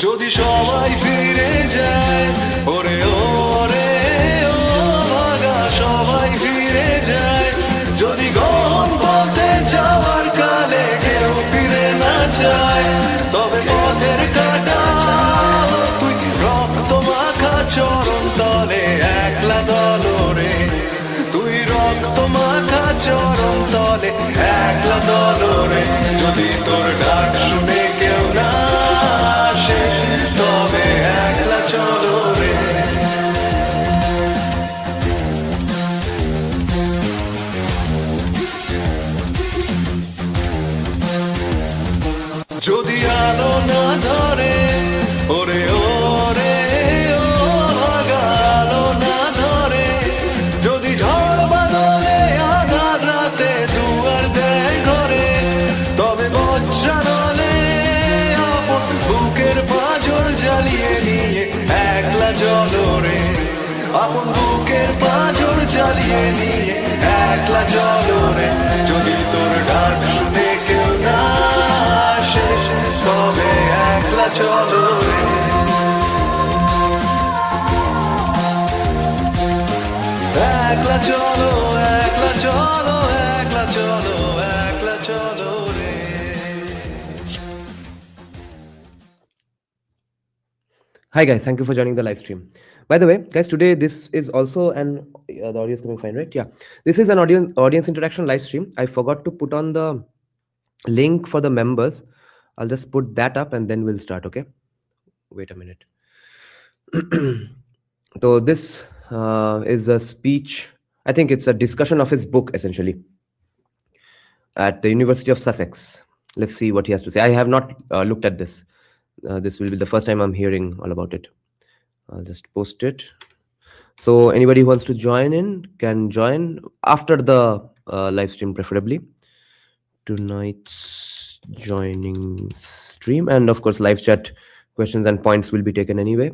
যদি সবাই ফিরে যায়, ওরে ওরে ও ভাগা সবাই ফিরে যায়, যদি গহন পথে যাওয়ার কালে কেউ ফিরে না যায়, তবে পথের কাটা তুই রক্ত মাখা চরণ তলে একলা দলরে, তুই রক্ত মাখা চরণ তলে একলা দলরে, যদি তোর ডাক শুনে কেউ না আসে তবে একলা চলো রে। যদি আলো না ধরে, ওরে ওরে ও ভাগা আলো না ধরে, যদি ঝড় বাদলে আধার রাতে দুয়ার দেয় ঘরে, তবে বজ্রানলে আপন বুকের পাঁজর জ্বালিয়ে নিয়ে একলা জলরে, আপন বুকের পাঁজর জ্বালিয়ে নিয়ে একলা জলরে, যদি তোর ডাক শুনে কেউ না আসে তবে একলা চলো রে। একলা চলো, একলা চলো, একলা চলো, একলা চলো রে। Hi guys, thank you for joining the live stream. By the way, guys, today this is also an the audio is coming fine, right? Yeah, this is an audience interaction live stream. I forgot to put on the link for the members. I'll just put that up and then we'll start. Okay, wait a minute. So this is a speech. I think it's a discussion of his book essentially at the University of Sussex. Let's see what he has to say. I have not looked at this. This will be the first time I'm hearing all about it. I'll just post it. So anybody who wants to join in can join after the live stream, preferably. Tonight's joining stream, and of course live chat questions and points will be taken anyway.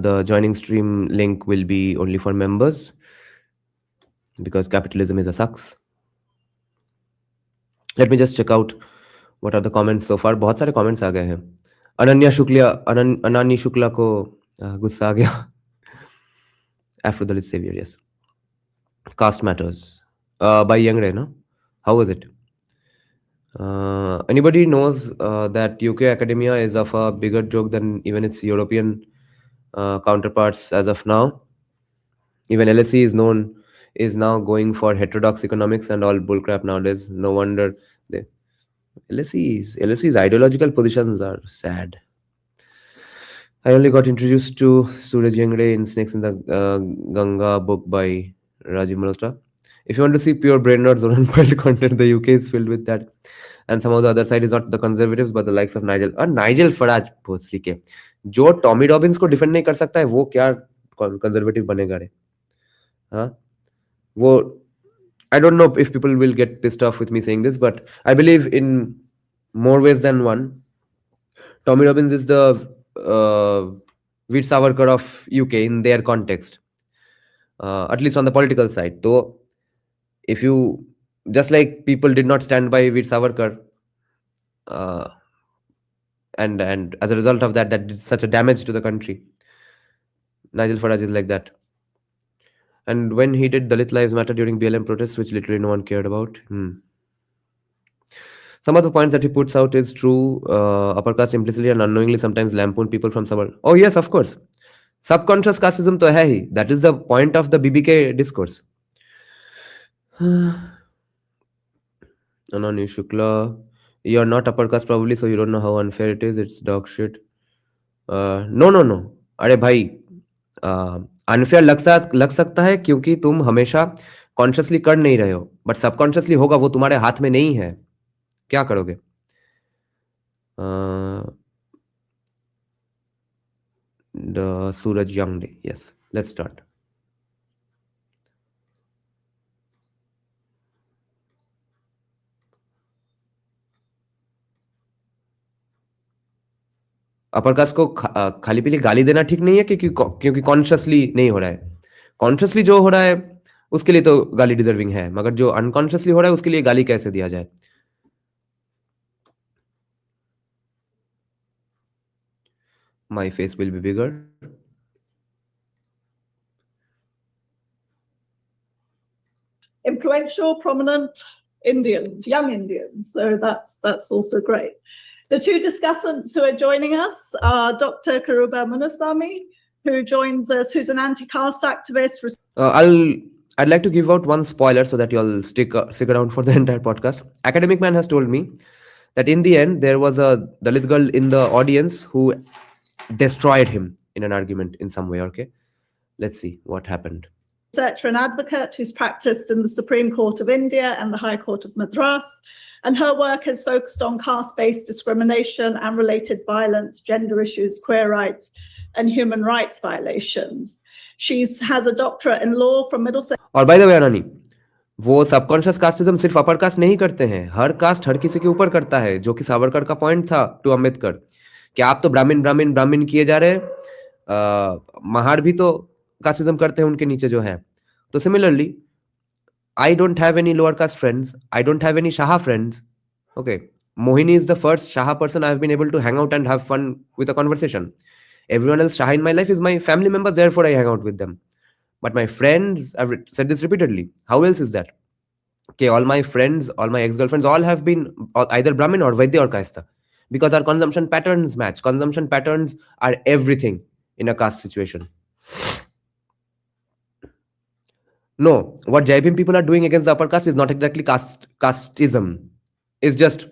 The joining stream link will be only for members because capitalism is a sucks. Let me just check out what are the comments so far. बहुत सारे comments आ गए हैं. अनन्या शुक्ला को गुस्सा आ गया. Afro-Dalit Savior, yes. Caste Matters by Yengde, no? How was it? Anybody knows that UK academia is of a bigger joke than even its European counterparts as of now? Even LSE is now going for heterodox economics and all bullcrap nowadays. No wonder LSE's ideological positions are sad. I only got introduced to Suraj Yengde in Snakes in the Ganga book by Rajiv Malhotra. If you want to see pure brain rots or unfiled content, the UK is filled with that. And some of the other side is not the conservatives, but the likes of Nigel. और Nigel Farage भोसड़ी के जो Tommy Robins को defend नहीं कर सकता है वो क्या कंजर्वेटिव बनेगा रे? हाँ वो I don't know if people will get pissed off with me saying this, but I believe in more ways than one. Tommy Robbins is the Veer Savarkar of UK in their context, at least on the political side. So if you, just like people did not stand by Veer Savarkar, and as a result of that did such a damage to the country, Nigel Farage is like that. And when he did Dalit Lives Matter during BLM protests, which literally no one cared about. Some of the points that he puts out is true. Upper caste implicitly and unknowingly sometimes lampoon people from suburb. Oh yes, of course. Subconscious casteism to hai hi. That is the point of the BBK discourse. Anani Shukla, you're not upper caste probably, so you don't know how unfair it is. It's dog shit. No. अरे भाई unfair लग सकता है क्योंकि तुम हमेशा consciously कर नहीं रहे हो, बट सबकॉन्शियसली होगा, वो तुम्हारे हाथ में नहीं है, क्या करोगे? The Suraj Yengde, yes, let's start. Upper caste को खाली पीली गाली देना ठीक नहीं है क्योंकि कॉन्शियसली नहीं हो रहा है. कॉन्शियसली जो हो रहा है उसके लिए तो गाली डिजर्विंग है, मगर जो अनकॉन्शियसली हो रहा है उसके लिए गाली कैसे दिया जाए? my face will be bigger. Influential, prominent Indians, young Indians. So that's also great. The two discussants who are joining us are Dr. Karuba Munasamy, who joins us, who's an anti-caste activist. I'd like to give out one spoiler so that you'll stick around for the entire podcast. Academic Man has told me that in the end there was a Dalit girl in the audience who destroyed him in an argument in some way. Okay, let's see what happened. Researcher and advocate who's practiced in the Supreme Court of India and the High Court of Madras, and her work has focused on caste-based discrimination and related violence, gender issues, queer rights, and human rights violations. She has a doctorate in law from Middlesex. और by the way अनानी, वो subconscious casteism सिर्फ upper caste नहीं करते हैं, हर cast हर किसी के ऊपर करता है, जो कि सावरकर का पॉइंट था टू अम्बेडकर कि आप तो ब्राह्मण ब्राह्मण ब्राह्मण किए जा रहे हैं, महार भी तो कास्टिज्म करते हैं उनके नीचे जो है. तो similarly I don't have any lower caste friends. I don't have any Shaha friends. Okay. Mohini is the first Shaha person I've been able to hang out and have fun with a conversation. Everyone else Shaha in my life is my family members, therefore I hang out with them. But my friends, I've said this repeatedly. How else is that? Okay, all my friends, all my ex-girlfriends, all have been either Brahmin or Vaidya or Kaista. Because our consumption patterns match. Consumption patterns are everything in a caste situation. No, what Jai Bhim people are doing against the upper caste is not exactly casteism. It's just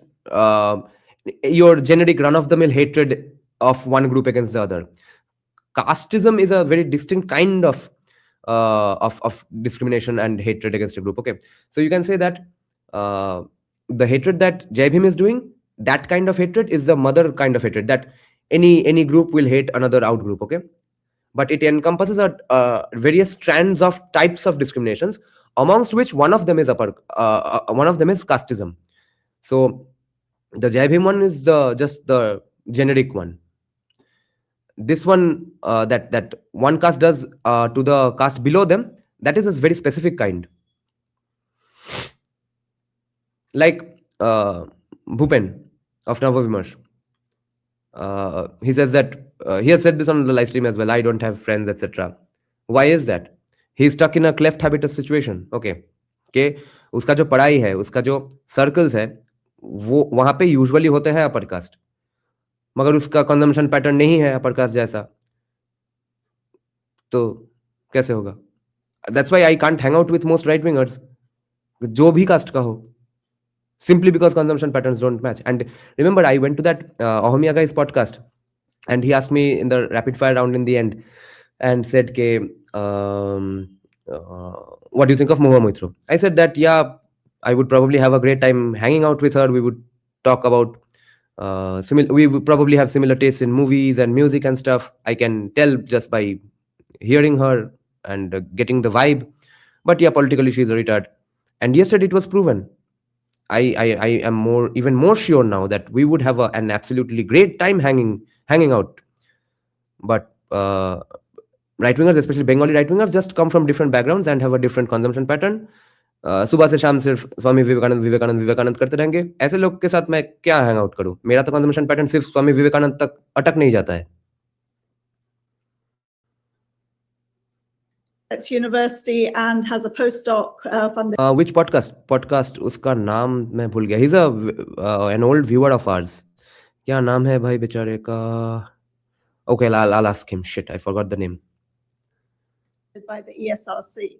your generic run-of-the-mill hatred of one group against the other. Casteism is a very distinct kind of discrimination and hatred against a group. Okay, so you can say that the hatred that Jai Bhim is doing, that kind of hatred is the mother kind of hatred that any group will hate another out group. Okay. But it encompasses various strands of types of discriminations, amongst which one of them is casteism. So the Jai Bhim one is just the generic one. This one that one caste does to the caste below them, that is a very specific kind. Like Bhupen of Navavimarsh. He says that he has said this on the live stream as well. I don't have friends, etc. Why is that? He's stuck in a cleft habitus situation. Okay, उसका जो पढ़ाई है, उसका जो circles है, वो वहां पे यूजुअली होते हैं अपर कास्ट, मगर उसका कंजम्पशन पैटर्न नहीं है अपर कास्ट जैसा, तो कैसे होगा? That's why I can't hang out with most right wingers, जो भी कास्ट का हो, simply because consumption patterns don't match. And remember, I went to that Ahomia guy's podcast and he asked me in the rapid fire round in the end and said, what do you think of Mohua Moitro? I said that, yeah, I would probably have a great time hanging out with her. We would talk about, we would probably have similar tastes in movies and music and stuff. I can tell just by hearing her and getting the vibe. But yeah, politically she's a retard. And yesterday it was proven. I am even more sure now that we would have an absolutely great time hanging out. But right wingers, especially Bengali right wingers, just come from different backgrounds and have a different consumption pattern. सुबह से शाम सिर्फ स्वामी विवेकानंद करते रहेंगे. ऐसे लोग के साथ मैं क्या हैंग आउट करूं? मेरा तो कंजम्पशन पैटर्न सिर्फ स्वामी विवेकानंद तक अटक नहीं जाता है. University and has a postdoc funded. Which podcast उसका नाम मैं भूल गया. He's an old viewer of ours. क्या नाम है भाई बेचारे का? Okay, I'll ask him. Shit, I forgot the name. By the ESRC.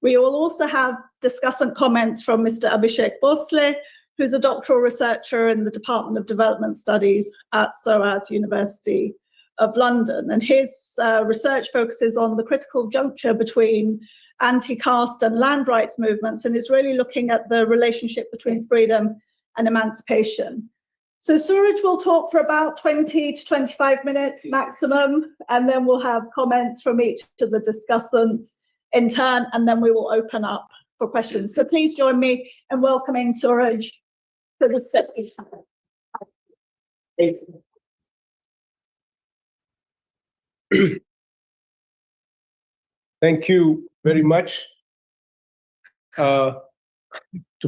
We will also have discussant comments from Mr. Abhishek Bhosle, who's a doctoral researcher in the Department of Development Studies at SOAS University of London. And his research focuses on the critical juncture between anti-caste and land rights movements, and is really looking at the relationship between freedom and emancipation. So Suraj will talk for about 20 to 25 minutes maximum, and then we'll have comments from each of the discussants in turn, and then we will open up for questions. So please join me in welcoming Suraj to the stage. Thank you very much. To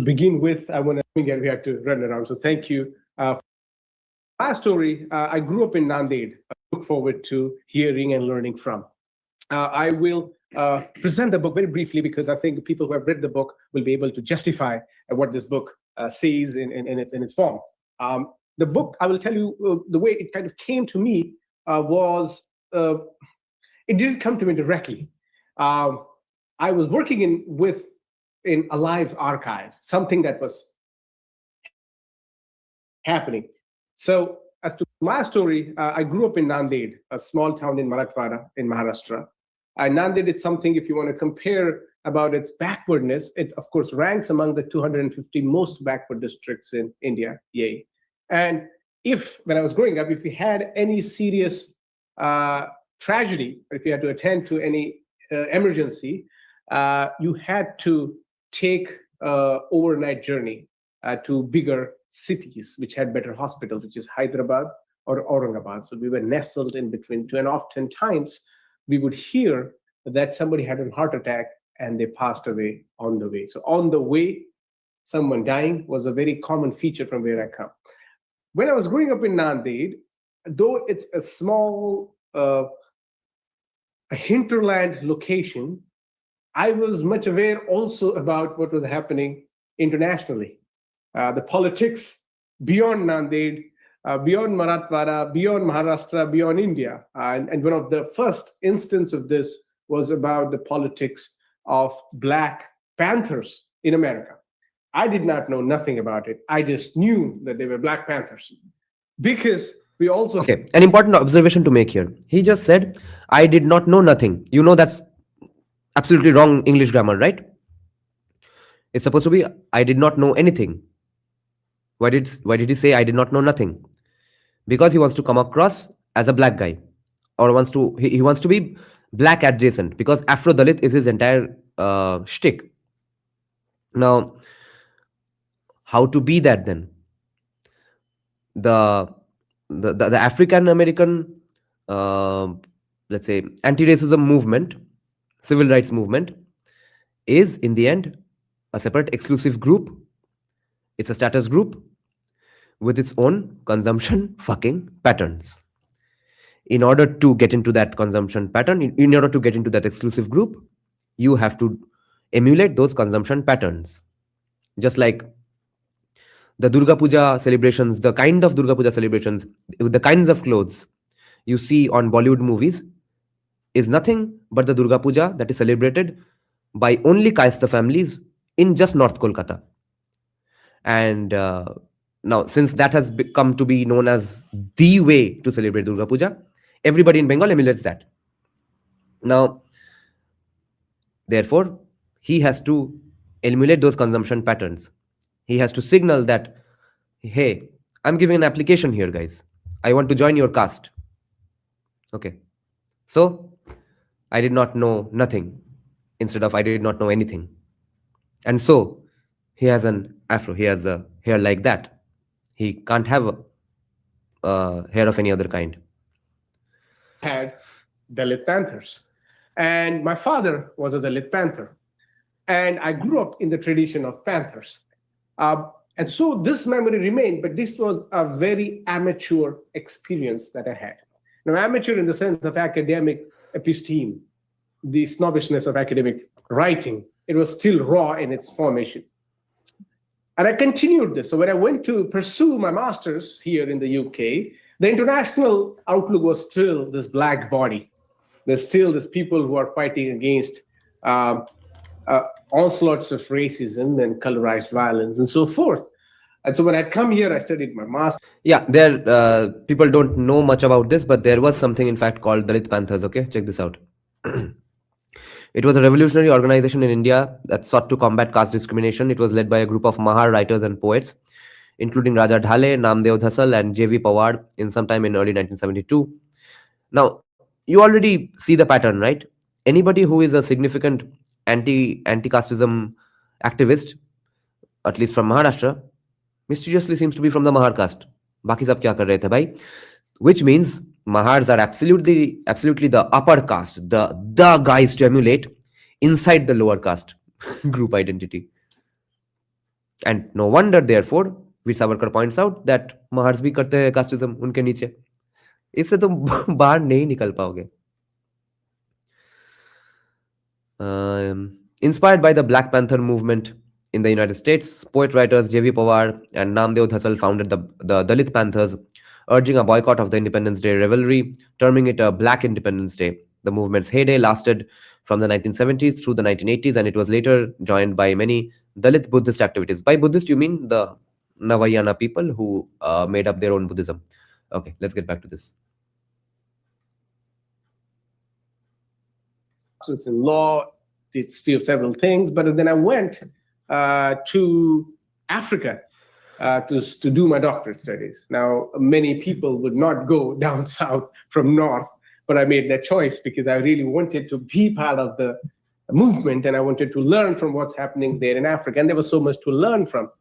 begin with, I want to again we have to run around. So thank you. My story: I grew up in Nanded. look forward to hearing and learning from. I will present the book very briefly because I think people who have read the book will be able to justify what this book says in its form. The book, I will tell you, the way it kind of came to me was, it didn't come to me directly. I was working in a live archive, something that was happening. So as to my story, I grew up in Nanded, a small town in Marathwada in Maharashtra. And Nanded is something, if you want to compare about its backwardness, it of course ranks among the 250 most backward districts in India. Yay. And when I was growing up, if we had any serious tragedy, if you had to attend to any emergency, you had to take overnight journey to bigger cities which had better hospitals, which is Hyderabad or Aurangabad. So we were nestled in between two, and oftentimes we would hear that somebody had a heart attack and they passed away on the way. So on the way, someone dying was a very common feature from where I come. When I was growing up in Nanded, though it's a small a hinterland location, I was much aware also about what was happening internationally. The politics beyond Nanded, beyond Marathwada, beyond Maharashtra, beyond India. And one of the first instance of this was about the politics of Black Panthers in America. I did not know nothing about it. I just knew that they were Black Panthers because we also... Okay, an important observation to make here. He just said, I did not know nothing. You know that's absolutely wrong English grammar, right? It's supposed to be, I did not know anything. Why did he say I did not know nothing? Because he wants to come across as a black guy, or he wants to be black adjacent, because Afro-Dalit is his entire shtick. Now, how to be that then? The African American, let's say, anti-racism movement, civil rights movement, is in the end a separate exclusive group. It's a status group with its own consumption fucking patterns. In order to get into that consumption pattern, in order to get into that exclusive group, you have to emulate those consumption patterns. Just like the Durga Puja celebrations, the kind of Durga Puja celebrations, the kinds of clothes you see on Bollywood movies is nothing but the Durga Puja that is celebrated by only Kayastha families in just North Kolkata. And now, since that has come to be known as the way to celebrate Durga Puja, everybody in Bengal emulates that. Now, therefore, he has to emulate those consumption patterns. He has to signal that, hey, I'm giving an application here, guys. I want to join your caste. Okay. So, I did not know nothing instead of I did not know anything. And so, he has an afro. He has a hair like that. He can't have a hair of any other kind. Had Dalit Panthers. And my father was a Dalit Panther. And I grew up in the tradition of Panthers. And so this memory remained, but this was a very amateur experience that I had. Now, amateur in the sense of academic episteme, the snobbishness of academic writing, it was still raw in its formation. And I continued this. So when I went to pursue my master's here in the UK, the international outlook was still this black body. There's still these people who are fighting against onslaughts of racism and colorized violence and so forth. And so when I come here, I studied my master's. Yeah, people don't know much about this, but there was something, in fact, called Dalit Panthers. Okay, check this out. It was a revolutionary organization in India that sought to combat caste discrimination. It was led by a group of Mahar writers and poets, including Raja Dhale, Namdev Dhasal, and J.V. Pawar in sometime in early 1972. Now, you already see the pattern, right? Anybody who is a significant anti-casteism activist, at least from Maharashtra, mysteriously seems to be from the Mahar caste. Baki sab kya kar rahe the bhai? Which means Mahars are absolutely the upper caste, the guys to emulate inside the lower caste group identity. And no wonder, therefore, Veer Savarkar points out that Mahars bhi karte hai casteism unke niche. इससे तुम बाहर नहीं निकल पाओगे. Inspired by the Black Panther movement in the United States, poet-writers J.V. Pawar and Namdeo Dhassal founded the Dalit Panthers, urging a boycott of the Independence Day revelry, terming it a Black Independence Day. The movement's heyday lasted from the 1970s through the 1980s, and it was later joined by many Dalit Buddhist activities. By Buddhist, you mean the Navayana people who made up their own Buddhism. Okay, let's get back to this. It's in law, it's several things, but then I went to Africa to do my doctorate studies. Now, many people would not go down south from north, but I made that choice because I really wanted to be part of the movement and I wanted to learn from what's happening there in Africa. And there was so much to learn from,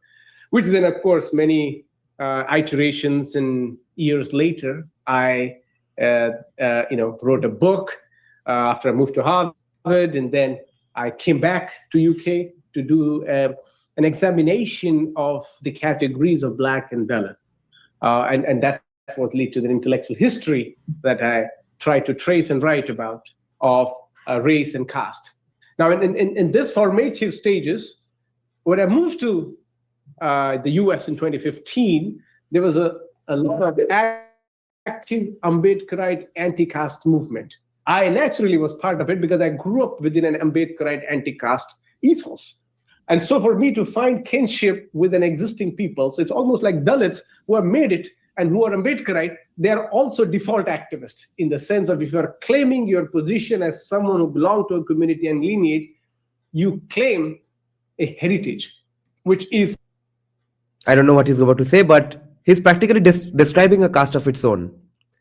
which then, of course, many iterations and years later, I wrote a book after I moved to Harvard, and then I came back to UK to do an examination of the categories of Black and Dalit. And that's what led to the intellectual history that I try to trace and write about of race and caste. Now, in this formative stages, when I moved to the US in 2015, there was a lot of active Ambedkarite anti-caste movement. I naturally was part of it because I grew up within an Ambedkarite anti-caste ethos. And so for me to find kinship with an existing people, so it's almost like Dalits who have made it and who are Ambedkarite, they are also default activists in the sense of if you are claiming your position as someone who belongs to a community and lineage, you claim a heritage, which is... I don't know what he's about to say, but he's practically describing a caste of its own.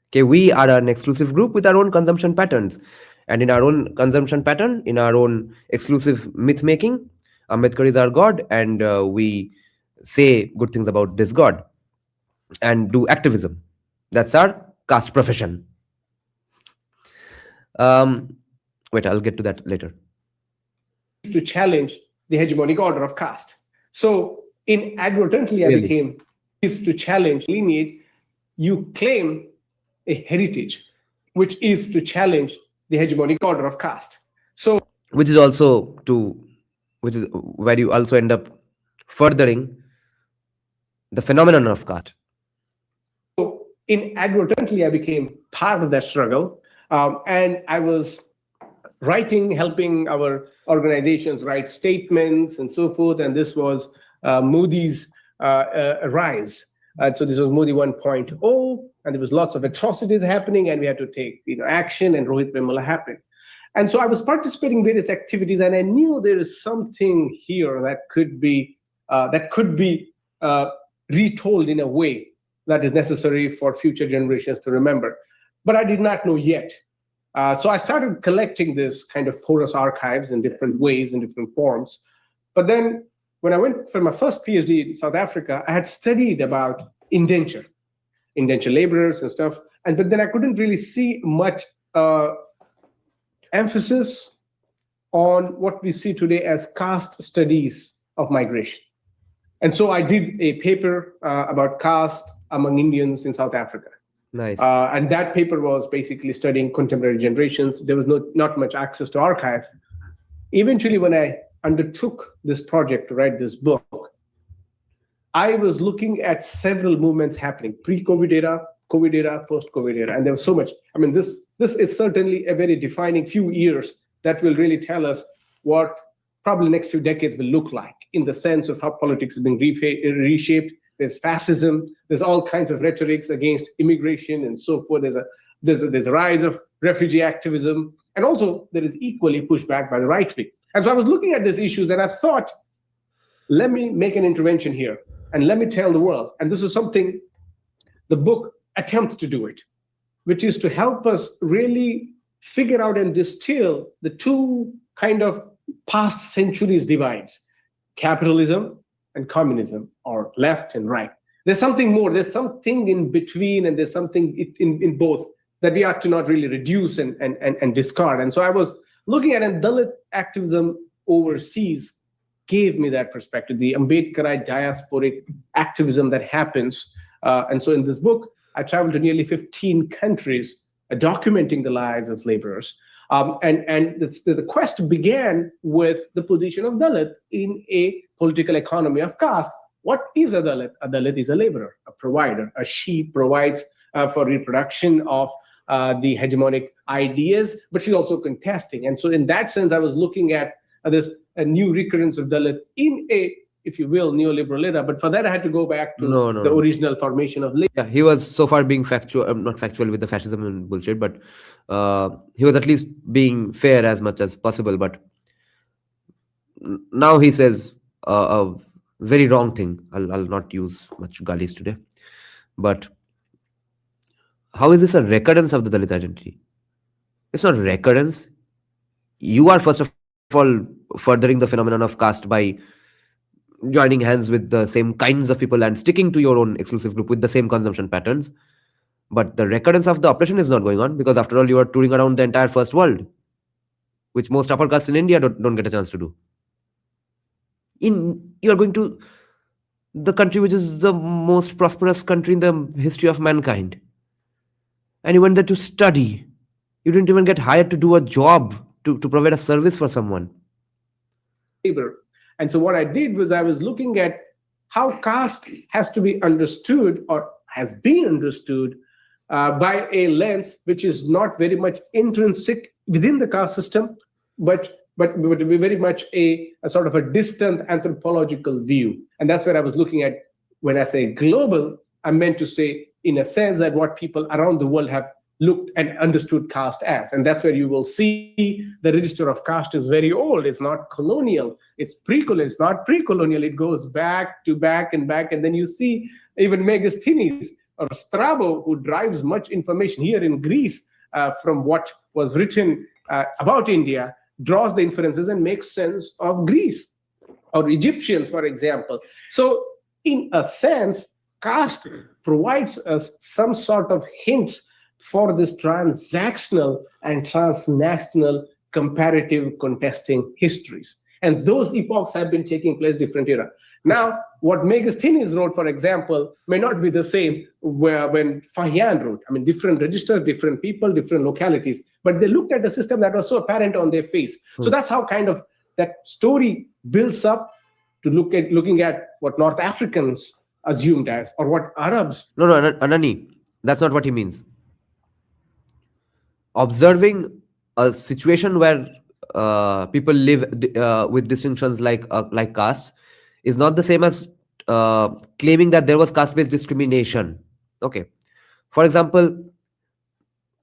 Okay, we are an exclusive group with our own consumption patterns. And in our own consumption pattern, in our own exclusive myth making, Ambedkar is our God, and we say good things about this God and do activism. That's our caste profession. Wait, I'll get to that later. To challenge the hegemonic order of caste. So inadvertently, I became is to challenge lineage. You claim a heritage, which is to challenge the hegemonic order of caste. So, which is where you also end up furthering the phenomenon of caste. So inadvertently, I became part of that struggle, and I was helping our organizations write statements and so forth. And this was Modi's rise. So this was Modi 1.0, and there was lots of atrocities happening, and we had to take action, and Rohit Vemula happened. And so I was participating in various activities, and I knew there is something here that could be retold in a way that is necessary for future generations to remember. But I did not know yet. So I started collecting this kind of porous archives in different ways, in different forms. But then when I went for my first PhD in South Africa, I had studied about indenture laborers and stuff. But then I couldn't really see much emphasis on what we see today as caste studies of migration. And so I did a paper about caste among Indians in South Africa. Nice. And that paper was basically studying contemporary generations. There was not much access to archive. Eventually, when I undertook this project to write this book, I was looking at several movements happening, pre-COVID era, COVID era, post-COVID era, and there was so much. I mean, this is certainly a very defining few years that will really tell us what probably next few decades will look like in the sense of how politics is being reshaped. There's fascism, there's all kinds of rhetorics against immigration and so forth. There's a rise of refugee activism, and also there is equally pushback by the right wing. And so I was looking at these issues and I thought, let me make an intervention here and let me tell the world. And this is something the book attempts to do it, which is to help us really figure out and distill the two kind of past centuries divides, capitalism and communism, or left and right. There's something more, there's something in between, and there's something in both that we ought to not really reduce and discard. And so I was looking at, and Dalit activism overseas gave me that perspective, the Ambedkarite diasporic activism that happens. And so in this book, I traveled to nearly 15 countries documenting the lives of laborers. And the quest began with the position of Dalit in a political economy of caste. What is a Dalit? A Dalit is a laborer, a provider. She provides for reproduction of the hegemonic ideas, but she's also contesting. And so in that sense, I was looking at this a new recurrence of Dalit in a, if you will, neoliberal era. But for that, I had to go back to the original formation of labor. Yeah, he was so far being factual, not factual with the fascism and bullshit, but he was at least being fair as much as possible. But now he says a very wrong thing. I'll not use much galis today. But how is this a recurrence of the Dalit identity? It's not recurrence. You are first of all furthering the phenomenon of caste by joining hands with the same kinds of people and sticking to your own exclusive group with the same consumption patterns. But the recurrence of the oppression is not going on, because after all, you are touring around the entire first world, which most upper castes in India don't get a chance to do. You are going to the country which is the most prosperous country in the history of mankind, and you went there to study. You didn't even get hired to do a job to provide a service for someone. And so what I did was I was looking at how caste has to be understood, or has been understood, by a lens which is not very much intrinsic within the caste system, but very much a sort of a distant anthropological view. And that's where I was looking at. When I say global, I meant to say, in a sense, that what people around the world have looked and understood caste as. And that's where you will see the register of caste is very old. It's not colonial. It's pre-colonial. It's not pre-colonial. It goes back to back and back. And then you see even Megasthenes or Strabo, who drives much information here in Greece from what was written about India, draws the inferences and makes sense of Greece or Egyptians, for example. So in a sense, caste provides us some sort of hints for this transactional and transnational comparative contesting histories. And those epochs have been taking place different era. Now, what Megasthenes wrote, for example, may not be the same when Fahian wrote. I mean, different registers, different people, different localities, but they looked at the system that was so apparent on their face. So that's how kind of that story builds up to looking at what North Africans assumed as, or what Arabs. No, Anani, that's not what he means. Observing a situation where people live with distinctions like caste is not the same as claiming that there was caste-based discrimination. Okay. For example,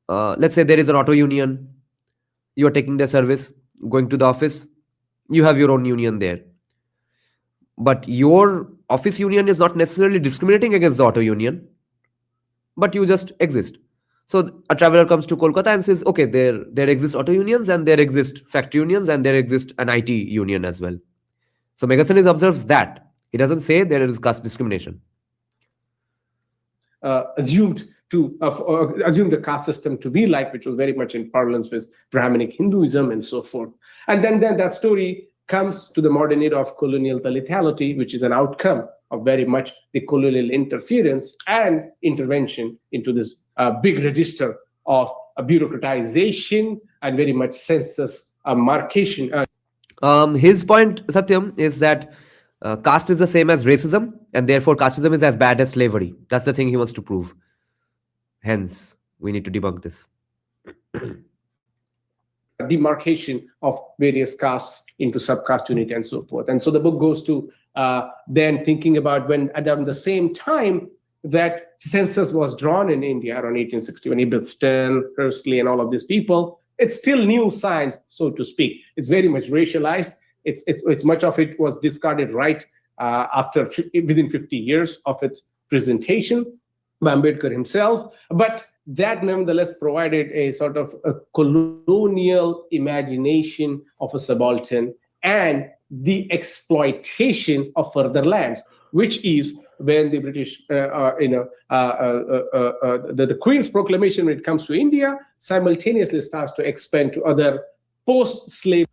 let's say there is an auto union. You are taking their service, going to the office. You have your own union there. But your office union is not necessarily discriminating against the auto union, but you just exist. So a traveler comes to Kolkata and says, okay, there exist auto unions, and there exist factory unions, and there exist an IT union as well. So Megasthenes observes that. He doesn't say there is caste discrimination. Assumed the caste system to be like, which was very much in parlance with Brahminic Hinduism and so forth. And then that story comes to the modern era of colonial Dalitality, which is an outcome of very much the colonial interference and intervention into this big register of bureaucratization and very much census marcation. His point, Satyam, is that caste is the same as racism, and therefore casteism is as bad as slavery. That's the thing he wants to prove. Hence, we need to debunk this. Demarcation of various castes into subcaste unity and so forth. And so the book goes to then thinking about when at the same time that census was drawn in India around 1860, when Ibelston, Hursley, and all of these people, it's still new science, so to speak. It's very much racialized. It's much of it was discarded right within 50 years of its presentation by Ambedkar himself. But that nevertheless provided a sort of a colonial imagination of a subaltern and the exploitation of further lands, which is when the British, the Queen's proclamation when it comes to India simultaneously starts to expand to other post-slave.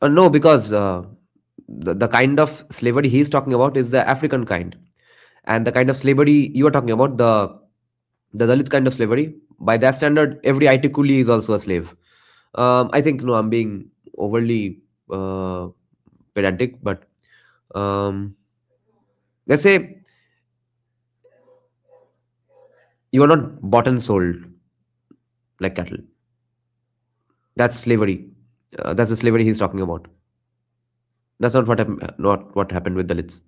No, because the kind of slavery he's talking about is the African kind. And the kind of slavery you are talking about, the Dalit kind of slavery, by that standard, every IT coolie is also a slave. I think, no, I'm being overly pedantic, but um, let's say you are not bought and sold like cattle. That's slavery. That's the slavery he's talking about. That's not what happened with Dalits.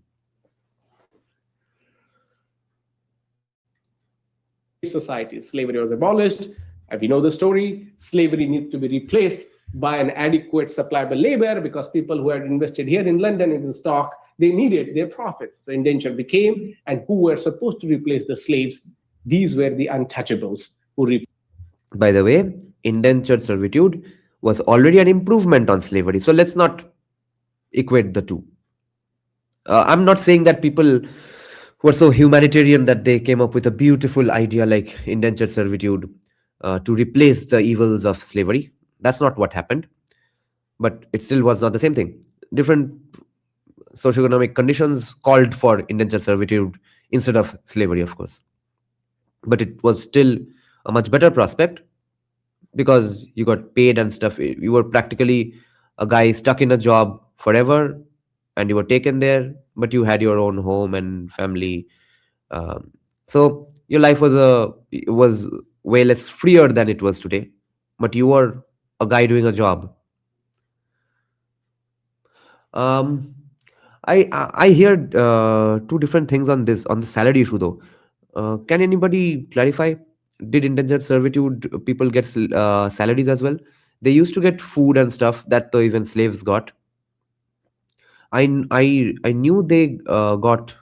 Society. Slavery was abolished. And we know the story. Slavery needs to be replaced by an adequate supply of labor because people who had invested here in London in the stock, they needed their profits. So indenture became, and who were supposed to replace the slaves? These were the untouchables who replaced. By the way, indentured servitude was already an improvement on slavery. So let's not equate the two. I'm not saying that people were so humanitarian that they came up with a beautiful idea like indentured servitude to replace the evils of slavery. That's not what happened. But it still was not the same thing. Different socioeconomic conditions called for indentured servitude instead of slavery, of course. But it was still a much better prospect because you got paid and stuff. You were practically a guy stuck in a job forever, and you were taken there, but you had your own home and family. So your life was way less freer than it was today, but you were a guy doing a job. Um, I hear two different things on this, on the salary issue though. Can anybody clarify? Did indentured servitude people get salaries as well? They used to get food and stuff that though even slaves got. I knew they got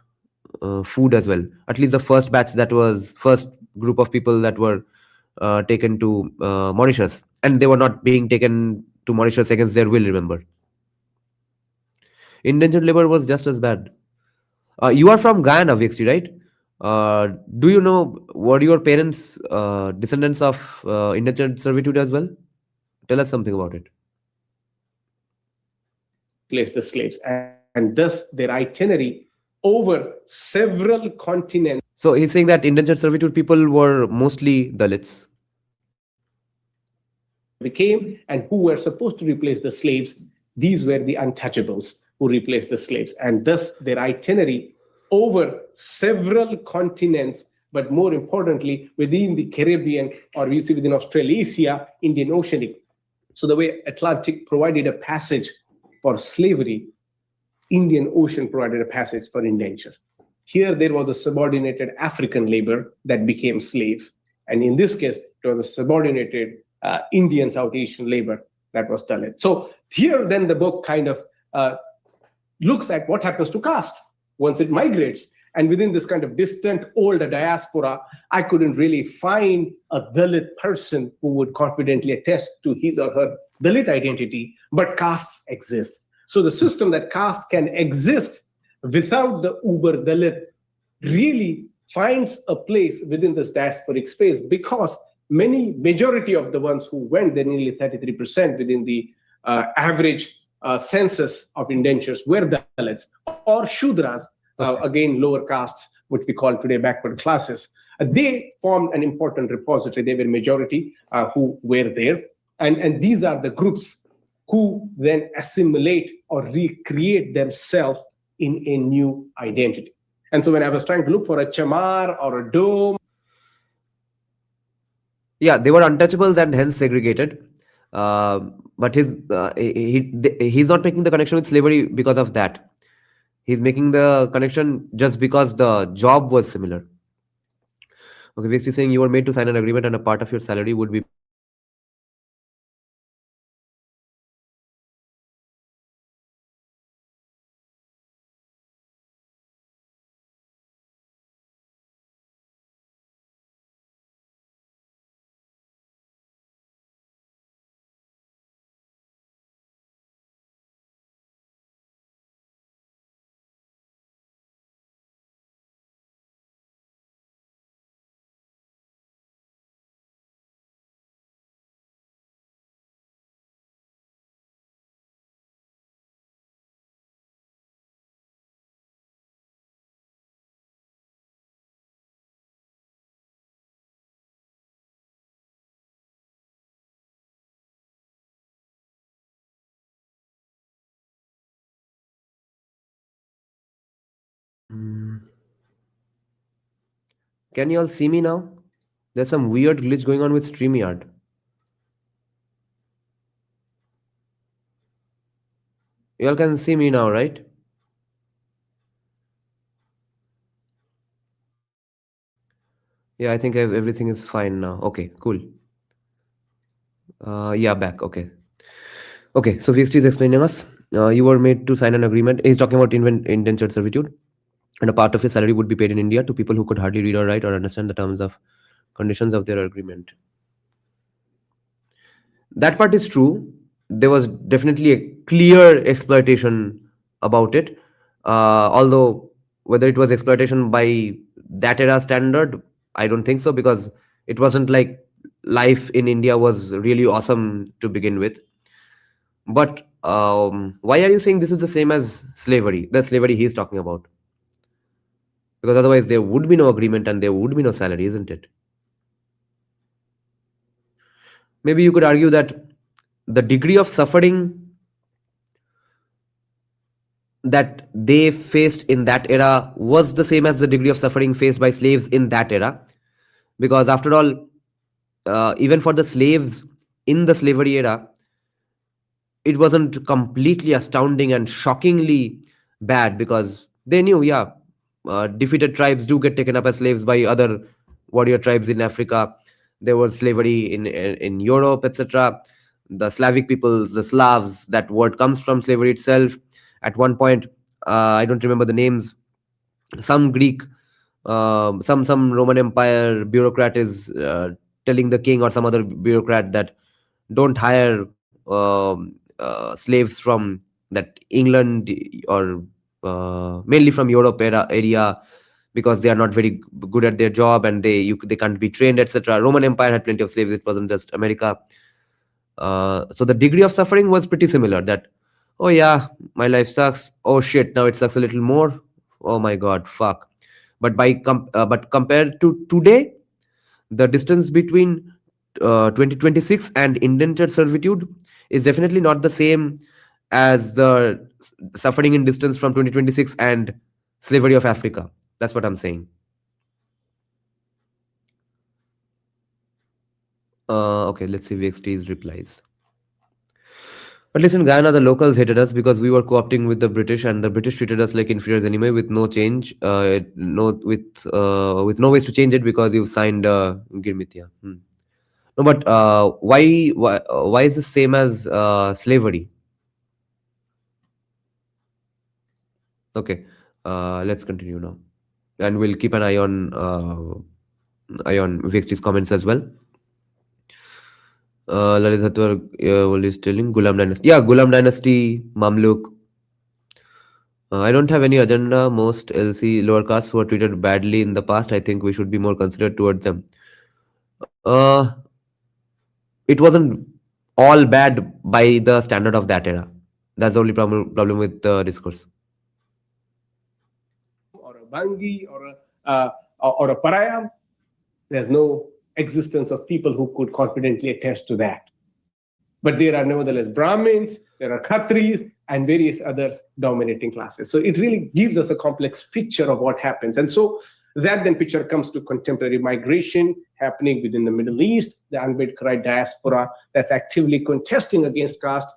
food as well. At least the first batch, that was first group of people that were taken to Mauritius, and they were not being taken to Mauritius against their will. Remember, indentured labor was just as bad. You are from Guyana, VXT, right? Do you know, were your parents descendants of indentured servitude as well? Tell us something about it. The slaves, and thus their itinerary over several continents So he's saying that indentured servitude people were mostly Dalits. became, and who were supposed to replace the slaves? These were the untouchables who replaced the slaves, and thus their itinerary over several continents, but more importantly, within the Caribbean, or we see within Australasia, Indian Ocean. So the way Atlantic provided a passage for slavery, Indian Ocean provided a passage for indenture. Here there was a subordinated African labor that became slave. And in this case, it was a subordinated Indian South Asian labor that was Dalit. So here then the book kind of looks at what happens to caste once it migrates. And within this kind of distant old diaspora, I couldn't really find a Dalit person who would confidently attest to his or her Dalit identity, but castes exist. So the system that caste can exist without the uber Dalit really finds a place within this diasporic space, because majority of the ones who went, they're nearly 33% within the average census of indentures were Dalits or Shudras, again, lower castes, which we call today backward classes. They formed an important repository. They were majority who were there. And these are the groups who then assimilate or recreate themselves in a new identity. And so when I was trying to look for a chamar or a dome, Yeah, they were untouchables and hence segregated. But he's not making the connection with slavery because of that. He's making the connection just because the job was similar. Okay, Vix is saying you were made to sign an agreement and a part of your salary would be Can you all see me now? There's some weird glitch going on with StreamYard. You all can see me now, right? Yeah, I think everything is fine now. Okay, cool. Yeah, back. Okay. Okay, so VXT is explaining us. You were made to sign an agreement. He's talking about indentured servitude. And a part of his salary would be paid in India to people who could hardly read or write or understand the terms of conditions of their agreement. That part is true. There was definitely a clear exploitation about it. Although whether it was exploitation by that era standard, I don't think so, because it wasn't like life in India was really awesome to begin with. But why are you saying this is the same as slavery, the slavery he's talking about? Because otherwise there would be no agreement and there would be no salary, isn't it? Maybe you could argue that the degree of suffering that they faced in that era was the same as the degree of suffering faced by slaves in that era. Because after all, even for the slaves in the slavery era, it wasn't completely astounding and shockingly bad, because they knew, yeah, defeated tribes do get taken up as slaves by other warrior tribes in Africa. There was slavery in Europe, etc. The Slavic peoples, the Slavs, that word comes from slavery itself. At one point, I don't remember the names. Some Greek, some Roman Empire bureaucrat is telling the king or some other bureaucrat that don't hire slaves from that England or mainly from Europe area, because they are not very good at their job and they can't be trained, etc. Roman Empire had plenty of slaves. It wasn't just America. So the degree of suffering was pretty similar. That, oh yeah, my life sucks. Oh shit, now it sucks a little more. Oh my god, fuck. But but compared to today, the distance between 2026 and indentured servitude is definitely not the same as the suffering in distance from 2026 and slavery of Africa. That's what I'm saying. Okay, let's see VXT's replies. But listen, Guyana, the locals hated us because we were co-opting with the British, and the British treated us like inferiors anyway, with no change, with no ways to change it, because you've signed Girmitia. No, but why is this same as slavery? Okay, let's continue now, and we'll keep an eye on VXT's comments as well. Lalit Hatwar is telling Ghulam dynasty. Yeah, Ghulam dynasty, Mamluk. I don't have any agenda. Most LC lower castes were treated badly in the past. I think we should be more considerate towards them. It wasn't all bad by the standard of that era. That's the only problem with the discourse. Or a Bangi or a Paraya, there's no existence of people who could confidently attest to that. But there are nevertheless Brahmins, there are Khatris, and various others dominating classes. So it really gives us a complex picture of what happens. And so that then picture comes to contemporary migration happening within the Middle East, the Ambedkarite diaspora that's actively contesting against caste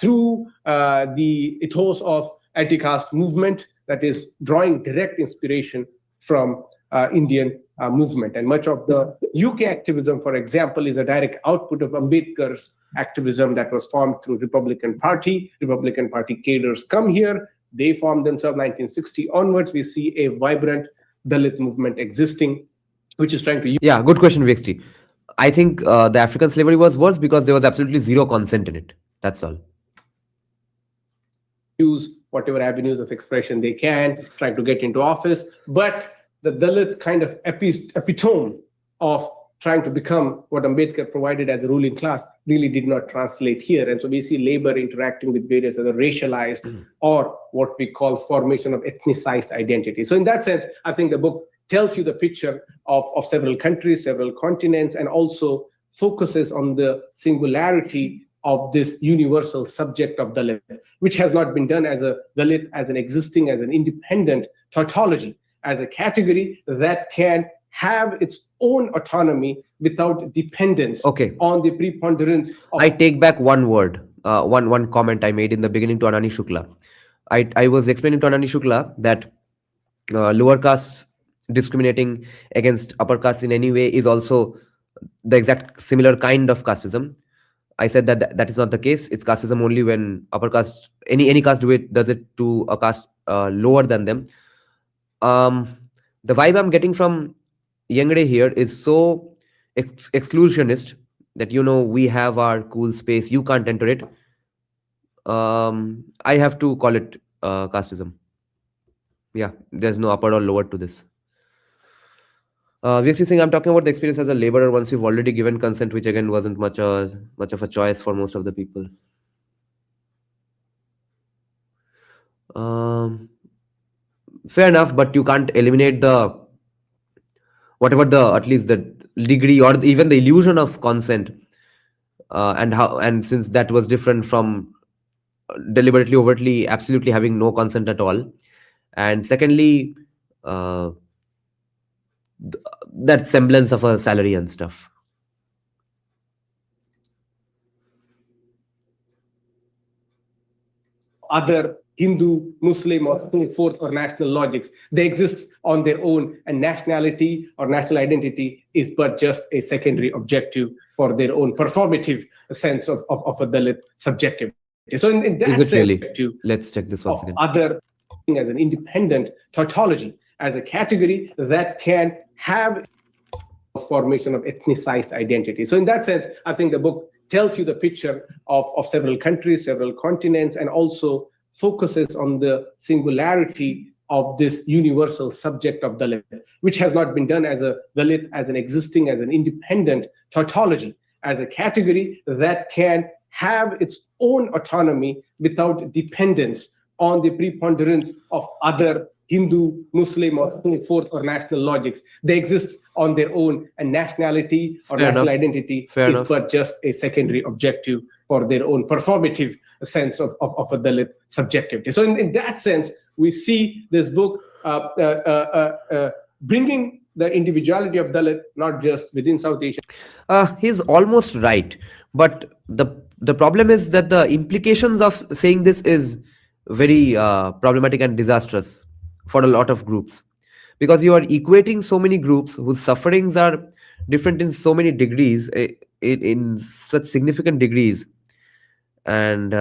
through the ethos of anti-caste movement that is drawing direct inspiration from Indian movement. And much of the UK activism, for example, is a direct output of Ambedkar's activism that was formed through Republican Party. Republican Party cadres come here. They formed themselves 1960 onwards. We see a vibrant Dalit movement existing, which is trying to use... Yeah, good question, VXT. I think the African slavery was worse because there was absolutely zero consent in it. That's all. Use whatever avenues of expression they can, trying to get into office. But the Dalit kind of epitome of trying to become what Ambedkar provided as a ruling class really did not translate here. And so we see labor interacting with various other racialized or what we call formation of ethnicized identity. So in that sense, I think the book tells you the picture of several countries, several continents, and also focuses on the singularity of this universal subject of Dalit, which has not been done as a Dalit, as an existing, as an independent tautology, as a category that can have its own autonomy without dependence Okay. on the preponderance of I take back one word, one comment I made in the beginning to Anani Shukla. I was explaining to Anani Shukla that lower castes discriminating against upper castes in any way is also the exact similar kind of casteism. I said that that is not the case. It's casteism only when upper caste, any caste does it to a caste lower than them. The vibe I'm getting from Yengde here is so exclusionist that, you know, we have our cool space, you can't enter it. I have to call it casteism. Yeah, there's no upper or lower to this. VSC Singh, I'm talking about the experience as a laborer once you've already given consent, which again wasn't much of a choice for most of the people. Fair enough, but you can't eliminate the at least the degree or even the illusion of consent, and since that was different from deliberately, overtly, absolutely having no consent at all, and secondly, that semblance of a salary and stuff. other Hindu, Muslim, or fourth or national logics. They exist on their own, and nationality or national identity is but just a secondary objective for their own performative sense of a Dalit subjective. So in that Is it really? perspective, Let's check this once again. other as an independent tautology, as a category that can have a formation of ethnicized identity. So in that sense, I think the book tells you the picture of several countries, several continents, and also focuses on the singularity of this universal subject of Dalit, which has not been done as a Dalit, as an existing, as an independent tautology, as a category that can have its own autonomy without dependence on the preponderance of other Hindu, Muslim, or fourth or national logics. They exist on their own, and nationality or Fair national enough. identity Fair is enough. but just a secondary objective for their own performative sense of a Dalit subjectivity. So in that sense, we see this book bringing the individuality of Dalit, not just within South Asia. He's almost right, but the problem is that the implications of saying this is very problematic and disastrous for a lot of groups, because you are equating so many groups whose sufferings are different in so many degrees, in such significant degrees, and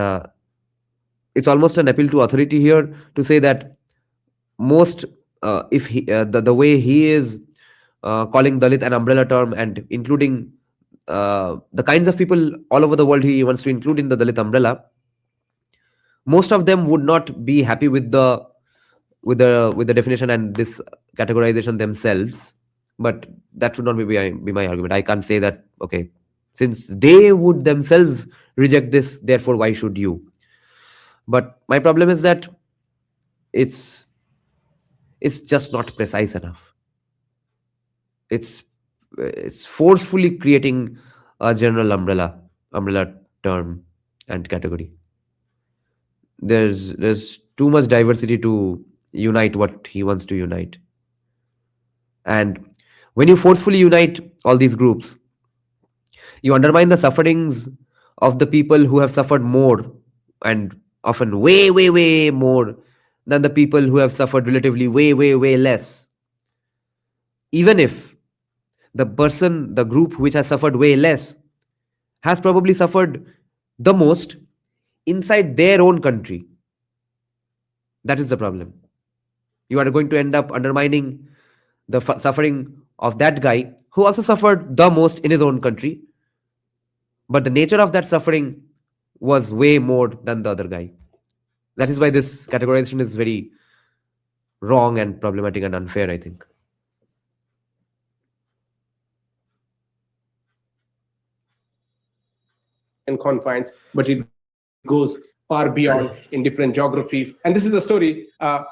it's almost an appeal to authority here to say that most if he the way he is calling Dalit an umbrella term and including the kinds of people all over the world he wants to include in the Dalit umbrella, most of them would not be happy with the definition and this categorization themselves. But that should not be my argument. I can't say that, okay, since they would themselves reject this, therefore why should you? But my problem is that it's just not precise enough. It's forcefully creating a general umbrella term and category. There's too much diversity to unite what he wants to unite. And when you forcefully unite all these groups, you undermine the sufferings of the people who have suffered more, and often way, way, way more than the people who have suffered relatively way, way, way less. Even if the group which has suffered way less has probably suffered the most inside their own country. That is the problem. You are going to end up undermining the suffering of that guy who also suffered the most in his own country, but the nature of that suffering was way more than the other guy. That is why this categorization is very wrong and problematic and unfair, I think. And confines, but it goes far beyond in different geographies. And this is a story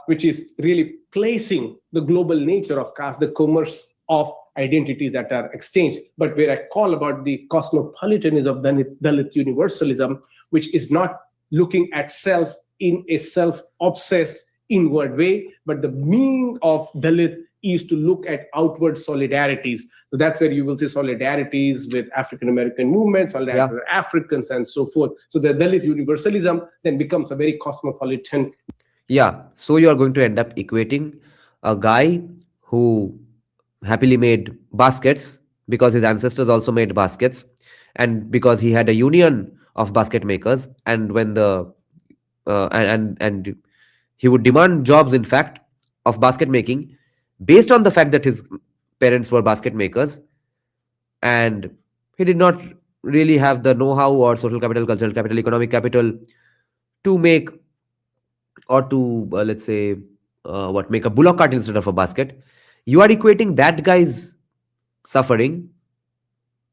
which is really placing the global nature of caste, the commerce of identities that are exchanged, but where I call about the cosmopolitanism of Dalit universalism, which is not looking at self in a self-obsessed, inward way, but the meaning of Dalit is to look at outward solidarities. So that's where you will see solidarities with African American movements, solidarity with Africans, and so forth. So the Dalit universalism then becomes a very cosmopolitan. Yeah, so you are going to end up equating a guy who happily made baskets because his ancestors also made baskets, and because he had a union of basket makers, and when the and he would demand jobs, in fact, of basket making based on the fact that his parents were basket makers, and he did not really have the know-how or social capital, cultural capital, economic capital to make, or to let's say make a bullock cart instead of a basket. You are equating that guy's suffering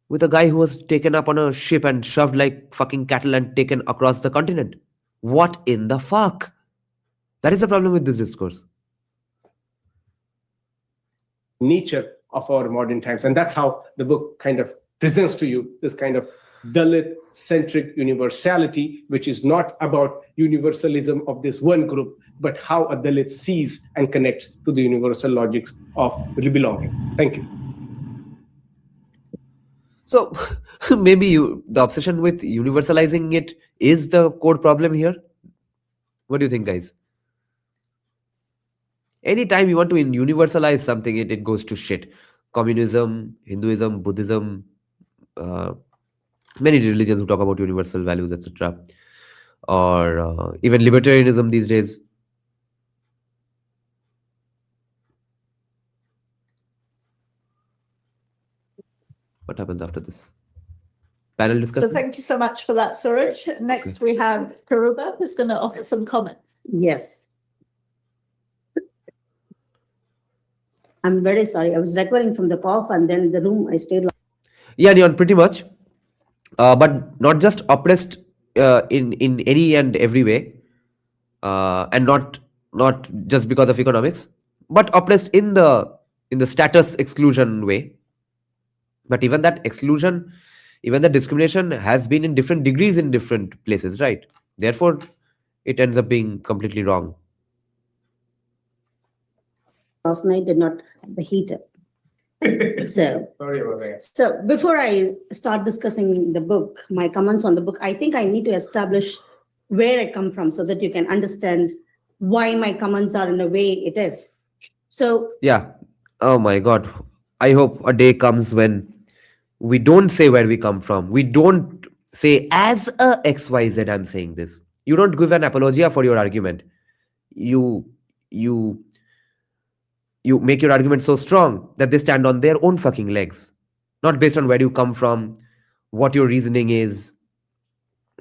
with a guy who was taken up on a ship and shoved like fucking cattle and taken across the continent. What in the fuck? That is the problem with this discourse. Nature of our modern times. And that's how the book kind of presents to you this kind of Dalit-centric universality, which is not about universalism of this one group, but how a Dalit sees and connects to the universal logics of belonging. Thank you. So maybe the obsession with universalizing it is the core problem here. What do you think, guys? Anytime you want to universalize something, it goes to shit. Communism, Hinduism, Buddhism, many religions who talk about universal values, etc. Or even libertarianism these days. What happens after this? Panel discussion? So thank you so much for that, Suraj. Next, we have Karuba, who's going to offer some comments. Yes. I'm very sorry. I was recovering from the cough, and then the room I stayed. Yeah, Neon, pretty much. But not just oppressed in any and every way, and not just because of economics, but oppressed in the status exclusion way. But even that exclusion, even the discrimination has been in different degrees in different places, right? Therefore, it ends up being completely wrong. Last night did not have the heater. So, Sorry about that. so before I start discussing the book, my comments on the book, I think I need to establish where I come from so that you can understand why my comments are in the way it is. So, Yeah. Oh my God. I hope a day comes when we don't say where we come from. We don't say as a XYZ I'm saying this. You don't give an apologia for your argument. You make your argument so strong that they stand on their own fucking legs, not based on where you come from, what your reasoning is,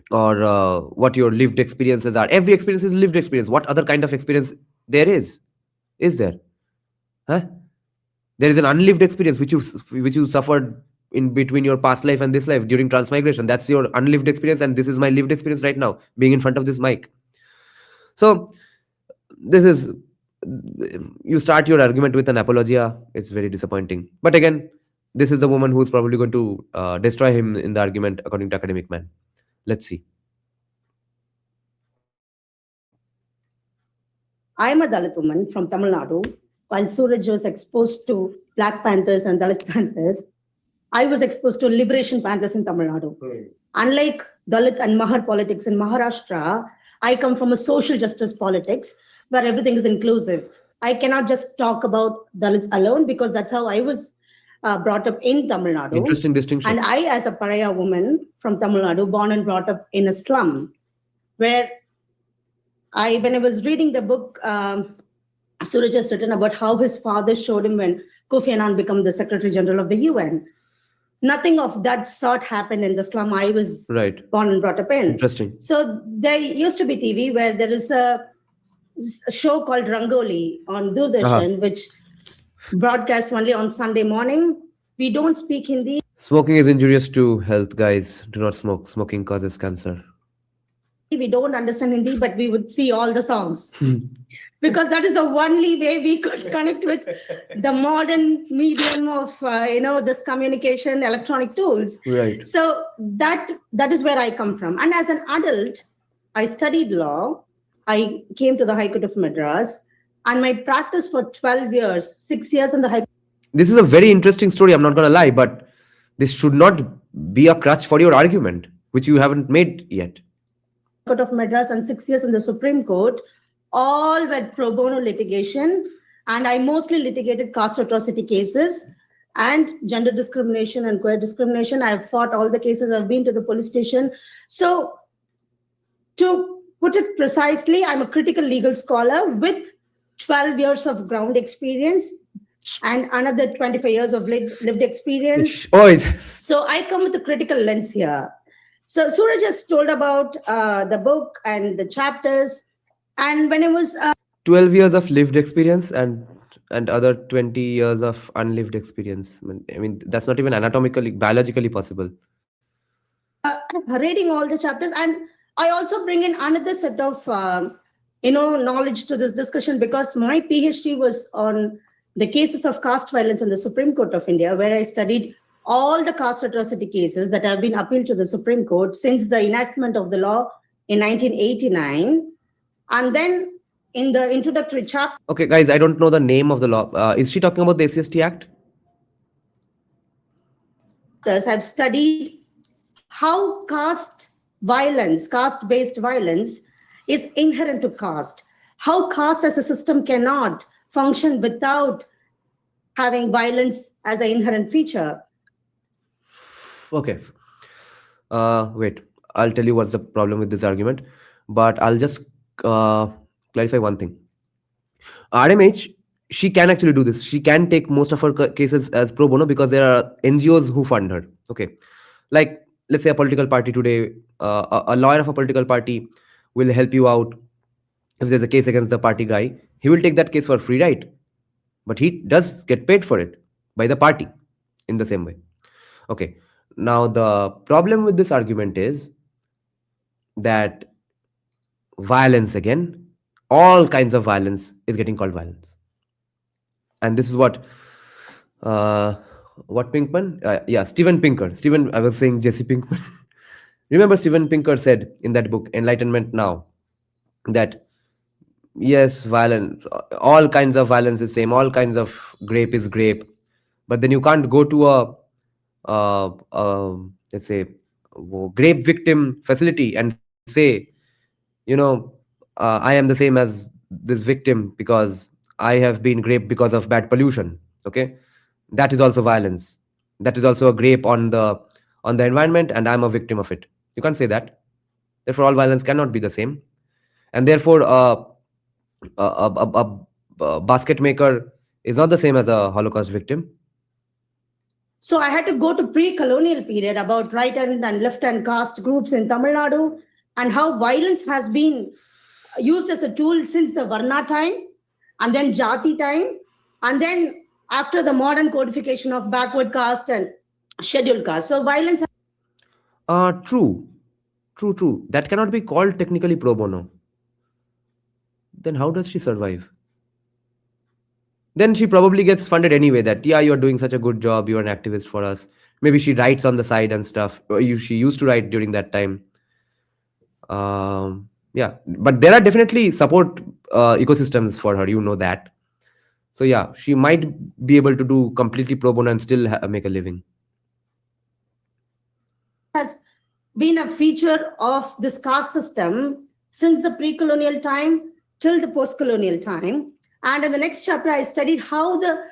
or what your lived experiences are. Every experience is lived experience. What other kind of experience there is there? Huh? There is an unlived experience which you suffered in between your past life and this life during transmigration. That's your unlived experience, and this is my lived experience right now, being in front of this mic. So this is, you start your argument with an apologia. It's very disappointing. But again, this is the woman who's probably going to destroy him in the argument, according to Academic Man. Let's see. I am a Dalit woman from Tamil Nadu. While Suraj was exposed to Black Panthers and Dalit Panthers, I was exposed to Liberation Panthers in Tamil Nadu. Unlike Dalit and Mahar politics in Maharashtra, I come from a social justice politics where everything is inclusive. I cannot just talk about Dalits alone because that's how I was brought up in Tamil Nadu. Interesting distinction. And I, as a pariah woman from Tamil Nadu, born and brought up in a slum, where when I was reading the book, Suraj has written about how his father showed him when Kofi Annan became the Secretary General of the UN. Nothing of that sort happened in the slum I was born and brought up in. Interesting. So there used to be TV where there is a show called Rangoli on Doordarshan, which broadcast only on Sunday morning. We don't speak Hindi. Smoking is injurious to health, guys. Do not smoke. Smoking causes cancer. We don't understand Hindi, but we would see all the songs. Because that is the only way we could connect with the modern medium of, this communication, electronic tools. Right. So that is where I come from. And as an adult, I studied law. I came to the High Court of Madras, and my practice for 12 years, 6 years in the High This is a very interesting story, I'm not going to lie, but this should not be a crutch for your argument, which you haven't made yet. Court of Madras and 6 years in the Supreme Court, all were pro bono litigation. And I mostly litigated caste atrocity cases and gender discrimination and queer discrimination. I've fought all the cases. I've been to the police station. So to put it precisely, I'm a critical legal scholar with 12 years of ground experience and another 25 years of lived experience. So I come with a critical lens here. So Suraj just told about the book and the chapters. And when it was 12 years of lived experience and other 20 years of unlived experience. I mean, that's not even anatomically, biologically possible. Reading all the chapters, and I also bring in another set of knowledge to this discussion, because my PhD was on the cases of caste violence in the Supreme Court of India, where I studied all the caste atrocity cases that have been appealed to the Supreme Court since the enactment of the law in 1989. And then in the introductory chapter. Okay, guys, I don't know the name of the law. Is she talking about the SCST Act? I've studied how caste violence, caste-based violence is inherent to caste. How caste as a system cannot function without having violence as an inherent feature. Okay. Wait, I'll tell you what's the problem with this argument, but I'll just clarify one thing. RMH, she can actually do this. She can take most of her cases as pro bono because there are NGOs who fund her. Okay. Like, let's say a political party today, a lawyer of a political party will help you out. If there's a case against the party guy, he will take that case for free, right? But he does get paid for it by the party in the same way. Okay. Now, the problem with this argument is that violence, again, all kinds of violence is getting called violence. And this is what Pinkman? Yeah, Steven Pinker. I was saying Jesse Pinkman. Remember Steven Pinker said in that book, Enlightenment Now, that yes, violence, all kinds of violence is same, all kinds of grape is grape. But then you can't go to let's say, grape victim facility and say, I am the same as this victim because I have been grape because of bad pollution. Okay, that is also violence. That is also a grape on the environment, and I'm a victim of it. You can't say that. Therefore, all violence cannot be the same, and therefore, a basket maker is not the same as a Holocaust victim. So I had to go to pre-colonial period about right-hand and left-hand caste groups in Tamil Nadu, and how violence has been used as a tool since the Varna time, and then Jati time, and then after the modern codification of backward caste and scheduled caste. So violence. True. That cannot be called technically pro bono. Then how does she survive? Then she probably gets funded anyway, that, yeah, you're doing such a good job, you're an activist for us. Maybe she writes on the side and stuff. She used to write during that time. Yeah, but there are definitely support ecosystems for her, you know that. So yeah, she might be able to do completely pro bono and still make a living. Has been a feature of this caste system since the pre-colonial time till the post-colonial time. And in the next chapter, I studied how the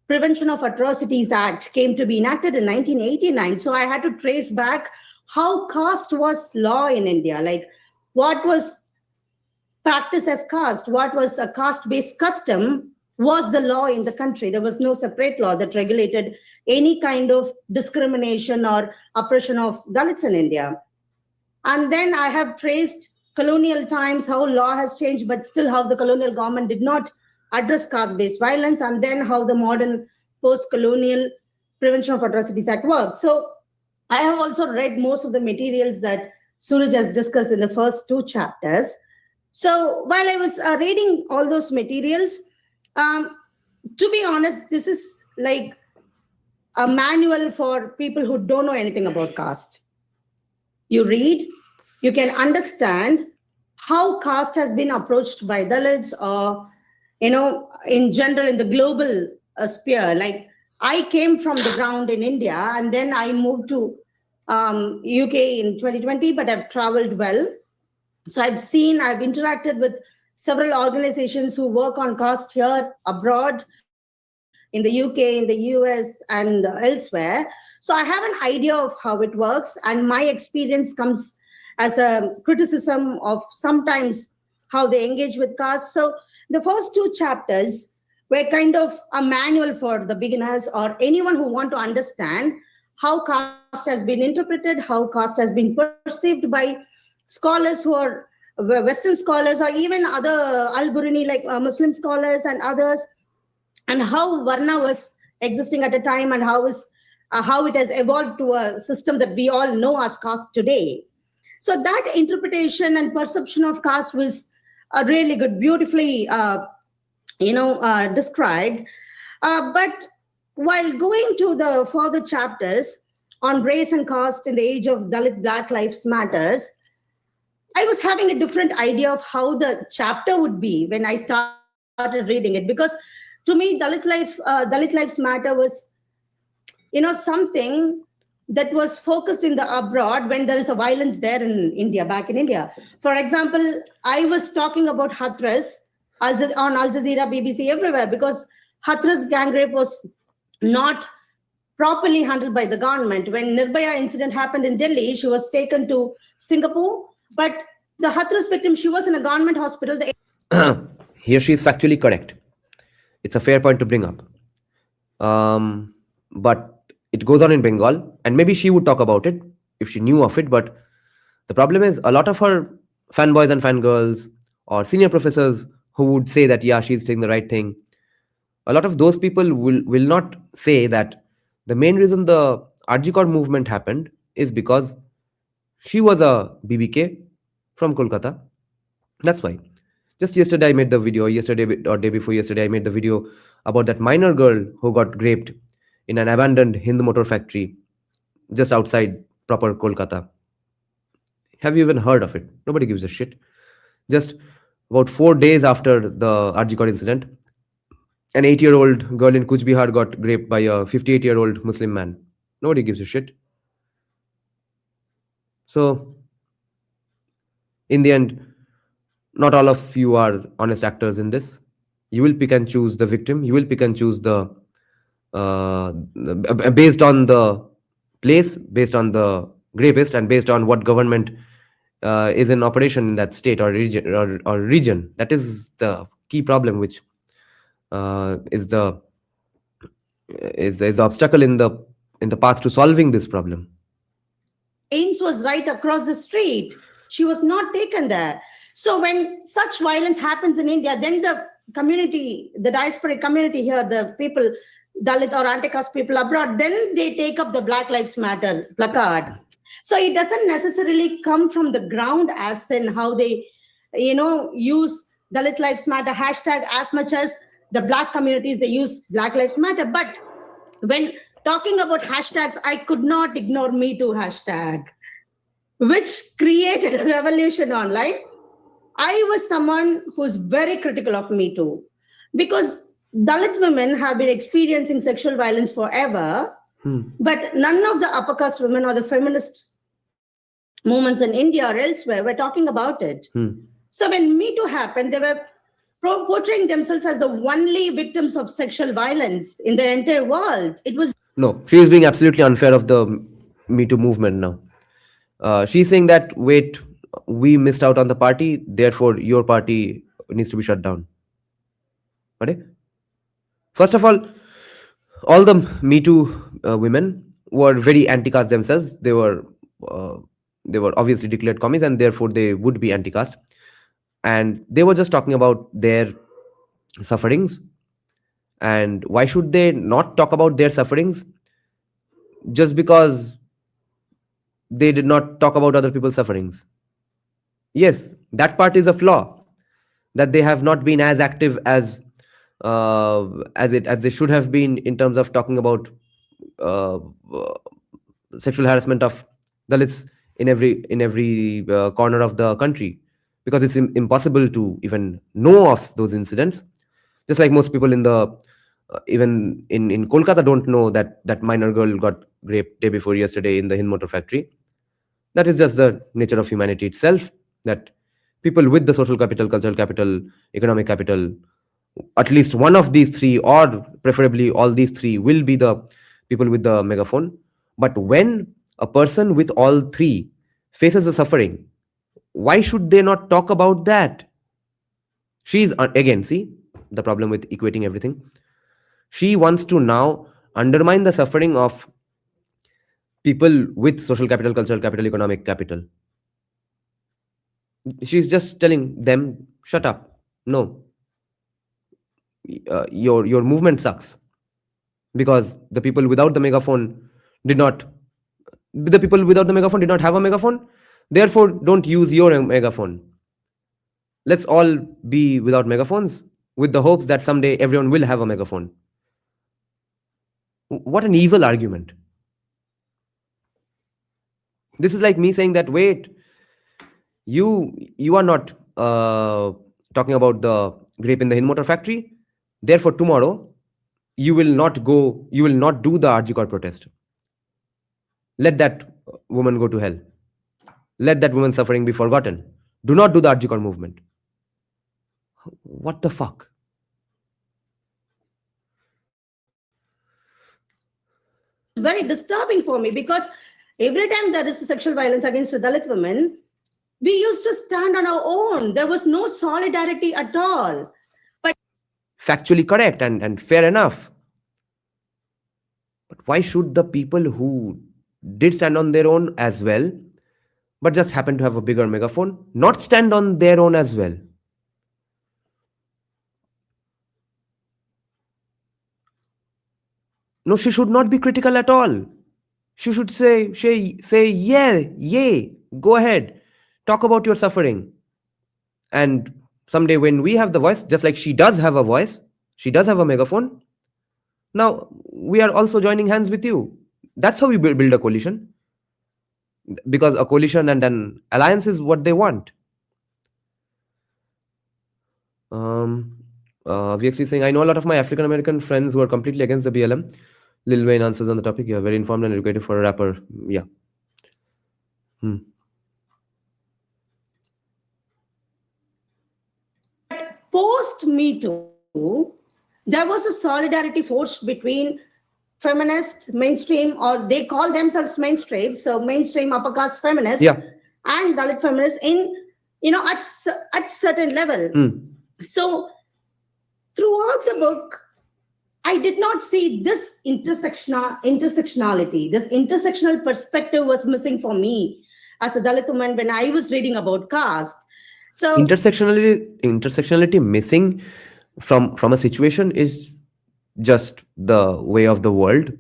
Prevention of Atrocities Act came to be enacted in 1989. So I had to trace back how caste was law in India, like what was practiced as caste, what was a caste-based custom was the law in the country. There was no separate law that regulated any kind of discrimination or oppression of Dalits in India. And then I have traced colonial times, how law has changed, but still how the colonial government did not address caste-based violence, and then how the modern post-colonial Prevention of Atrocities Act works. So I have also read most of the materials that Suraj has discussed in the first two chapters. So while I was reading all those materials, to be honest, this is like a manual for people who don't know anything about caste. You read, you can understand how caste has been approached by Dalits, or in general in the global sphere. Like, I came from the ground in India, and then I moved to UK in 2020, but I've traveled well. So I've interacted with several organizations who work on caste here, abroad, in the UK, in the US, and elsewhere. So I have an idea of how it works, and my experience comes as a criticism of sometimes how they engage with caste. So the first two chapters were kind of a manual for the beginners or anyone who want to understand how caste has been interpreted, how caste has been perceived by scholars who are Western scholars, or even other Al-Buruni, like Muslim scholars and others, and how Varna was existing at a time, and how it has evolved to a system that we all know as caste today. So that interpretation and perception of caste was really good, beautifully described. But while going to the further chapters on race and caste in the age of Dalit Black Lives Matters, I was having a different idea of how the chapter would be when I started reading it, because to me, Dalit Lives Matter was, something that was focused in the abroad when there is a violence there in India, back in India. For example, I was talking about Hathras on Al Jazeera, BBC, everywhere, because Hathras gang rape was not properly handled by the government. When Nirbhaya incident happened in Delhi, she was taken to Singapore, but the Hathras victim, she was in a government hospital. Here she is factually correct. It's a fair point to bring up. But it goes on in Bengal, and maybe she would talk about it if she knew of it. But the problem is, a lot of her fanboys and fangirls or senior professors who would say that, yeah, she's doing the right thing, a lot of those people will not say that the main reason the Arjikor movement happened is because she was a BBK from Kolkata. That's why. Just yesterday I made the video, yesterday or day before yesterday, I made the video about that minor girl who got raped in an abandoned Hindu motor factory just outside proper Kolkata. Have you even heard of it? Nobody gives a shit. Just about 4 days after the Arjikor incident, an 8-year-old girl in Kuch Bihar got raped by a 58-year-old Muslim man. Nobody gives a shit. So, in the end, not all of you are honest actors in this. You will pick and choose the victim. You will pick and choose the based on the place, based on the rapist, and based on what government is in operation in that state or region. That is the key problem, which is the obstacle in the path to solving this problem. Ames was right across the street. She was not taken there. So when such violence happens in India, then the community, the diasporic community here, the people, Dalit or anti-caste people abroad, then they take up the Black Lives Matter placard. So it doesn't necessarily come from the ground as in how they, use Dalit Lives Matter hashtag as much as the Black communities, they use Black Lives Matter. But when talking about hashtags, I could not ignore Me Too hashtag, which created a revolution online. I was someone who's very critical of Me Too, because Dalit women have been experiencing sexual violence forever, but none of the upper caste women or the feminist movements in India or elsewhere were talking about it. So when Me Too happened, they were portraying themselves as the only victims of sexual violence in the entire world. It was no, she is being absolutely unfair of the Me Too movement now. She's saying that, wait, we missed out on the party, therefore your party needs to be shut down. Okay? First of all the Me Too women were very anti-caste themselves. They were obviously declared commies, and therefore they would be anti-caste. And they were just talking about their sufferings. And why should they not talk about their sufferings? Just because they did not talk about other people's sufferings. Yes, that part is a flaw, that they have not been as active as they should have been in terms of talking about sexual harassment of Dalits in every corner of the country. because it's impossible to even know of those incidents. Just like most people in the even in Kolkata don't know that minor girl got raped day before yesterday in the Hind Motor Factory. That is just the nature of humanity itself, that people with the social capital, cultural capital, economic capital, at least one of these three, or preferably all these three, will be the people with the megaphone. But when a person with all three faces the suffering, why should they not talk about that? She's again, see the problem with equating everything. She wants to now undermine the suffering of people with social capital, cultural capital, economic capital. She's just telling them, shut up. No, your movement sucks, because the people without the megaphone did not have a megaphone. Therefore, don't use your megaphone. Let's all be without megaphones with the hopes that someday everyone will have a megaphone. What an evil argument. This is like me saying that, wait, you are not talking about the grape in the Hind Motor Factory. Therefore, tomorrow you will not do the RG protest. Let that woman go to hell. Let that woman's suffering be forgotten. Do not do the RG movement. What the fuck? Very disturbing for me, because every time there is sexual violence against Dalit women, we used to stand on our own. There was no solidarity at all. But factually correct and fair enough. But why should the people who did stand on their own as well, but just happen to have a bigger megaphone, not stand on their own as well? No, she should not be critical at all. She should say, yeah, go ahead, talk about your suffering. And someday when we have the voice, just like she does have a voice, she does have a megaphone, now we are also joining hands with you. That's how we build a coalition. Because a coalition and an alliance is what they want. VXC is saying, I know a lot of my African American friends who are completely against the BLM. Lil Wayne answers on the topic. You are very informed and educated for a rapper. Yeah. post Me Too, there was a solidarity force between feminist, mainstream, or they call themselves mainstream, so mainstream upper caste feminists, and Dalit feminists in, at certain level. So throughout the book, I did not see this intersectionality. This intersectional perspective was missing for me as a Dalit woman when I was reading about caste. So intersectionality missing from a situation is just the way of the world.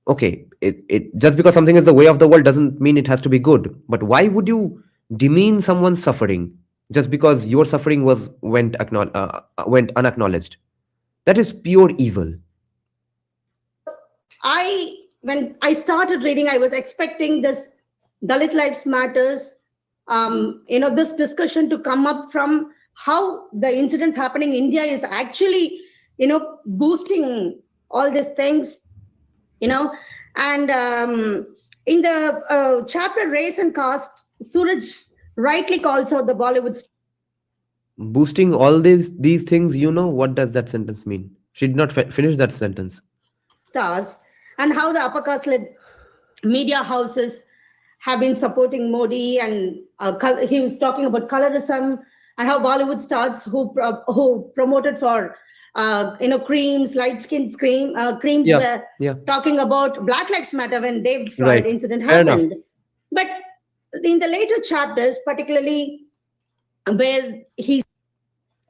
Okay, it just because something is the way of the world doesn't mean it has to be good. But why would you demean someone's suffering just because your suffering went unacknowledged? That is pure evil. When I started reading, I was expecting this Dalit Lives Matters, this discussion to come up from how the incidents happening in India is actually, boosting all these things, and in the chapter Race and Caste, Suraj rightly calls out the Bollywood boosting all these things. What does that sentence mean? She did not finish that sentence. Stars, and how the upper caste led media houses have been supporting Modi, and he was talking about colorism, and how Bollywood stars who promoted for creams, light skin creams were talking about Black Lives Matter when David Floyd incident happened. But in the later chapters, particularly where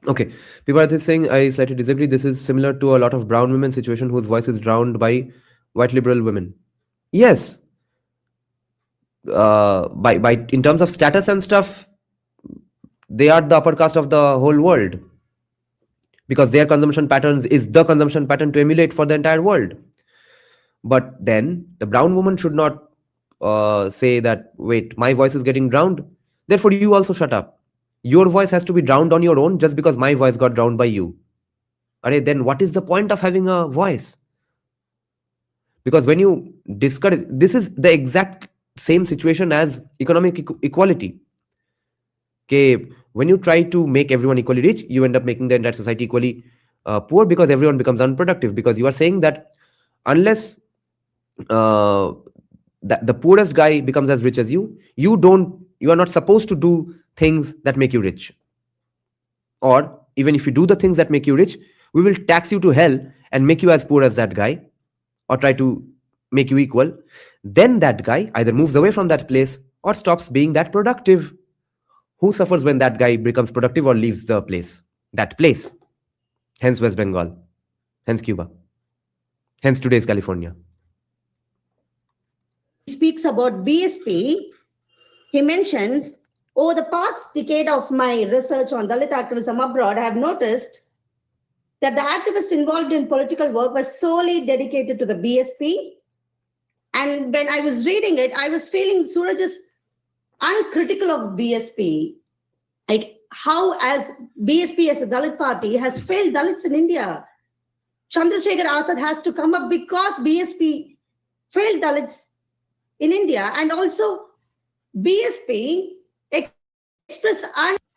okay, people are saying, I slightly disagree. This is similar to a lot of brown women situation whose voice is drowned by white liberal women. Yes. By in terms of status and stuff, they are the upper caste of the whole world, because their consumption patterns is the consumption pattern to emulate for the entire world. But then the brown woman should not say that, wait, my voice is getting drowned, therefore you also shut up. your voice has to be drowned on your own just because my voice got drowned by you. Then what is the point of having a voice? Because when you discourage, this is the exact same situation as economic equality. Okay, when you try to make everyone equally rich, you end up making the entire society equally poor, because everyone becomes unproductive. Because you are saying that unless that the poorest guy becomes as rich as you, you are not supposed to do things that make you rich. Or even if you do the things that make you rich, we will tax you to hell and make you as poor as that guy, or try to make you equal. Then that guy either moves away from that place or stops being that productive. Who suffers when that guy becomes productive or leaves the place? That place. Hence West Bengal. Hence Cuba. Hence today's California. He speaks about BSP. He mentions, over the past decade of my research on Dalit activism abroad, I have noticed that the activists involved in political work were solely dedicated to the BSP. And when I was reading it, I was feeling Suraj is uncritical of BSP. Like how as BSP as a Dalit party has failed Dalits in India. Chandrasekhar Azad has to come up because BSP failed Dalits in India. And also BSP expressed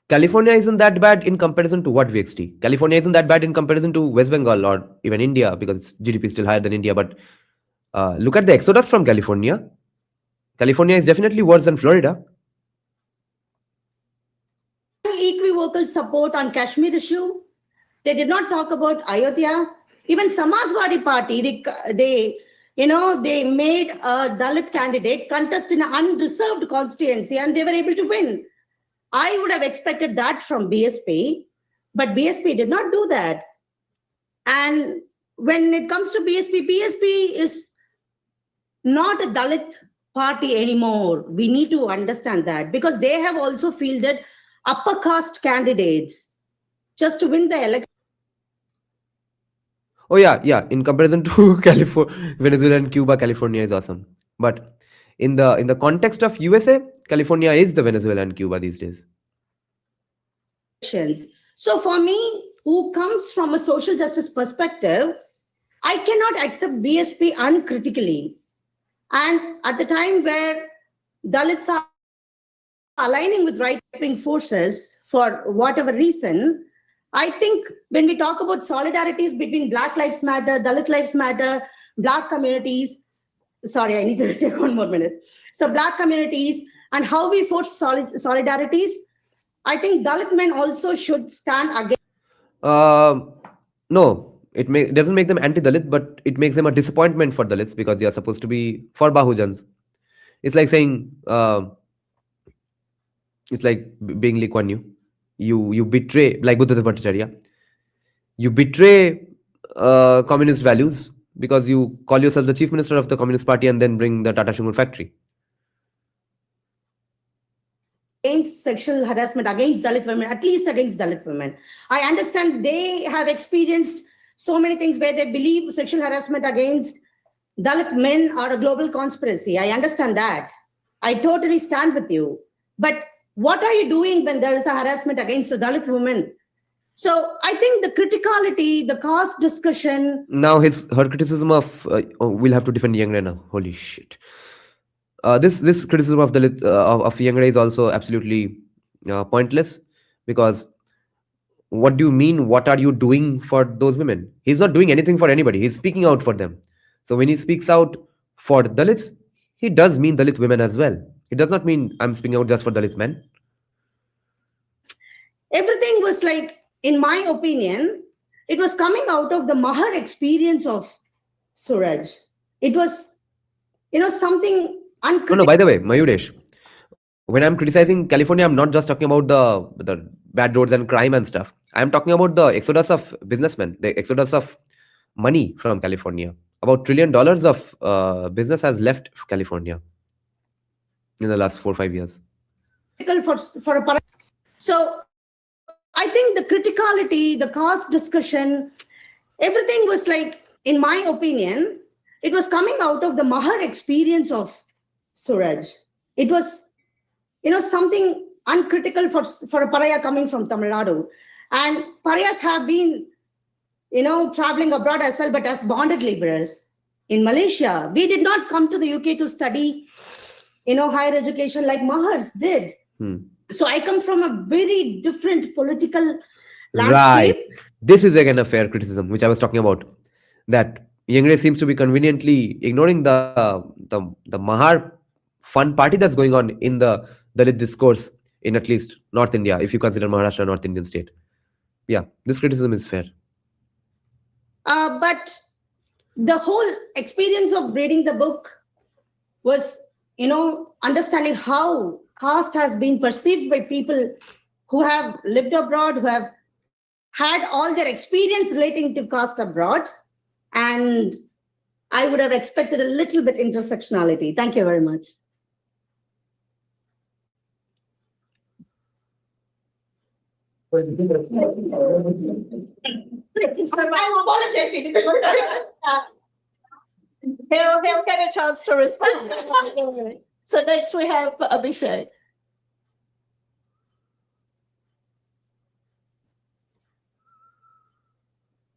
California isn't that bad in comparison to what VXT. California isn't that bad in comparison to West Bengal or even India, because its GDP is still higher than India. But look at the exodus from California. California is definitely worse than Florida. Equivocal support on Kashmir issue. They did not talk about Ayodhya. Even Samajwadi Party, they made a Dalit candidate contest in an unreserved constituency and they were able to win. I would have expected that from BSP, but BSP did not do that. And when it comes to BSP, BSP is not a Dalit party anymore. We need to understand that, because they have also fielded upper caste candidates just to win the election. Oh yeah. In comparison to Venezuela and Cuba, California is awesome. But in the context of USA, California is the Venezuela and Cuba these days. So for me, who comes from a social justice perspective, I cannot accept BSP uncritically. And at the time where Dalits are aligning with right-wing forces for whatever reason, I think when we talk about solidarities between Black Lives Matter, Dalit Lives Matter, Black communities, sorry, I need to take one more minute. So Black communities and how we force solidarities, I think Dalit men also should stand against. No, it doesn't make them anti-Dalit, but it makes them a disappointment for Dalits, because they are supposed to be for Bahujans. It's like saying, it's like being Lee Kuan Yew. You betray, like Buddha Bhattacharya, you betray communist values because you call yourself the chief minister of the Communist Party and then bring the Tata Sugar factory. Against sexual harassment against Dalit women, at least against Dalit women. I understand they have experienced so many things where they believe sexual harassment against Dalit men are a global conspiracy. I understand that. I totally stand with you. But what are you doing when there is a harassment against a Dalit woman? So I think the criticality, the caste discussion. Now her criticism of we'll have to defend Yengde now. Holy shit! This criticism of Dalit of Yengde is also absolutely pointless, because what do you mean? What are you doing for those women? He's not doing anything for anybody. He's speaking out for them. So when he speaks out for Dalits, he does mean Dalit women as well. It does not mean I'm speaking out just for Dalit men. Everything was like, in my opinion, it was coming out of the Mahar experience of Suraj. It was, something uncritical. No, by the way, Mayuresh, when I'm criticizing California, I'm not just talking about the bad roads and crime and stuff. I'm talking about the exodus of businessmen, the exodus of money from California. About $1 trillion of business has left California in the last 4 or 5 years. So I think the criticality, the caste discussion, everything was like, in my opinion, it was coming out of the Mahar experience of Suraj. It was, something uncritical for a pariah coming from Tamil Nadu. And pariahs have been, traveling abroad as well, but as bonded laborers. In Malaysia, we did not come to the UK to study, higher education like Mahars did. So I come from a very different political landscape. Right. This is again a fair criticism, which I was talking about. That Yengde seems to be conveniently ignoring the Mahar fun party that's going on in the Dalit discourse in at least North India, if you consider Maharashtra a North Indian state. Yeah, this criticism is fair. But the whole experience of reading the book was, understanding how caste has been perceived by people who have lived abroad, who have had all their experience relating to caste abroad. And I would have expected a little bit intersectionality. Thank you very much. He'll get a chance to respond. So next we have Abhishek.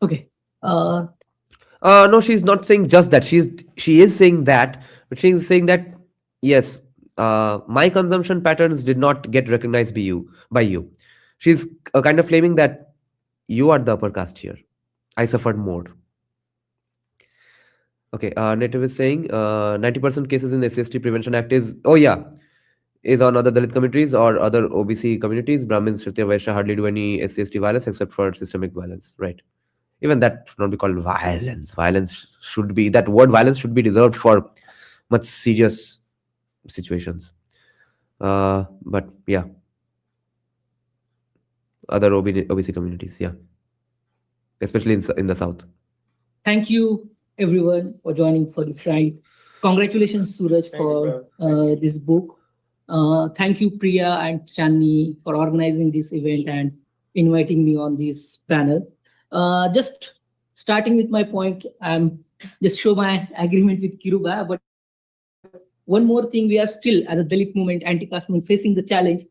Okay. No, she's not saying just that. She is saying that, but she's saying that yes, my consumption patterns did not get recognized by you. She's kind of claiming that you are the upper caste here. I suffered more. Okay, Native is saying 90% cases in the SC/ST Prevention Act is on other Dalit communities or other OBC communities. Brahmins, Kshatriya, Vaishya hardly do any SC/ST violence except for systemic violence. Right. Even that should not be called violence. That word violence should be reserved for much serious situations. But yeah, other OBC communities, yeah, especially in the south. Thank you everyone for joining for this ride. Congratulations, Suraj, for this book. Thank you, Priya and Chandni, for organizing this event and inviting me on this panel. Just starting with my point, just show my agreement with Kiruba. But one more thing, we are still, as a Dalit movement, anti-caste movement, facing the challenge.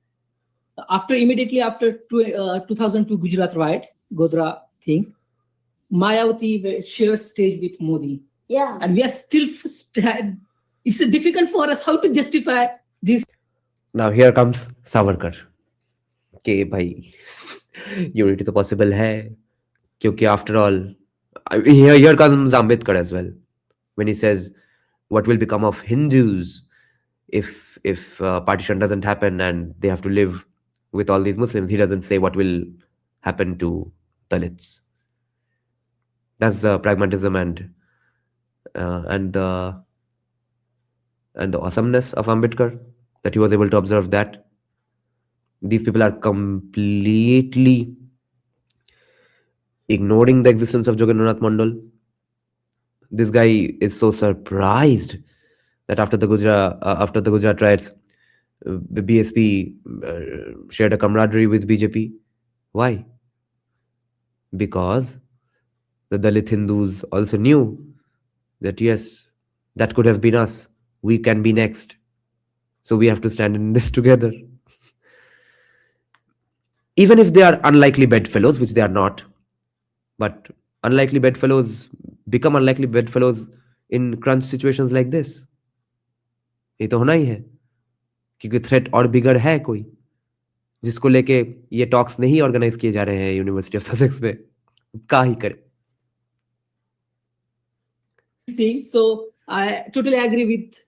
Immediately after 2002 Gujarat riot, Godhra things, Mayawati shared stage with Modi. Yeah. And we are still, it's difficult for us how to justify this. Now here comes Savarkar. Okay, bhai, unity to possible hai. Kyunki after all, here comes Ambedkar as well. When he says, what will become of Hindus if partition doesn't happen and they have to live with all these Muslims? He doesn't say what will happen to Dalits. That's the pragmatism and the awesomeness of Ambedkar, that he was able to observe that these people are completely ignoring the existence of Jagannath Mandal. This guy is so surprised that after the Gujarat riots, the BSP shared a camaraderie with BJP. Why? Because the Dalit Hindus also knew that yes, that could have been us. We can be next. So we have to stand in this together. Even if they are unlikely bedfellows, which they are not, but unlikely bedfellows become unlikely bedfellows in crunch situations like this. ये तो होना ही है, क्योंकि threat और बिगर है कोई, जिसको लेके ये टॉक्स नहीं ऑर्गेनाइज किए जा रहे हैं यूनिवर्सिटी ऑफ ससेक्स में. क्या ही करे. So I totally agree with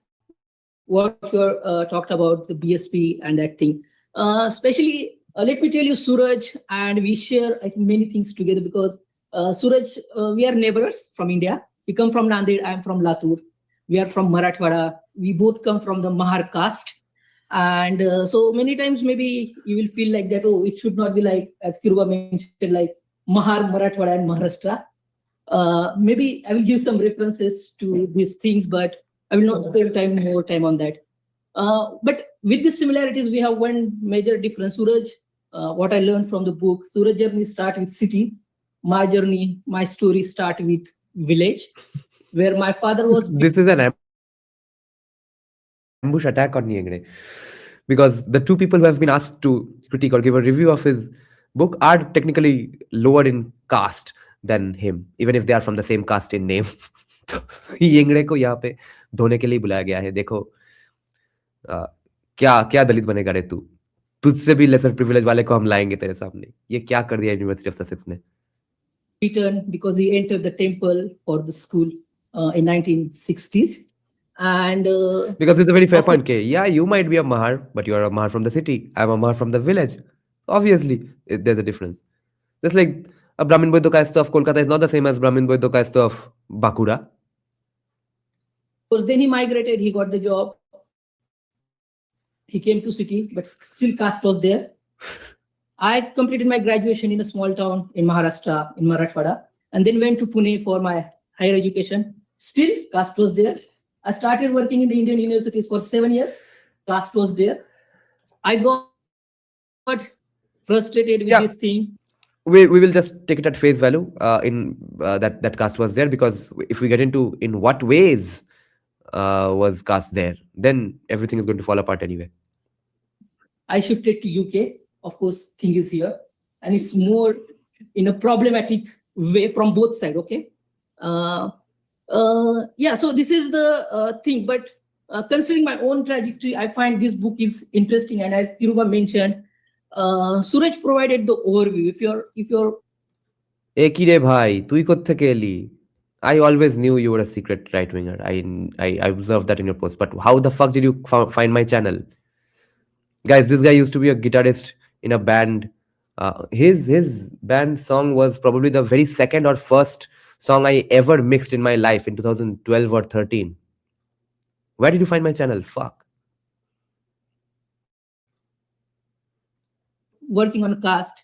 what you talked about, the BSP and that thing. Especially, let me tell you, Suraj, and we share many things together because Suraj, we are neighbors from India. We come from Nanded, I am from Latur. We are from Marathwada. We both come from the Mahar caste. And so many times maybe you will feel like that, oh, it should not be like, as Kiruba mentioned, like Mahar, Marathwada and Maharashtra. Maybe I will give some references to these things, but I will not spend more time on that. But with these similarities, we have one major difference. Suraj, what I learned from the book, Suraj journey start with city. My journey, my story start with village, where my father was. This is an ambush attack on Yengde. because the two people who have been asked to critique or give a review of his book are technically lower in caste than him, even if they are from the same caste in name. तो येंगड़े को यहाँ पे धोने के लिए बुलाया गया है. देखो क्या क्या दलित बनेगा रे तू, तुझसे भी लेसर प्रिविलेज वाले को हम लाएंगे तेरे सामने. ये क्या कर दिया यूनिवर्सिटी ऑफ ससेक्स ने. Returned because he entered the temple or the school in 1960s. And Because it's a very fair point. Yeah, you might be a Mahar, but you are a Mahar from the city. I'm a Mahar from the village. Obviously, there's a difference. Just like a Brahmin Boy caste of Kolkata is not the same as Brahmin Boy caste of Bakura. Because then he migrated, he got the job. He came to city, but still caste was there. I completed my graduation in a small town in Maharashtra, in Marathwada, and then went to Pune for my higher education. Still, caste was there. I started working in the Indian universities for 7 years. Caste was there. I got frustrated with this thing. We will just take it at face value in that caste was there, because if we get into in what ways was caste there, then everything is going to fall apart anyway. I shifted to UK. Of course, thing is here, and it's more in a problematic way from both sides. Okay. Yeah, so this is the thing, but considering my own trajectory, I find this book is interesting. And as Kiruba mentioned, Suraj provided the overview. If you're Ekire bhai, tui koththeke eli? I always knew you were a secret right winger. I observed that in your post. But how the fuck did you find my channel? Guys, this guy used to be a guitarist in a band. His band song was probably the very second or first song I ever mixed in my life in 2012 or 13. Where did you find my channel? Fuck. working on caste,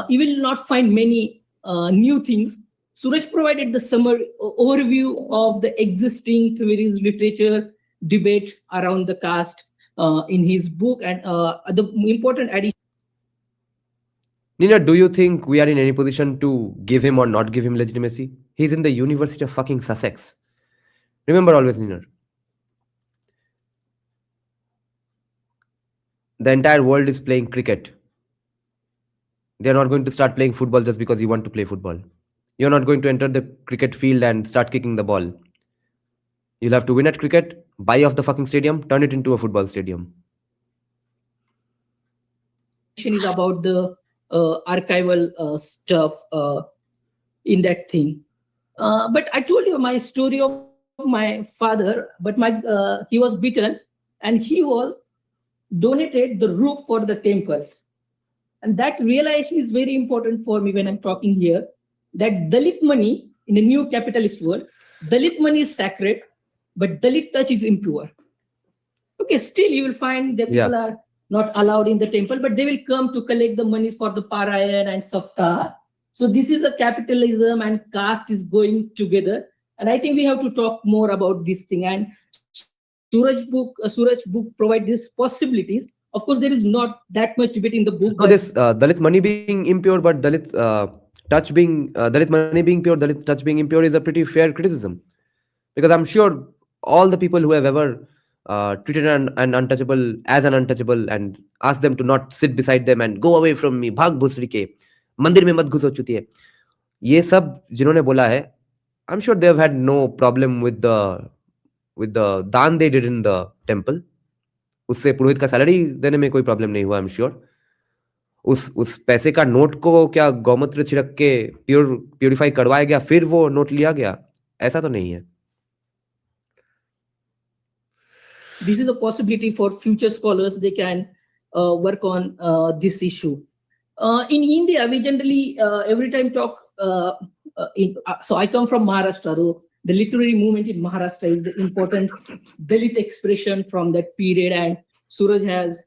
you will not find many new things. Suraj provided the summary overview of the existing theories, literature, debate around the caste in his book, and the important addition. Nina, do you think we are in any position to give him or not give him legitimacy? He's in the University of fucking Sussex. Remember always, Nina. The entire world is playing cricket. They're not going to start playing football just because you want to play football. You're not going to enter the cricket field and start kicking the ball. You'll have to win at cricket, buy off the fucking stadium, turn it into a football stadium. Is about the archival stuff in that thing. But I told you my story of my father, but he was beaten and he was donated the roof for the temple. And that realization is very important for me when I'm talking here, that Dalit money in a new capitalist world, Dalit money is sacred, but Dalit touch is impure. Okay, still you will find that people are not allowed in the temple, but they will come to collect the monies for the Parayan and Saptah. So this is a capitalism and caste is going together. And I think we have to talk more about this thing. And Suraj book provides these possibilities. Of course, there is not that much debate in the book. No, this Dalit money being impure, but Dalit touch being Dalit money being pure, Dalit touch being impure is a pretty fair criticism, because I'm sure all the people who have ever treated an untouchable as an untouchable and asked them to not sit beside them and go away from me, भाग भुसड़ी के मंदिर में मत घुसो चुतिए, ये सब जिन्होंने बोला है, I'm sure they have had no problem with the दान they did in the temple. उससे पुरोहित का सैलरी देने में कोई प्रॉब्लम नहीं हुआ, आई एम श्योर. उस पैसे का नोट को क्या गौमूत्र छिड़क के प्यूरिफाई करवाया गया फिर वो नोट लिया गया? ऐसा तो नहीं है. This is a possibility for future scholars. They can work on this issue. In India, we generally every time talk. So I come from Maharashtra, though. The literary movement in Maharashtra is the important Dalit expression from that period, and Suraj has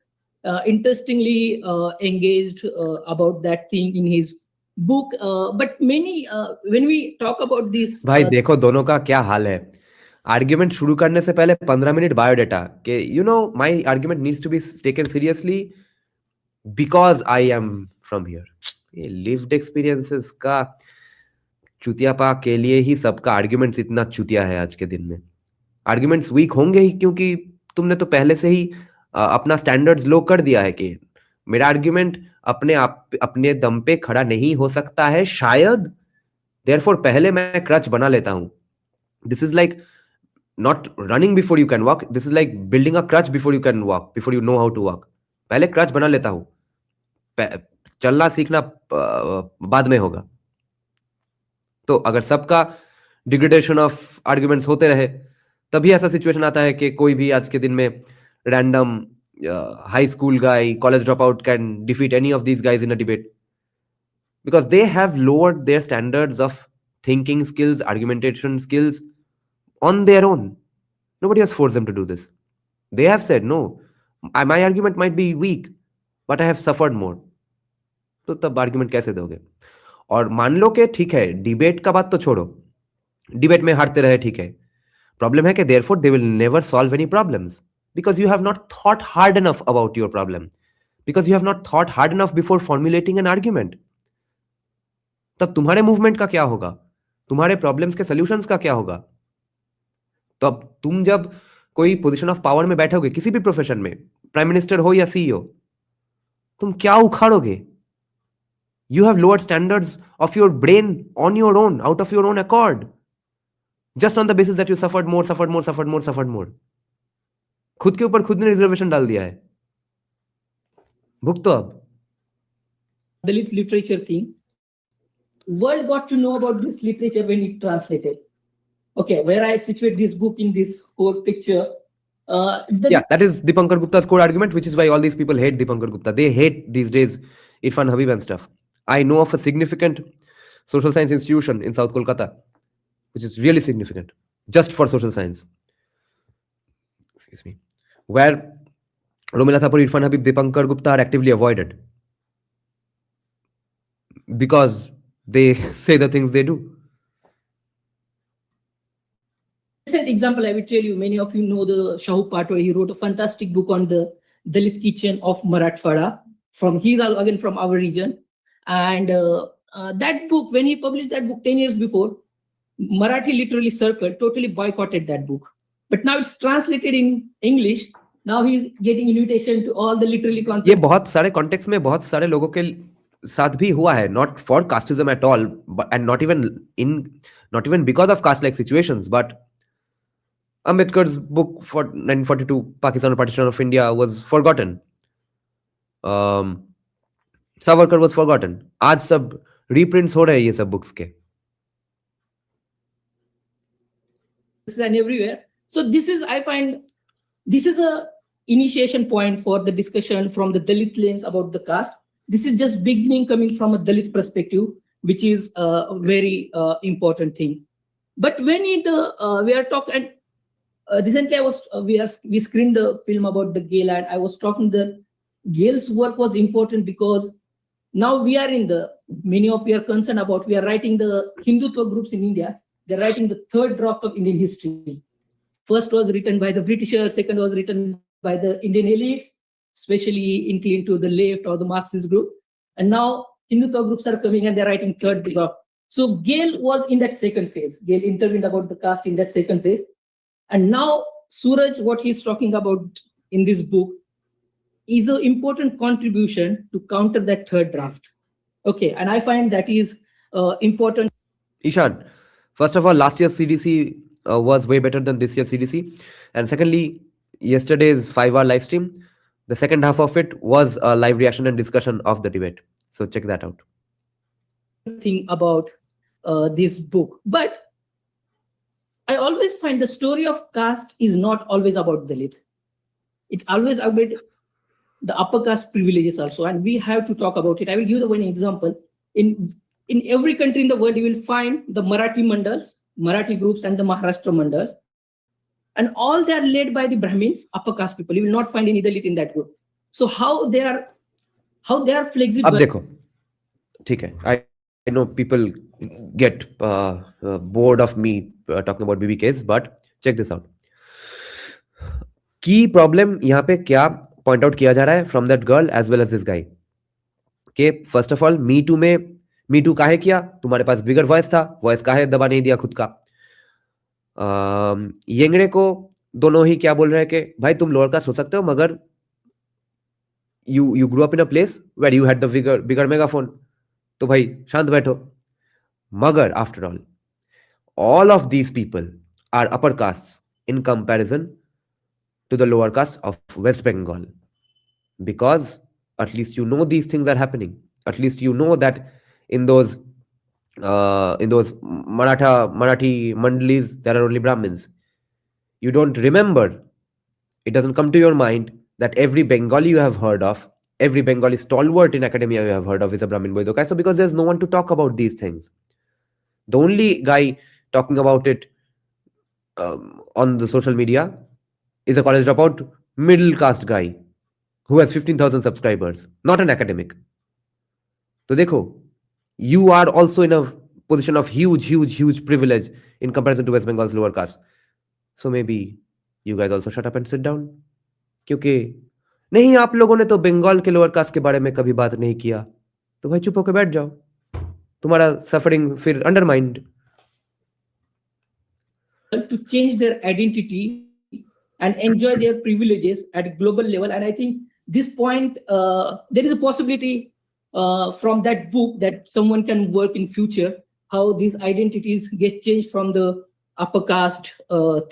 interestingly engaged about that thing in his book. But many, when we talk about this, भाई देखो दोनों का क्या हाल है. Argument शुरू करने से पहले 15 मिनट बायोडाटा के you know my argument needs to be taken seriously because I am from here. ये लिव्ड एक्सपीरियंसेस का चुतियापा के लिए ही सबका आर्ग्यूमेंट्स इतना चुतिया है आज के दिन में. आर्ग्यूमेंट्स वीक होंगे ही क्योंकि तुमने तो पहले से ही अपना स्टैंडर्ड्स लो कर दिया है कि मेरा आर्ग्यूमेंट अपने दम पे खड़ा नहीं हो सकता है शायद, देयरफॉर पहले मैं क्रच बना लेता हूं. This is like not running before you can walk. This is like building a crutch before you can walk, before you know how to walk. पहले क्रच बना लेता हूं, चलना सीखना बाद में होगा. तो अगर सबका डिग्रेडेशन ऑफ आर्ग्यूमेंट्स होते रहे तभी ऐसा सिचुएशन आता है कि कोई भी आज के दिन में random high school guy, college drop out can defeat any of these guys in a debate because they have lowered there standards of thinking skills, argumentation skills on their own. Nobody has forced them to do this. They have said, no, my argument might be weak, but I have suffered more. तो तब argument कैसे दोगे? और मान लो कि ठीक है, debate का बात तो छोड़ो, डिबेट में हारते रहे ठीक है. प्रॉब्लम है कि therefore they will never solve any problems because you have not thought hard enough about your problem, because you have not thought hard enough before formulating an argument. तब तुम्हारे मूवमेंट का क्या होगा? तुम्हारे प्रॉब्लम्स के solutions का क्या होगा? तो अब तुम जब कोई पोजीशन ऑफ पावर में बैठोगे किसी भी प्रोफेशन में, प्राइम मिनिस्टर हो या सीईओ, तुम क्या उखाड़ोगे? You have lower standards of your brain on your own, out of your own accord, just on the basis that you suffered more. खुद के ऊपर खुद ने रिजर्वेशन डाल दिया है. भुगतो अब. Dalit literature thing. World got to know about this literature when it translated. Okay, where I situate this book in this whole picture. Yeah, that is Dipankar Gupta's core argument, which is why all these people hate Dipankar Gupta. They hate these days Irfan Habib and stuff. I know of a significant social science institution in South Kolkata, which is really significant, just for social science. Excuse me. Where Romila Thapar, Irfan Habib, Dipankar Gupta are actively avoided because they say the things they do. Recent example, I will tell you, many of you know the Shahu Patwa. He wrote a fantastic book on the Dalit kitchen of Marathwada. He's again from our region. And that book, when he published that book 10 years before, Marathi literally circled, totally boycotted that book. But now it's translated in English. Now he's getting invitation to all the literally context. ये बहुत सारे context में बहुत सारे लोगों के साथ भी हुआ है, not for casteism at all, and not even because of caste-like situations, but Ambedkar's book for 1942, Pakistan Partition of India, was forgotten. Savarkar was forgotten. आज सब reprints हो रहे हैं ये सब books के. And everywhere. So this is, I find, this is a initiation point for the discussion from the Dalit lens about the caste. This is just beginning coming from a Dalit perspective, which is a very important thing. But when we are talking, recently we screened the film about the Gale, and I was talking that Gale's work was important because now we are many of you are concerned about, we are writing the Hindutva groups in India. They're writing the third draft of Indian history. First was written by the Britishers, second was written by the Indian elites, especially inclined to the left or the Marxist group. And now Hindutva groups are coming and they're writing third draft. So Gale was in that second phase. Gale intervened about the caste in that second phase. And now Suraj, what he's talking about in this book is an important contribution to counter that third draft. Okay, and I find that is important. Ishan, first of all, last year's CDC was way better than this year's CDC. And secondly, yesterday's 5-hour live stream, the second half of it was a live reaction and discussion of the debate. So check that out. Thing about this book. But I always find the story of caste is not always about Dalit. It's always about the upper caste privileges also. And we have to talk about it. I will give the one example. In every country in the world, you will find the Marathi mandals, Marathi groups, and the Maharashtra mandals. And all they are led by the Brahmins, upper caste people. You will not find any Dalit in that group. So how they are flexible. अब देखो, ठीक है. I know people get bored of me talking about BBKs, but check this out. Key problem यहाँ पे क्या point out किया जा रहा है from that girl as well as this guy. Okay, first of all, Me Too काहे किया? तुम्हारे पास bigger voice था, voice काहे दबा नहीं दिया खुद का? येंगड़े को दोनों ही क्या बोल रहे हैं कि भाई तुम लोअर कास्ट हो सकते हो मगर you grew up in a place where you had the bigger megaphone. तो भाई शांत बैठो. Magar, after all of these people are upper castes in comparison to the lower castes of West Bengal, because at least you know these things are happening. At least you know that in those Marathi mandalis there are only Brahmins. You don't remember. It doesn't come to your mind that every Bengali you have heard of, every Bengali stalwart in academia you have heard of is a Brahmin boy. So because there's no one to talk about these things. The only guy talking about it on the social media is a college dropout middle caste guy who has 15,000 subscribers, not an academic. So dekho, you are also in a position of huge privilege in comparison to West Bengal's lower caste. So maybe you guys also shut up and sit down. क्योंकि नहीं, आप लोगों ने तो बंगाल के lower caste के बारे में कभी बात नहीं किया, तो भाई चुप होकर बैठ जाओ, तुम्हारा सफरिंग फिर undermined. To change their identity and enjoy their privileges at global level. And I think this point, there is a possibility from that book that someone can work in future, how these identities get changed from the upper caste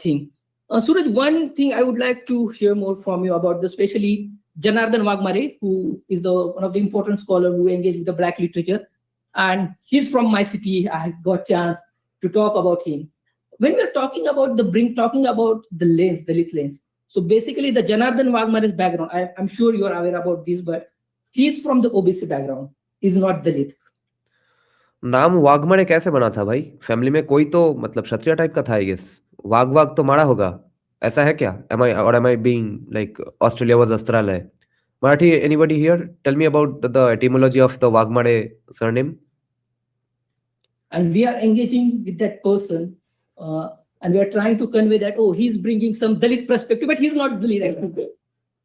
thing. Suraj, one thing I would like to hear more from you about, especially Janardhan Wagmare, who is one of the important scholars who engaged with the Black literature. And he's from my city. I got chance to talk about him. When we're talking about the lens, the lit lens. So basically the Janardhan Wagmare's background, I'm sure you're aware about this, but he's from the OBC background. He's not Dalit. नाम वाघमरे कैसे बना था भाई? Family में कोई तो मतलब क्षत्रिय type का था, आई गेस. वाघ तो मारा होगा, ऐसा है क्या? Am I being like Australia was Australia? Marathi, anybody here? Tell me about the etymology of the Wagmare surname. And we are engaging with that person, and we are trying to convey that, oh, he's bringing some Dalit perspective, but he's not Dalit.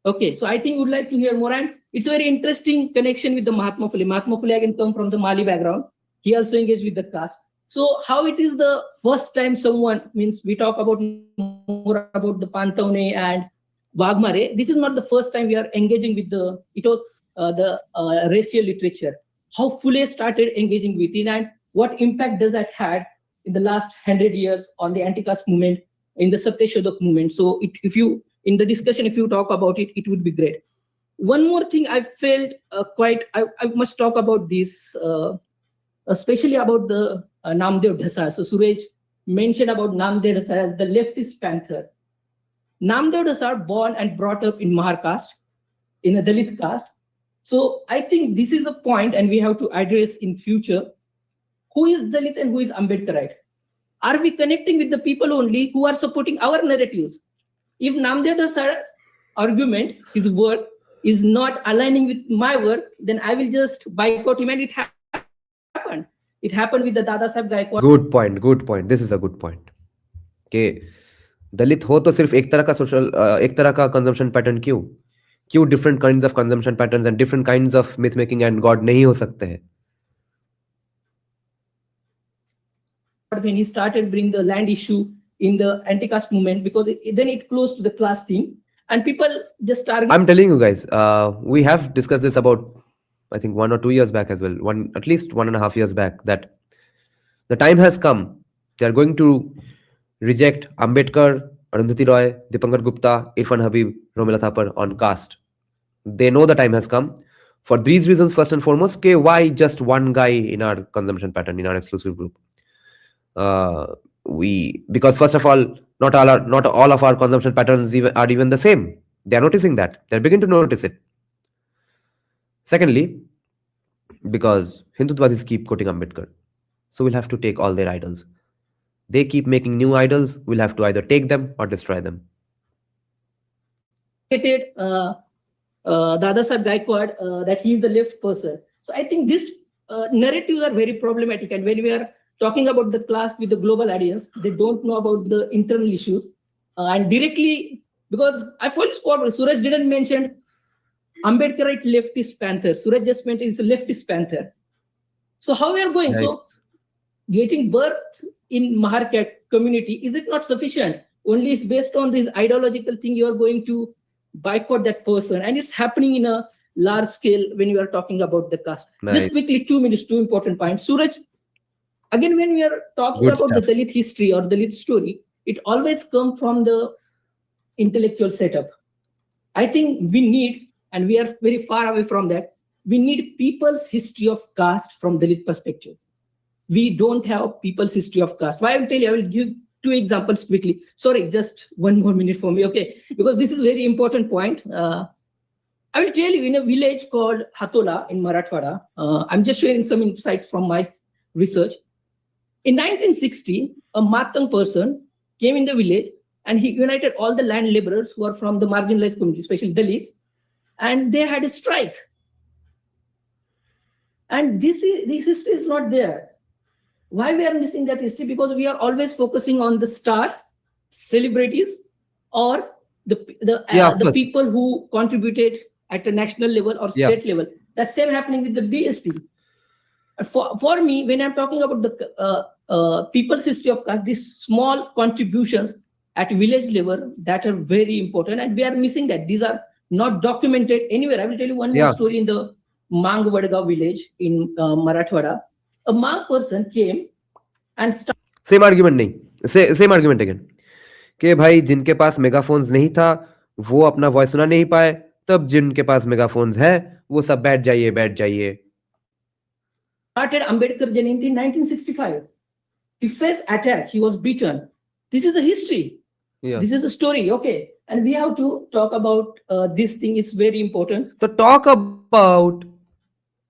Okay, so I think we'd like to hear more, and it's a very interesting connection with the Mahatma Phule. Mahatma Phule again come from the Mali background. He also engaged with the caste. So how it is the first time someone, means we talk about more about the Pantaune and Wagmare. This is not the first time we are engaging with the racial literature. How Phule started engaging with it, and what impact does that had in the last 100 years on the anti-caste movement, in the Satyashodak movement. So if you, in the discussion, if you talk about it, it would be great. One more thing I felt I must talk about this, especially about the Namdev Dhasa. So Suraj mentioned about Namdev Dhasa as the leftist panther. Namdev Dhasa born and brought up in Mahar caste, in a Dalit caste. So I think this is a point, and we have to address in future, who is Dalit and who is Ambedkarite? Are we connecting with the people only who are supporting our narratives? If Namdev Dhasa's argument, his work, is not aligning with my work, then I will just boycott him, and it happened. It happened with the Dada Saheb Gaikwad. Good point. This is a good point. कि दलित हो तो सिर्फ एक तरह का consumption pattern क्यों different kinds of consumption patterns and different kinds of myth making and God नहीं हो सकते हैं? When he started bringing the land issue in the anti-caste movement, because then it closed to the class thing, and people just started. I'm telling you guys, we have discussed this about, I think 1 or 2 years back as well, at least 1.5 years back, that the time has come. They are going to reject Ambedkar, Arundhati Roy, Dipankar Gupta, Irfan Habib, Romila Thapar on caste. They know the time has come. For these reasons, first and foremost, why just one guy in our consumption pattern, in our exclusive group? Because first of all, not all of our consumption patterns are even the same. They are noticing that. They're beginning to notice it. Secondly, because Hindutvasis keep quoting Ambedkar, so we'll have to take all their idols. They keep making new idols. We'll have to either take them or destroy them. Dada Saheb Gaikwad, that he is the left person. So I think these narratives are very problematic. And when we are talking about the class with the global audience, they don't know about the internal issues. And directly, because I fully forward, Suraj didn't mention Ambedkarite leftist panther. Suraj just meant it's a leftist panther. So how we are going? Nice. So getting birth in Mahar community, is it not sufficient? Only it's based on this ideological thing, you are going to boycott that person. And it's happening in a large scale when we are talking about the caste. Nice. Just quickly, 2 minutes, 2 important points. Suraj, again, when we are talking Good about stuff. the Dalit history or Dalit story, it always comes from the intellectual setup. I think we need, and we are very far away from that, we need people's history of caste from Dalit perspective. We don't have people's history of caste. Why I will tell you, I will give 2 examples quickly. Sorry, just 1 more minute for me, okay? Because this is very important point. I will tell you, in a village called Hatola in Marathwada, I'm just sharing some insights from my research. In 1960, a Matang person came in the village and he united all the land laborers who are from the marginalized community, especially Dalits, and they had a strike. And this history is not there. Why we are missing that history? Because we are always focusing on the stars, celebrities, or the people who contributed at a national level or state level. That's same happening with the BSP. For me, when I'm talking about the people's history of caste, these small contributions at village level that are very important, and we are missing that. These are not documented anywhere. I will tell you one more story in the Mang Vadgaon village in Marathwada. A Mang person came and started. Same argument नहीं, same argument again. कि भाई जिनके पास मेगाफोन्स नहीं था वो अपना voice सुना नहीं पाए, तब जिनके पास मेगाफोन्स है वो सब बैठ जाइए. Started Ambedkar Jayanti in 1965. He faced attack. He was beaten. This is a history. Yeah. This is a story. Okay. And we have to talk about this thing. It's very important. So talk about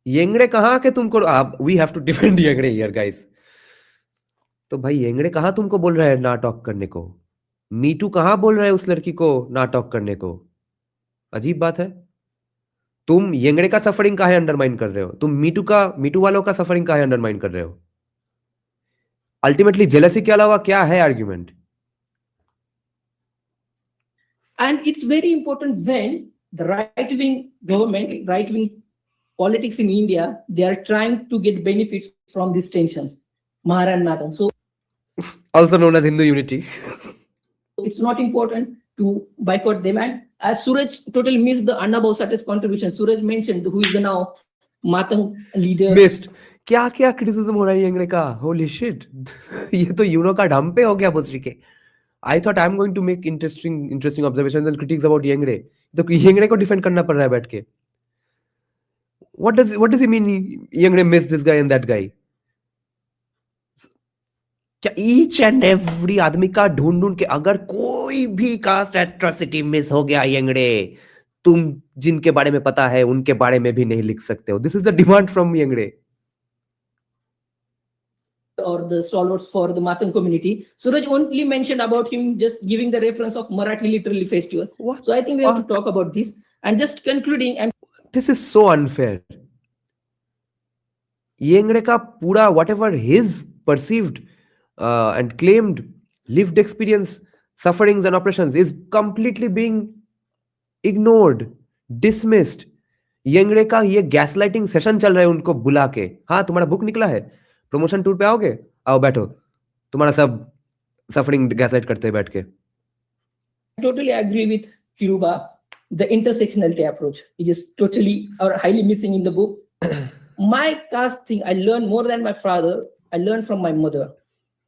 Yengde कहाँ के तुमको, we have to defend Yengde here guys. तो भाई Yengde कहाँ तुमको बोल रहा है ना टॉक करने को? मीटू कहाँ बोल रहा है उस लड़की को ना टॉक करने को? अजीब बात है. तुम Yengde का सफरिंग काहे अंडरमाइन कर रहे हो? तुम मीटू वालों का सफरिंग काहे अंडरमाइन कर रहे हो? अल्टीमेटली जेलसी के अलावा क्या है argument? And it's very important when the right-wing government, right-wing politics in India, they are trying to get benefits from these tensions. Mahar and Matan. So Also known as Hindu unity. it's not important to boycott them. And as Suraj totally missed the Anna Bhausate's contribution. Suraj mentioned who is the now Matang leader. Missed. क्या क्या criticism हो रहा है Yengde का? Holy shit. ये तो Uno का ढम पे हो गया बोसरी के. I thought I'm going to make interesting observations and critiques about Yengde. तो Yengde को डिफेंड करना पड़ रहा है बैठ के. What does he mean Yengde missed this guy and that guy? क्या each and every आदमी का ढूंढ के अगर कोई भी कास्ट एट्रोसिटी मिस हो गया Yengde, तुम जिनके बारे में पता है उनके बारे में भी नहीं लिख सकते हो. This is the demand from Yengde. Or the stalwarts for the Matang community. Suraj only mentioned about him just giving the reference of Marathi Literary Festival. What? So I think we have to talk about this. And just concluding, and This is so unfair. Yengde का पूरा whatever his perceived and claimed lived experience, sufferings and oppressions is completely being ignored, dismissed. Yengde का ये gaslighting session चल रहा है उनको बुला के. हाँ तुम्हारा बुक निकला है, प्रमोशन टूर पे आओगे, आओ बैठो, तुम्हारा सब सफरिंग गैसलाइट करते हैं बैठ के. I totally agree with Kiruba. The intersectionality approach is totally or highly missing in the book. My caste thing, I learned more than my father. I learned from my mother,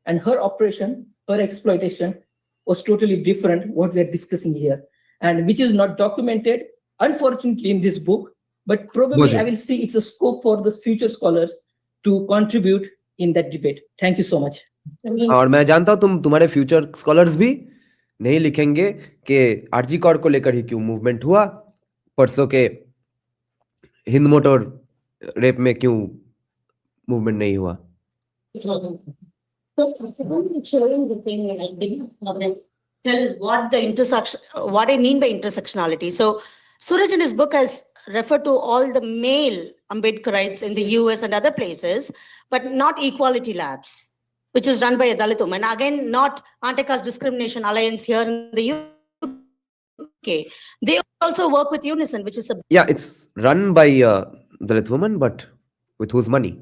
and her oppression, her exploitation was totally different. What we are discussing here, and which is not documented, unfortunately, in this book. But probably I will see it's a scope for the future scholars to contribute in that debate. Thank you so much. और मैं जानता हूँ तुम्हारे future scholars भी नहीं लिखेंगे कि RG Kaur को लेकर ही क्यों मूवमेंट हुआ, परसों के हिंद मोटर रेप में क्यों मूवमेंट नहीं हुआ. Showing the thing, I didn't tell what I mean by intersectionality. So Suraj in his book has referred to all the male Ambedkarites in the US and other places, but not equality labs, which is run by a Dalit woman. Again, not Anti-Caste Discrimination Alliance here in the UK. They also work with Unison, which is a... Yeah, it's run by a Dalit woman, but with whose money?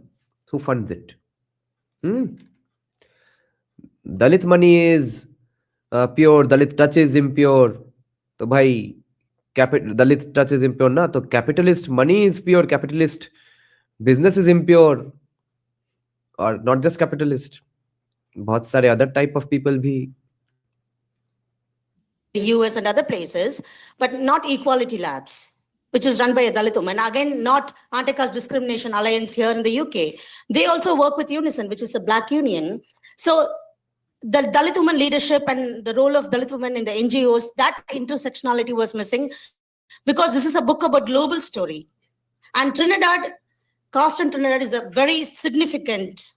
Who funds it? Dalit money is pure, Dalit touch is impure. तो भाई Dalit touch is impure na, so capitalist money is pure, capitalist business is impure, or not just capitalist, बहुत सारे other type of people भी. The US and other places, but not Equality Labs, which is run by a Dalit woman. Again, not Anti-Caste Discrimination Alliance here in the UK. They also work with Unison, which is a black union. So the Dalit woman leadership and the role of Dalit women in the NGOs, that intersectionality was missing, because this is a book about global story. And Trinidad, caste in Trinidad is a very significant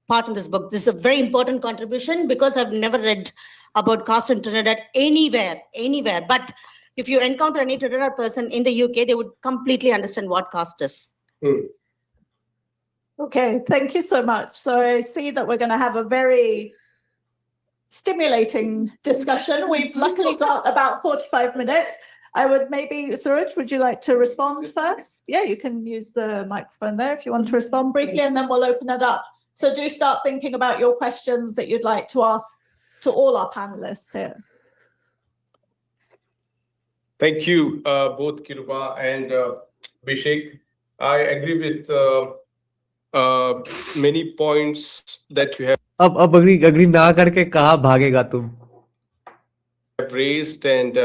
part in this book. This is a very important contribution, because I've never read about caste in Trinidad anywhere. But if you encounter any Trinidad person in the UK, they would completely understand what caste is. Okay, thank you so much. So I see that we're going to have a very stimulating discussion. We've luckily got about 45 minutes. I would maybe, Suraj, would you like to respond first? Yeah, you can use the microphone there if you want to respond briefly, and then we'll open it up. So do start thinking about your questions that you'd like to ask to all our panelists here. Thank you, both Kiruba and Abhishek. I agree with many points that you have अब agree ना करके कहाँ भागेगा तुम? raised, and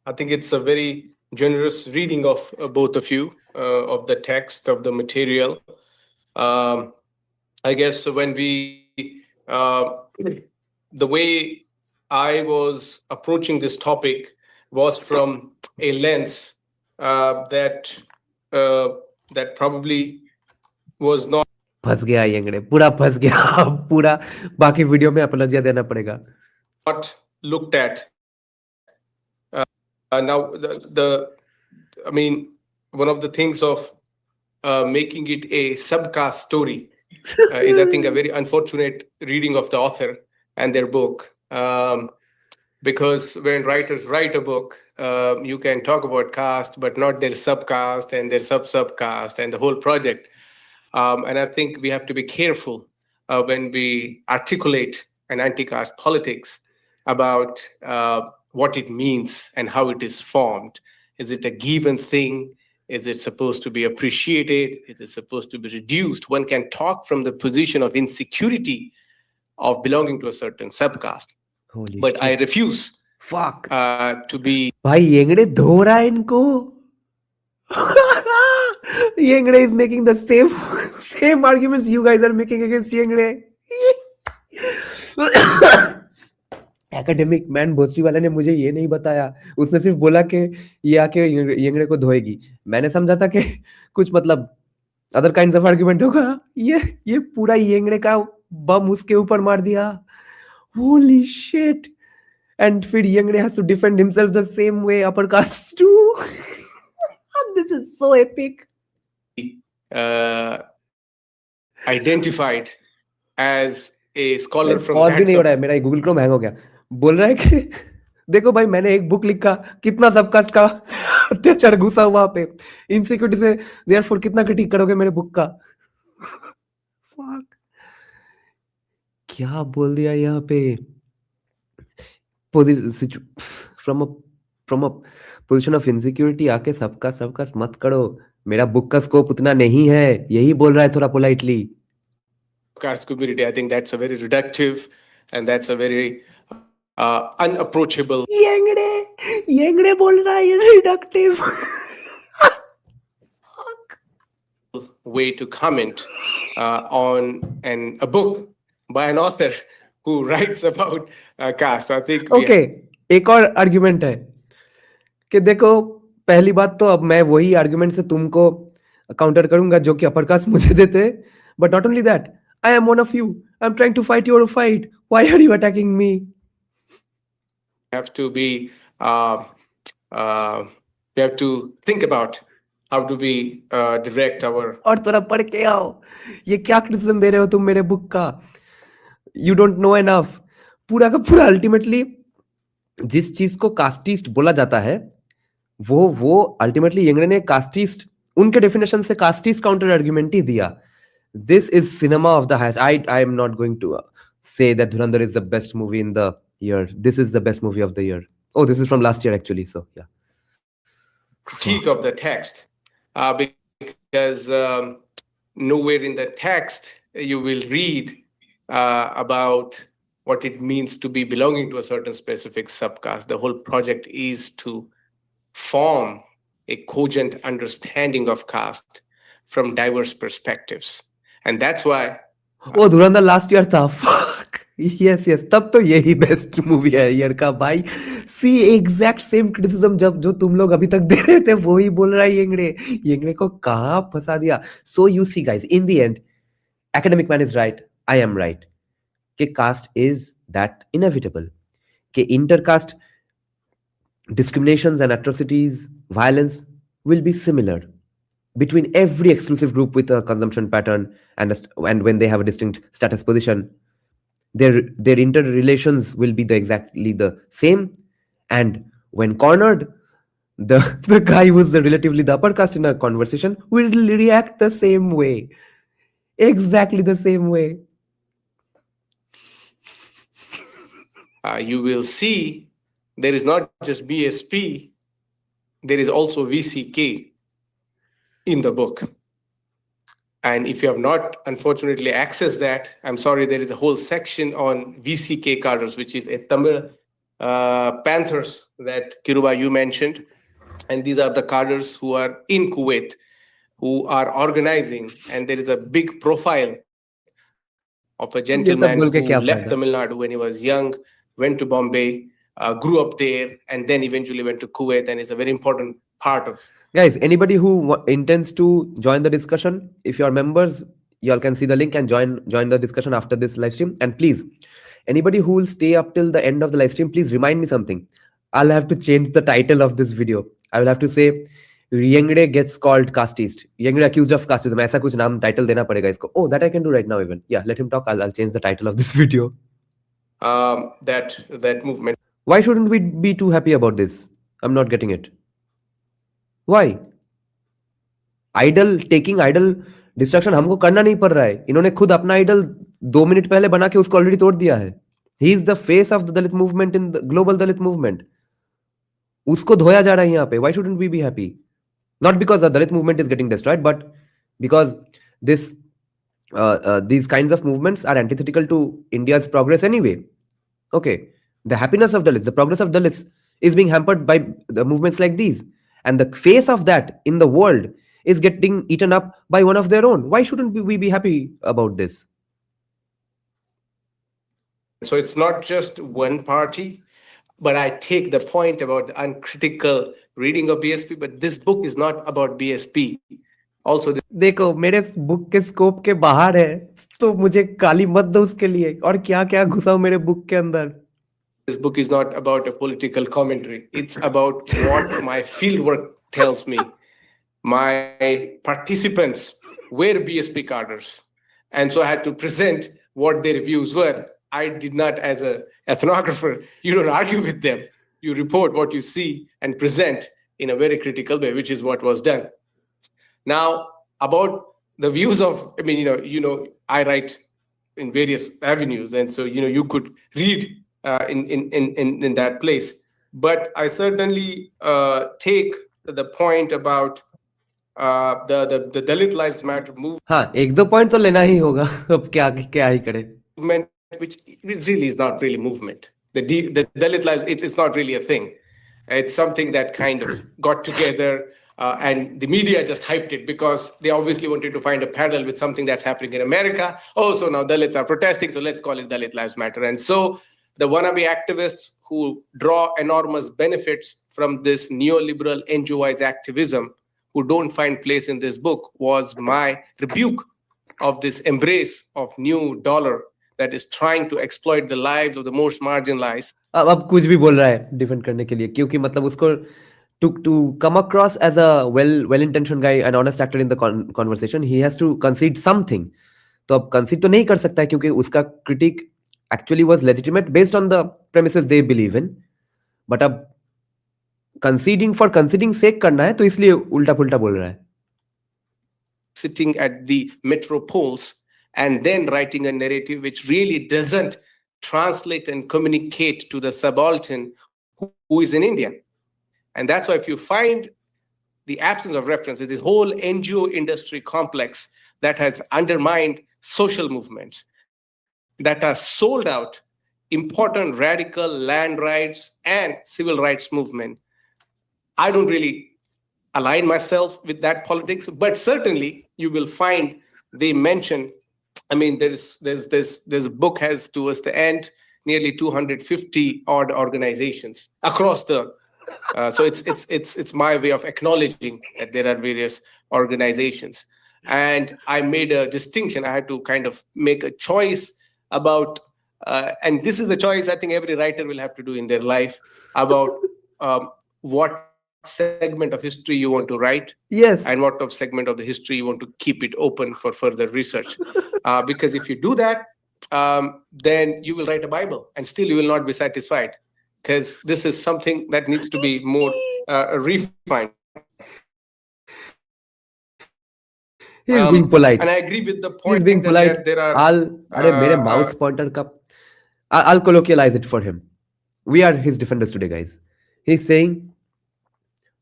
I think it's a very generous reading of both of you, of the text, of the material. I guess when the way I was approaching this topic was from a lens that probably was not फंस गया येंगड़े, पूरा फंस गया, पूरा बाकी video में apology देना पड़ेगा. looked at. Now, I mean, one of the things of making it a subcaste story is, I think, a very unfortunate reading of the author and their book. Because when writers write a book, you can talk about caste, but not their subcaste and their subcaste and the whole project. And I think we have to be careful when we articulate an anti-caste politics about what it means and how it is formed. Is it a given thing? Is it supposed to be appreciated? Is it supposed to be reduced? One can talk from the position of insecurity of belonging to a certain subcaste. Holy But shit. I refuse Fuck. to be. भाई येंगड़े धो रहा है इनको. Yengde is making the same arguments you guys are making against Yengde. Academic man भोसरी वाला ने मुझे ये नहीं बताया, उसने सिर्फ बोला कि ये आके येंगड़े को धोएगी. मैंने समझा था कि कुछ मतलब अदर काइंड्स ऑफ आर्गुमेंट होगा. ये पूरा येंगड़े का बम उसके ऊपर मार दिया. होली शिट. एंड फिर Yengde has to defend himself the same way upper caste too. This is so epic. Identified as a scholar from पॉज भी that नहीं हो रहा है, मेरा गूगल क्रोम हैंग हो गया. बोल रहा है कि देखो भाई मैंने एक बुक लिखा, कितना सबकास्ट का अत्याचार घुसा वहां पे, इनसिक्योरिटी से देयरफॉर कितना क्रिटिक करोगे मेरे बुक का. Fuck. क्या बोल दिया यहाँ पे. From a position of insecurity आके सबका मत करो, मेरा बुक का स्कोप उतना नहीं है, यही बोल रहा है थोड़ा politely. caste community. I think that's a very reductive and that's a very unapproachable येंगड़े बोल रहा है ये reductive. way to comment on a book by an author who writes about caste. I think okay, एक और argument है कि देखो, पहली बात तो अब मैं वही आर्गुमेंट से तुमको काउंटर करूंगा जो कि अपर कास्ट मुझे देते. But not only that, I am one of you. I'm trying to fight your fight. Why are you attacking me? have to be we have to think about how do we direct our. और थोड़ा पढ़ के आओ, ये क्या criticism दे रहे हो तुम मेरे बुक का. You don't know enough. पूरा का पूरा अल्टीमेटली जिस चीज को कास्टिस्ट बोला जाता है वो अल्टीमेटली येंगड़े ने कास्टिस्ट, उनके डेफिनेशन से कास्टिस्ट काउंटर आर्गुमेंट ही दिया. This is cinema of the highest. I am not going to say that Dhurandhar is the best movie in the year. This is the best movie of the year. Oh, this is from last year actually. So yeah. critique of the text, because nowhere in the text you will read about what it means to be belonging to a certain specific subcaste. The whole project is to form a cogent understanding of caste from diverse perspectives. And that's why O Dhurandhar last year था fuck. yes तब तो यही best movie है year का भाई सी exact same criticism जब जो तुम लोग अभी तक दे रहे थे वही बोल रहा है येंगड़े को कहाँ फंसा दिया so you see guys in the end academic man is right I am right कि caste is that inevitable कि intercaste discriminations and atrocities violence will be similar between every exclusive group with a consumption pattern and when they have a distinct status position their interrelations will be exactly the same and when cornered the guy who's relatively the upper caste in a conversation will react the same way exactly the same way you will see there is not just BSP, there is also VCK in the book. And if you have not, unfortunately, accessed that, I'm sorry, there is a whole section on VCK cadres, which is a Tamil Panthers that Kiruba, you mentioned. And these are the cadres who are in Kuwait, who are organizing. And there is a big profile of a gentleman who left Tamil Nadu when he was young, went to Bombay, grew up there, and then eventually went to Kuwait, and is a very important part of. Guys, anybody who intends to join the discussion, if you are members, y'all can see the link and join the discussion after this live stream. And please, anybody who will stay up till the end of the live stream, please remind me something. I'll have to change the title of this video. I will have to say, Yengde gets called casteist. Yengde accused of casteism. ऐसा कुछ नाम title देना पड़ेगा इसको. Oh, that I can do right now even. Yeah, let him talk. I'll change the title of this video. That movement. Why shouldn't we be too happy about this? I'm not getting it. Why? Taking idol distraction हमको करना नहीं पड़ रहा है. इन्होंने खुद अपना idol 2 minute पहले बना के उसको already तोड़ दिया है. He is the face of the Dalit movement in the global Dalit movement. उसको धोया जा रहा है यहाँ पे. Why shouldn't we be happy? Not because the Dalit movement is getting destroyed, but because these kinds of movements are antithetical to India's progress anyway. Okay, the happiness of Dalits, the progress of Dalits is being hampered by the movements like these. And the face of that in the world is getting eaten up by one of their own. Why shouldn't we be happy about this? So it's not just one party, but I take the point about the uncritical reading of BSP, but this book is not about BSP. Also, देखो मेरे book के scope के बाहर है तो मुझे गाली मत दो उसके लिए और क्या क्या घुसाओ मेरे बुक के अंदर. This book is not about a political commentary. It's about what my fieldwork tells me. My participants were BSP cadres. And so I had to present what their views were. I did not, as an ethnographer, you don't argue with them. You report what you see and present in a very critical way, which is what was done. Now, about the views of, I mean, I write in various avenues. And so, you could read in that place. But I certainly take the point about the Dalit Lives Matter movement. हाँ, एक दो point तो लेना ही होगा. अब क्या ही करे. Which really is not really movement. The Dalit Lives, it's not really a thing. It's something that kind of got together and the media just hyped it because they obviously wanted to find a parallel with something that's happening in America. Oh, so now Dalits are protesting, so let's call it Dalit Lives Matter. And so the wannabe activists who draw enormous benefits from this neoliberal NGO-wise activism, who don't find place in this book, was my rebuke of this embrace of new dollar that is trying to exploit the lives of the most marginalized. अब कुछ भी बोल रहा है defend करने के लिए क्योंकि मतलब उसको to come across as a well-intentioned guy, an honest actor in the conversation, he has to concede something. तो अब concede तो नहीं कर सकता है क्योंकि उसका critique actually was legitimate based on the premises they believe in. But अब conceding for conceding sake करना है तो इसलिए उल्टा-पुल्टा बोल रहा है. Sitting at the metropoles and then writing a narrative which really doesn't translate and communicate to the subaltern who is in India. And that's why if you find the absence of reference is this whole NGO industry complex that has undermined social movements, that has sold out important radical land rights and civil rights movement. I don't really align myself with that politics, but certainly you will find they mention, I mean, there's a book has towards the end nearly 250 odd organizations across the so it's my way of acknowledging that there are various organizations. And I made a distinction. I had to kind of make a choice about, and this is the choice I think every writer will have to do in their life, about what segment of history you want to write, Yes. and what of segment of the history you want to keep it open for further research. Because if you do that, then you will write a Bible and still you will not be satisfied, because this is something that needs to be more refined. He's being polite. And I agree with the point. He's being that polite. There are. Mere mouse pointer ka. I'll colloquialize it for him. We are his defenders today, guys. He's saying,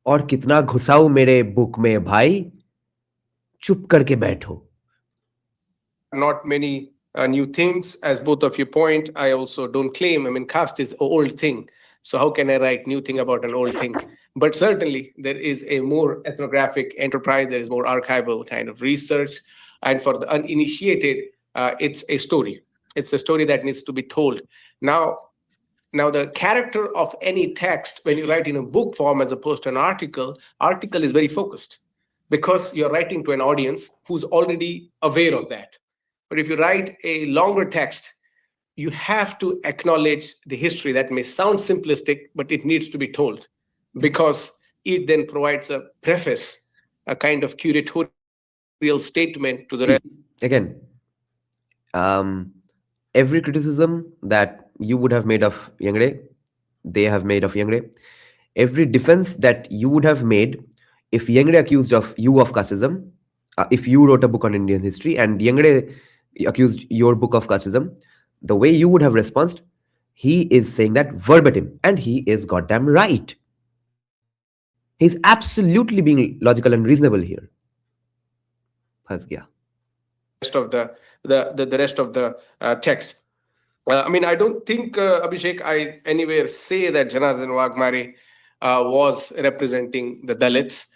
"और कितना घुसाओ मेरे book में भाई, चुप करके बैठो." Not many new things, as both of you point. I also don't claim. I mean, caste is an old thing. So how can I write new thing about an old thing? But certainly there is a more ethnographic enterprise. There is more archival kind of research. And for the uninitiated, it's a story. It's a story that needs to be told. Now the character of any text, when you write in a book form as opposed to an article is very focused, because you're writing to an audience who's already aware of that. But if you write a longer text, you have to acknowledge the history. That may sound simplistic, but it needs to be told, because it then provides a preface, a kind of curatorial statement to the rest. Again, every criticism that you would have made of Yengde, they have made of Yengde. Every defense that you would have made if Yengde accused of you of casteism, if you wrote a book on Indian history and Yengde accused your book of casteism, the way you would have responded, he is saying that verbatim, and he is goddamn right. He's absolutely being logical and reasonable here. Rest of the rest of the text. I mean, I don't think, Abhishek, I anywhere say that Janardhan Wagmare was representing the Dalits.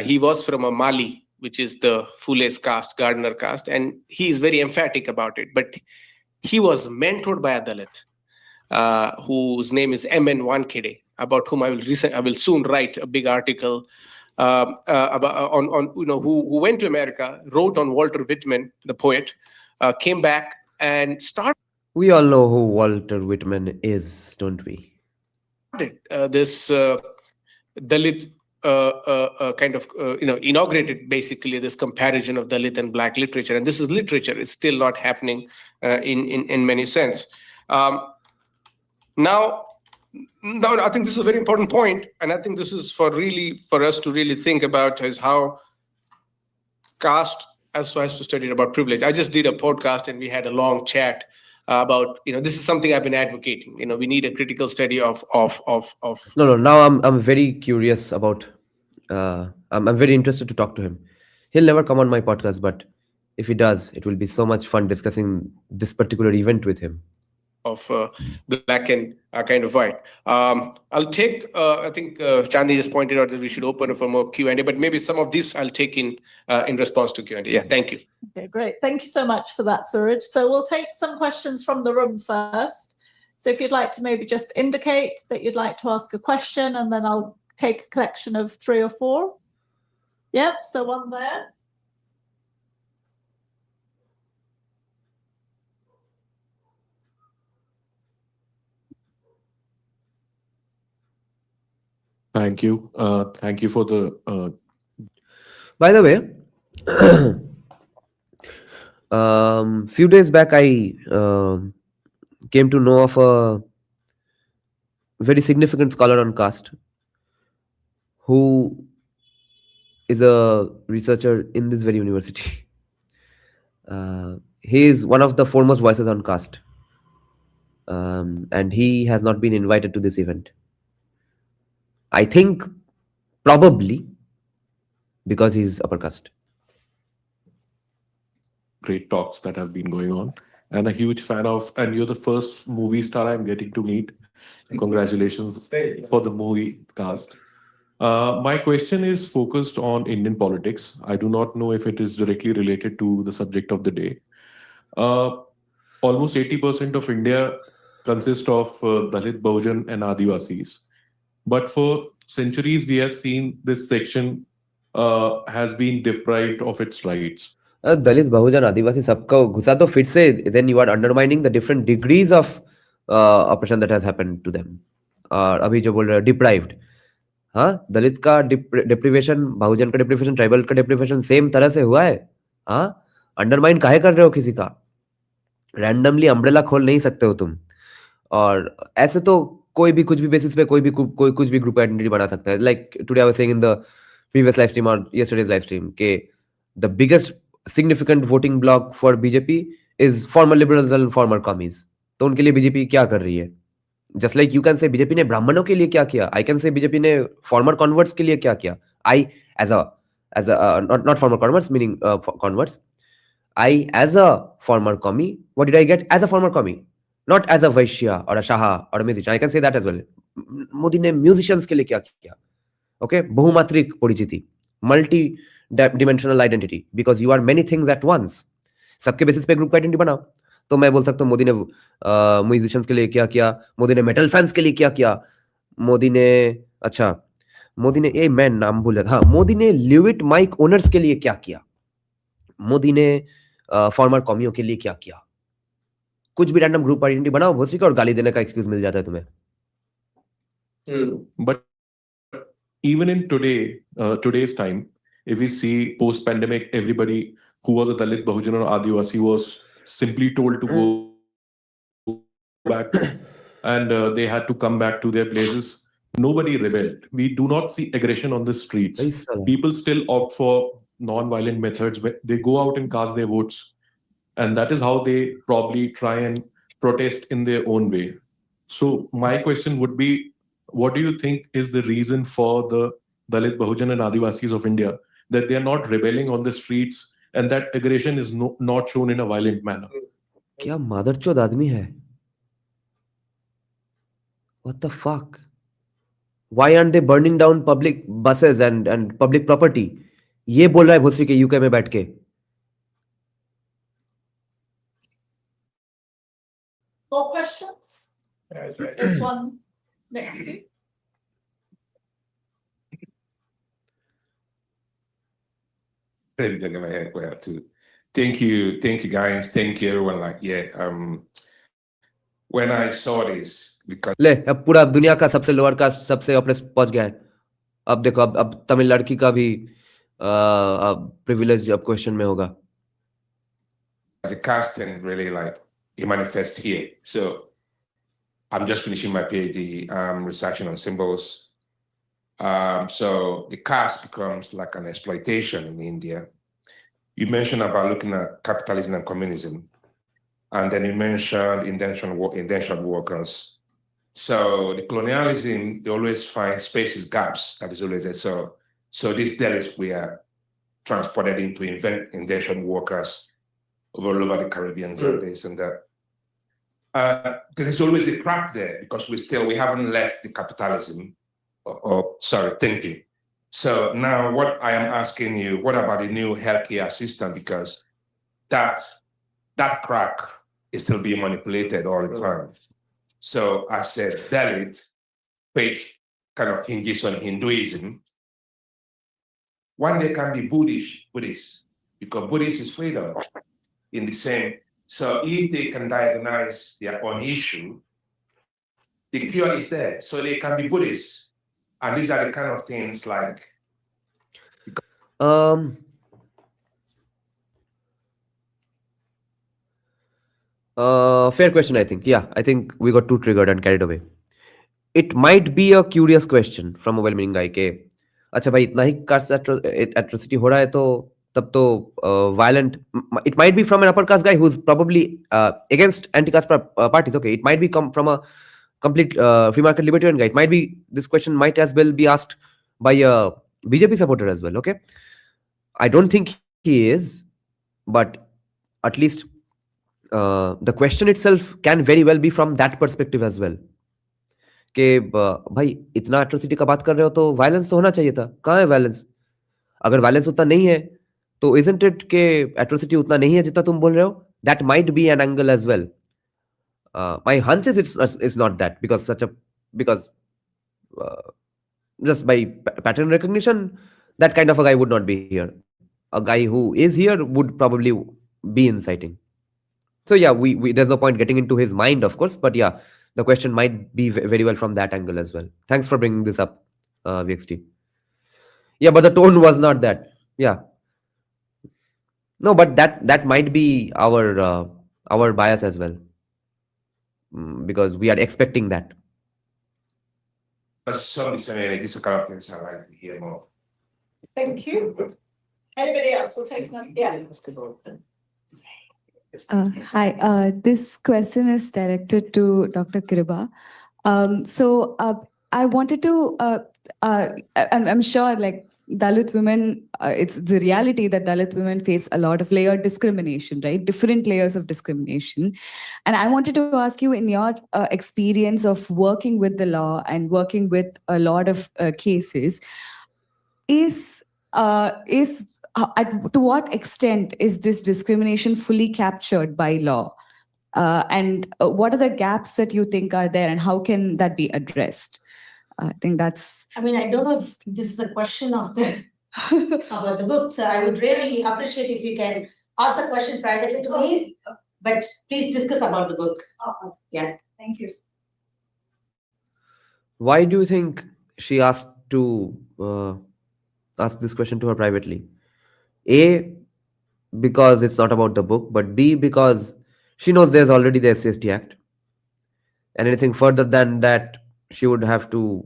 He was from a Mali, which is the Fule's caste, Gardner caste, and he is very emphatic about it. But he was mentored by a Dalit, whose name is M.N. Wankhede, about whom I will soon write a big article about who went to America, wrote on Walter Whitman, the poet, came back and started. We all know who Walter Whitman is, don't we? This Dalit kind of inaugurated basically this comparison of Dalit and Black literature, and this is literature. It's still not happening in many sense. Now, I think this is a very important point, and I think this is for us to really think about is how caste also has to study about privilege. I just did a podcast and we had a long chat about, this is something I've been advocating. We need a critical study of. No. Now I'm very curious about. I'm very interested to talk to him. He'll never come on my podcast, but if he does, it will be so much fun discussing this particular event with him. Of black and kind of white. I'll take, I think Chandi just pointed out that we should open for more Q&A, but maybe some of these I'll take in response to Q&A. Yeah, thank you. Okay, great. Thank you so much for that, Suraj. So we'll take some questions from the room first. So if you'd like to maybe just indicate that you'd like to ask a question, and then I'll take a collection of 3 or 4. Yep, so one there. Thank you. Thank you for the. By the way, few days back, I came to know of a very significant scholar on caste who is a researcher in this very university. He is one of the foremost voices on caste, and he has not been invited to this event. I think probably because he's upper caste. Great talks that have been going on, and a huge fan of. And you're the first movie star I'm getting to meet. Congratulations for the movie cast. My question is focused on Indian politics. I do not know if it is directly related to the subject of the day. Almost 80% of India consists of Dalit, Bahujan, and Adivasis. But for centuries, we have seen this section has been deprived of its rights. दलित बहुजन आदिवासी सबका घुसा तो फिर से then you are undermining the different degrees of oppression that has happened to them. और अभी जो बोल रहे deprived, हाँ, दलित का deprivation, बहुजन का deprivation, ट्राइबल का deprivation सेम तरह से हुआ है. हाँ, अंडरमाइन काहे कर रहे हो किसी का? रैंडमली अम्ब्रेला खोल नहीं सकते हो तुम. और ऐसे तो कोई भी कुछ भी बेसिस पे कोई कुछ भी ग्रुप आइडेंटिटी बना सकता है. Like today I was saying in the previous live stream और यस्टरडेज लाइव स्ट्रीम के the biggest significant voting block for BJP is former liberals and former commies. तो उनके लिए बीजेपी क्या कर रही है? Just like you can say BJP ने ब्राह्मणों के लिए क्या किया, आई कैन से बीजेपी ने फॉर्मर कन्वर्ट्स के लिए क्या किया. I as a not former converts meaning converts, I as a former commie, what did I get as a former commie? Not as a Vaishya or a Shaha or a musician. I can say that as well. Modi ने musicians के लिए क्या किया? Okay, बहुमात्रिक परिचिति, multi dimensional identity, because you are many things at once. सबके basis पे group का identity बनाओ. तो मैं बोल सकता हूँ मोदी ने म्यूजिशियंस के लिए क्या किया, मोदी ने मेटल फैंस के लिए क्या किया, मोदी ने मैं नाम भूल गया. हाँ, मोदी ने ल्यूइट माइक ओनर्स के लिए क्या किया, मोदी ने फॉर्मर कॉमियों के लिए क्या किया. कुछ भी रैंडम ग्रुप आइडेंटिटी बनाओ भोसड़ी का और गाली देने का एक्सक्यूज मिल जाता है तुम्हें. But even in today's time, if we see post-pandemic, everybody who was a Dalit, Bahujan, or Adivasi was simply told to go back, and they had to come back to their places. Nobody rebelled. We do not see aggression on the streets. People still opt for non-violent methods. They go out and cast their votes, and that is how they probably try and protest in their own way. So my question would be, what do you think is the reason for the Dalit, Bahujan, and Adivasis of India that they are not rebelling on the streets and that aggression is not shown in a violent manner? क्या मादरचोद आदमी है? What the fuck? Why aren't they burning down public buses and public property? ये बोल रहा है भोसड़ी के UK में बैठ के. More questions? There's one next to you. Thank you guys. Thank you everyone. When I saw this, because ले अब पूरा दुनिया का सबसे लोअर कास्ट सबसे ऑप्रेस पहुंच गया है. अब देखो अब तमिल लड़की का भी प्रिविलेज अब क्वेश्चन में होगा. the casting really it manifests here. So I'm just finishing my PhD. I'm researching on symbols. So the caste becomes like an exploitation in India. You mentioned about looking at capitalism and communism, and then you mentioned indentured workers. So the colonialism, they always find spaces, gaps. That is always there. So these Delits were transported into indentured workers all over the Caribbean and this and that. There's always a crack there because we haven't left the capitalism. Thank you. So now what I am asking you, what about the new healthcare system? Because that crack is still being manipulated all the time. So I said Dalit, which kind of hinges on Hinduism. One day can be Buddhist, because Buddhist is freedom in the same. So if they can diagnose their own issue, the cure is there. So they can be Buddhist. And these are the kind of things like. Fair question, I think. Yeah, I think we got too triggered and carried away. It might be a curious question from a well-meaning guy के अच्छा भाई इतना ही cast atrocity हो रहा है तो तब तो violent. It might be from an upper caste guy who's probably against anti-caste parties. Okay, it might be come from a complete free market libertarian guy. It might be, this question might as well be asked by a BJP supporter as well. Okay, I don't think he is, but at least the question itself can very well be from that perspective as well. कि भाई इतना atrocity का बात कर रहे हो तो violence तो होना चाहिए था, कहाँ है वायलेंस? अगर वायलेंस उतना नहीं है तो isn't it के एट्रोसिटी उतना नहीं है जितना तुम बोल रहे हो? That might be an angle as well. My hunch is it's not that, because just by pattern recognition, that kind of a guy would not be here. A guy who is here would probably be inciting. So yeah, we there's no point getting into his mind, of course, but yeah, the question might be very well from that angle as well. Thanks for bringing this up, VXT. Yeah, but the tone was not that. Yeah. No, but that might be our bias as well, because we are expecting that. Some similarities to characters I'd like to hear more. Thank you. Anybody else? We'll take another. Yeah. Hi, this question is directed to Dr. Kriba. I wanted to, I'm sure like Dalit women, it's the reality that Dalit women face a lot of layered discrimination, right? Different layers of discrimination. And I wanted to ask you, in your experience of working with the law and working with a lot of cases, to what extent is this discrimination fully captured by law? And what are the gaps that you think are there, and how can that be addressed? I think that's... I mean, I don't know if this is a question of the about the book, so I would really appreciate if you can ask the question privately to me, but please discuss about the book. Yeah. Thank you. Why do you think she asked to ask this question to her privately? A, because it's not about the book, but B, because she knows there's already the SCST Act. And anything further than that, she would have to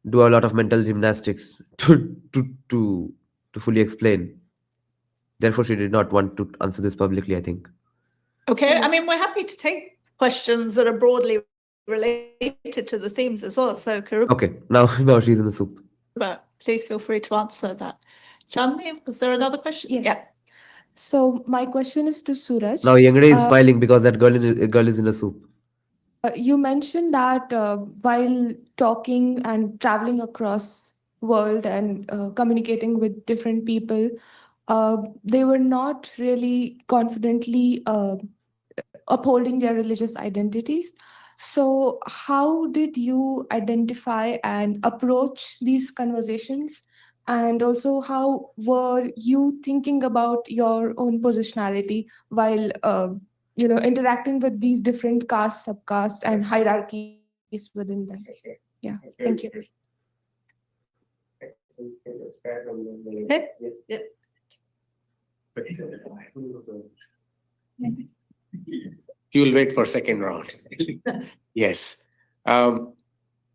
do a lot of mental gymnastics to fully explain. Therefore, she did not want to answer this publicly, I think. Okay, I mean, we're happy to take questions that are broadly related to the themes as well. So, Karuba, Okay, now she's in the soup. please feel free to answer that. Chandni, was there another question? Yes. Yeah. So my question is to Suraj. Now Yengde is smiling because that girl is in a soup. You mentioned that while talking and traveling across world and communicating with different people, they were not really confidently upholding their religious identities. So how did you identify and approach these conversations? And also, how were you thinking about your own positionality while interacting with these different castes, subcastes, and hierarchies within them? Yeah, thank you. You'll wait for second round. Yes.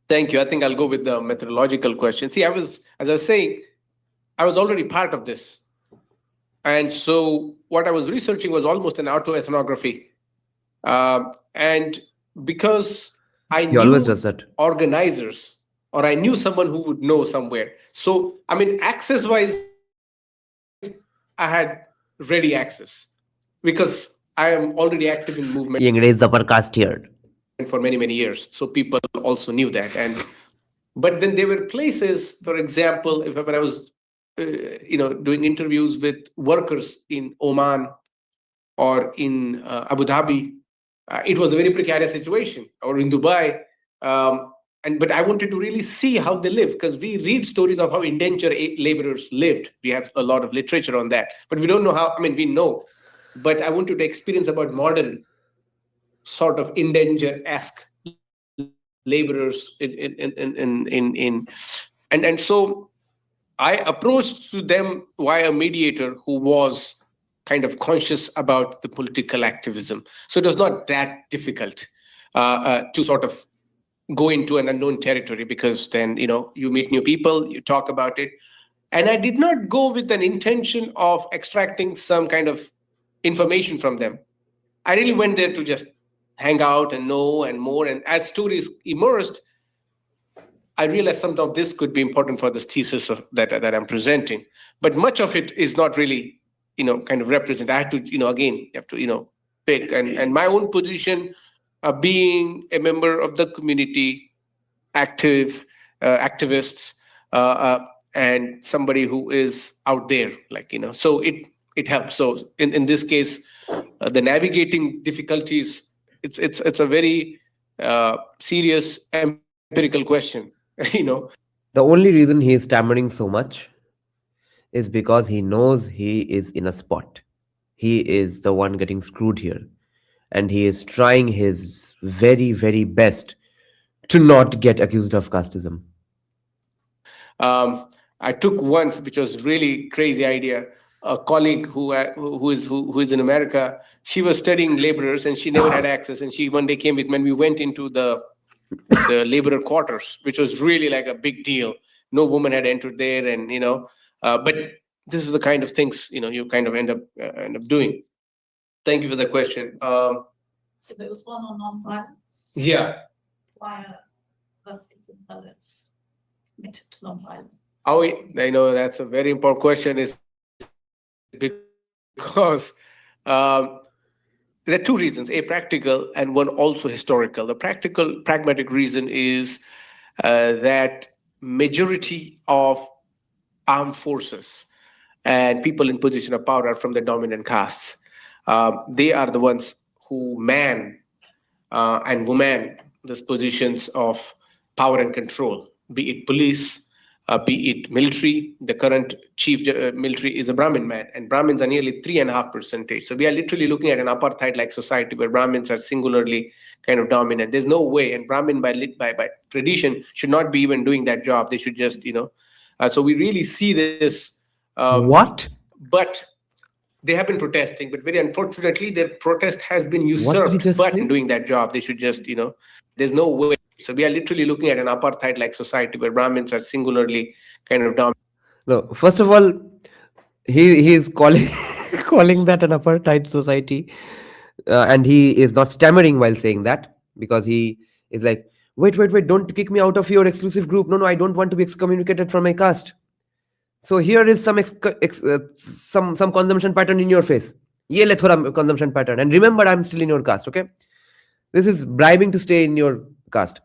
Thank you. I think I'll go with the methodological question. See, as I was saying, I was already part of this. And so what I was researching was almost an autoethnography. And because I He always does that. organizers, or I knew someone who would know somewhere. So, I mean, access-wise, I had ready access because I am already active in movement. Yengde is the upper caste here. For many, many years. So people also knew that. But then there were places, for example, when I was, doing interviews with workers in Oman or in Abu Dhabi, it was a very precarious situation, or in Dubai. But I wanted to really see how they live, because we read stories of how indentured laborers lived. We have a lot of literature on that, but we don't know how. I mean, we know, but I wanted to experience about modern sort of indentured-esque laborers and so I approached to them via a mediator who was kind of conscious about the political activism. So it was not that difficult to sort of go into an unknown territory, because then, you meet new people, you talk about it. And I did not go with an intention of extracting some kind of information from them. I really went there to just hang out and know and more. And as stories emerged, I realize some of this could be important for this thesis that I'm presenting, but much of it is not really, kind of represent. I have to, again, you have to, pick. And my own position, being a member of the community, activists, and somebody who is out there, so it helps. So in this case, the navigating difficulties, it's a very serious empirical question. The only reason he is stammering so much is because he knows he is in a spot. He is the one getting screwed here. And he is trying his very, very best to not get accused of casteism. I took once, which was really crazy idea. A colleague who is in America, she was studying laborers and she never had access. And she one day came with me and we went into the laborer quarters, which was really like a big deal. No woman had entered there, and but this is the kind of things you kind of end up doing. Thank you for the question. So there was one on non-violence. Yeah. Why are justice and violence committed to non-violence? Oh, I know that's a very important question. Is because there are two reasons: a practical and one also historical. The practical, pragmatic reason is that majority of armed forces and people in position of power are from the dominant castes. They are the ones who man and woman these positions of power and control, be it police, be it military. The current chief military is a Brahmin man, and Brahmins are nearly 3.5%. So we are literally looking at an apartheid-like society where Brahmins are singularly kind of dominant. There's no way, and Brahmin by tradition should not be even doing that job. They should just, so we really see this. What? But they have been protesting, but very unfortunately, their protest has been What did usurped. you just But say? in doing that job, they should just, there's no way. So we are literally looking at an apartheid-like society where Brahmins are singularly kind of dominant. No, first of all, he is calling calling that an apartheid society, and he is not stammering while saying that, because he is like, wait, don't kick me out of your exclusive group. No, I don't want to be excommunicated from my caste. So here is some some consumption pattern in your face. Ye le thoda consumption pattern, and remember, I'm still in your caste. Okay, this is bribing to stay in your caste.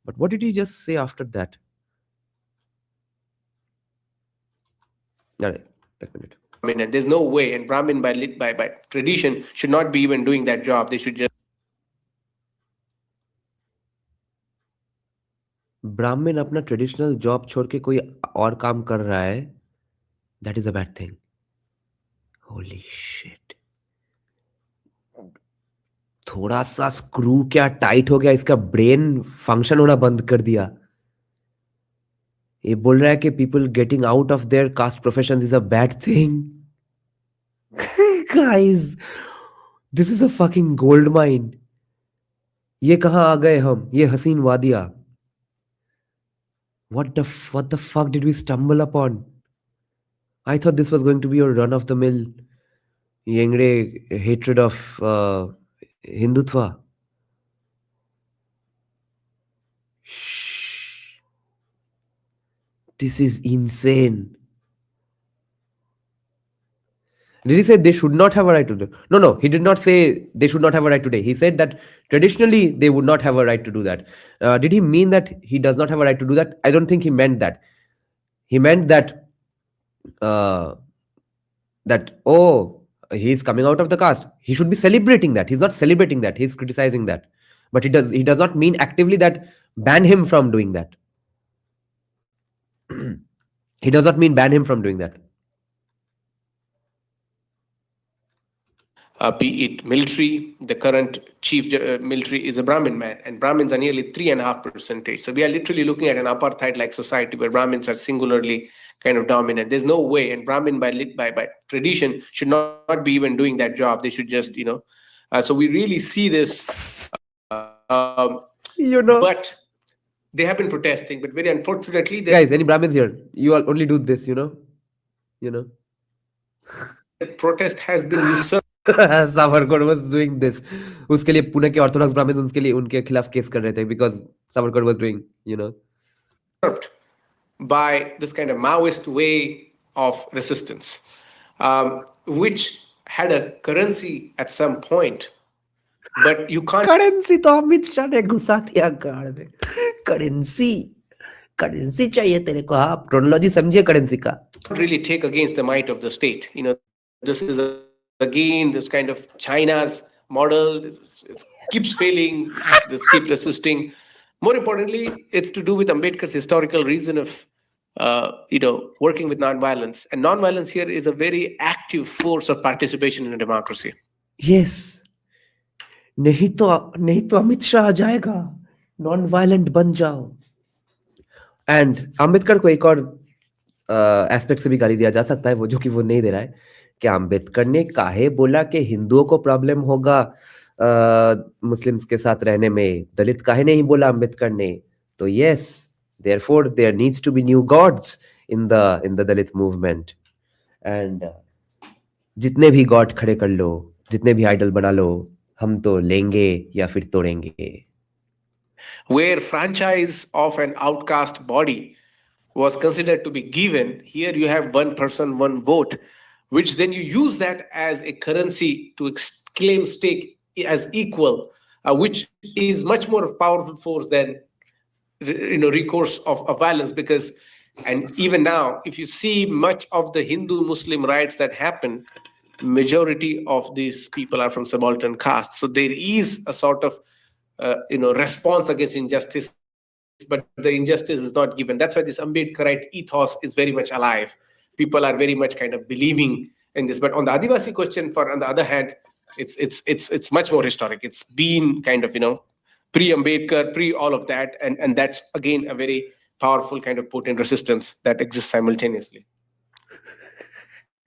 But what did he just say after that? All right, a minute. And there's no way, and Brahmin by tradition should not be even doing that job. They should just. ब्राह्मण अपना traditional job छोड़ के कोई और काम कर रहा है, that is a bad thing. Holy shit. थोड़ा सा स्क्रू क्या टाइट हो गया, इसका ब्रेन फंक्शन होना बंद कर दिया. ये बोल रहा है कि people getting out of their caste professions is a bad thing. Guys, this is a fucking gold mine. ये कहां आ गए हम, ये हसीन वादिया. What the fuck did we stumble upon? I thought this was going to be your run-of-the-mill Yengde hatred of Hindutva. Shh. This is insane. Did he say they should not have a right to do? No, he did not say they should not have a right today. He said that traditionally they would not have a right to do that. Did he mean that he does not have a right to do that? I don't think he meant that. He meant that he's coming out of the caste. He should be celebrating that. He's not celebrating that. He's criticizing that. But he does not mean actively that ban him from doing that. He does not mean ban him from doing that. Be it military, the current chief military is a Brahmin man, and Brahmins are nearly 3.5%. So we are literally looking at an apartheid-like society where Brahmins are singularly kind of dominant. There's no way, and Brahmin by tradition should not be even doing that job. They should just, so we really see this, but they have been protesting, but very unfortunately, guys, any Brahmins here? You all only do this, the protest has been usurped. Savarkar was doing this. उसके लिए पुणे के Orthodox ब्राह्मण उनके खिलाफ case कर रहे थे because Savarkar was doing, by this kind of Maoist way of resistance, which had a currency at some point, but you can't currency तो अमित शाह ने घुसा दिया गाड़ में करेंसी करेंसी चाहिए तेरे को आप क्रोनोलॉजी समझिए करेंसी का really take against the might of the state. This is again this kind of China's model. It keeps failing. This keeps resisting. More importantly, it's to do with Ambedkar's historical reason of working with non-violence. And non-violence here is a very active force of participation in a democracy. Yes. नहीं तो अमित शाह आ जाएगा non violent बन जाओ and Ambedkar को एक और aspect से भी गाली दिया जा सकता है वो जो कि वो नहीं दे रहा है कि अंबेडकर ने काहे बोला कि हिंदुओं को प्रॉब्लम होगा मुस्लिम्स के साथ रहने में दलित काहे नहीं बोला अंबेडकर ने तो yes therefore there needs to be new gods in the Dalit movement and जितने भी गॉड खड़े कर लो जितने भी आइडल बना लो हम तो लेंगे या फिर तोड़ेंगे Where franchise of an outcast body was considered to be given, here you have one person, one vote, which then you use that as a currency to claim stake as equal, which is much more powerful force than recourse of violence. Because, and even now, if you see much of the Hindu-Muslim riots that happen, majority of these people are from subaltern castes. So there is a sort of response against injustice, but the injustice is not given. That's why this Ambedkarite ethos is very much alive. People are very much kind of believing in this. But on the Adivasi question, on the other hand, it's much more historic. It's been kind of pre-Ambedkar, pre all of that, and that's again a very powerful kind of potent resistance that exists simultaneously.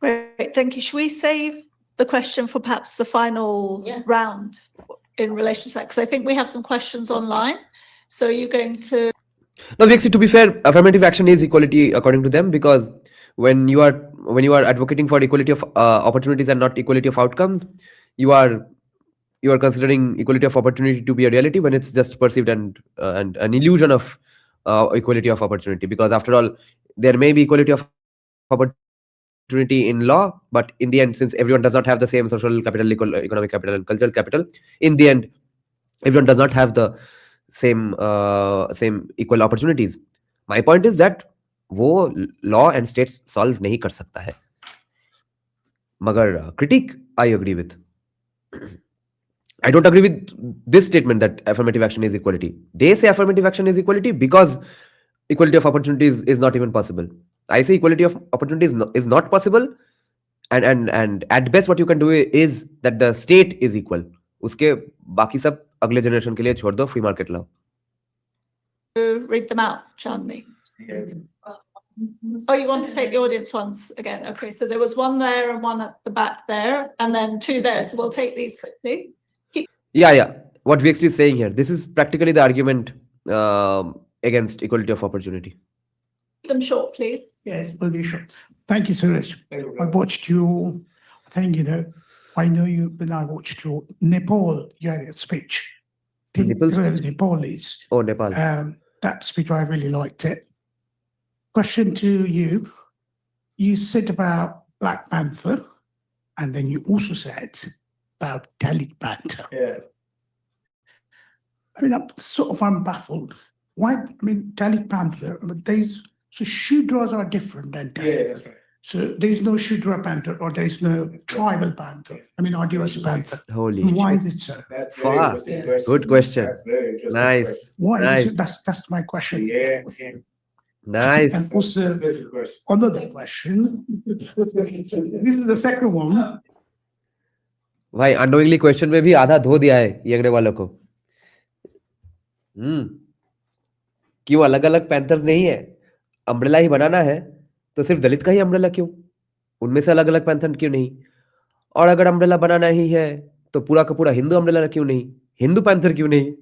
Great, thank you. Should we save the question for perhaps the final round in relation to that? Because I think we have some questions online. So are you going to... No, Vixi, to be fair, affirmative action is equality according to them because when you are advocating for equality of opportunities and not equality of outcomes, you are considering equality of opportunity to be a reality when it's just perceived and an illusion of equality of opportunity. Because after all, there may be equality of opportunity in law, but in the end, since everyone does not have the same social capital, economic capital, and cultural capital, in the end, everyone does not have the same equal opportunities. My point is that वो law and states solve नहीं कर सकता है. मगर critique I agree with. I don't agree with this statement that affirmative action is equality. They say affirmative action is equality because equality of opportunities is not even possible. I say equality of opportunities is not possible, and at best what you can do is that the state is equal. उसके बाकी सब अगले generation के लिए छोड़ दो free market लाओ. Read them out, Chandni. Oh, you want to take the audience ones again? Okay, so there was one there and one at the back there, and then two there. So we'll take these quickly. Yeah. What VXT is saying here, this is practically the argument against equality of opportunity. Keep them short, please. Yes, will be short. Thank you, Suraj. I watched you, I think, I know you, but I watched your Nepal speech. I think it was Nepalese. Oh, Nepal. That speech, I really liked it. Question to you. You said about Black Panther, and then you also said about Dalit Panther. Yeah. I'm baffled. Why, Dalit Panther, so Shudras are different than Dalit. Yeah, that's right. So there's no Shudra Panther or there's no tribal Panther. Adivasi Panther. Holy Why shit. is it so? That's very interesting question. Good question. That's very interesting Nice. question. Why Nice. is it? That's my question. Yeah. Nice. And also, Very good question. another question. This is the second one. भाई unknowingly question में भी आधा धो दिया है यंगडे वालों को. क्यों अलग अलग पैंथर्स नहीं है? अम्ब्रेला ही बनाना है तो सिर्फ दलित का ही अम्ब्रेला क्यों? उनमें से अलग अलग पैंथर क्यों नहीं? और अगर अम्ब्रेला बनाना ही है तो पूरा का पूरा हिंदू अम्ब्रेला क्यों नहीं? हिंदू पैंथर क्यों नहीं?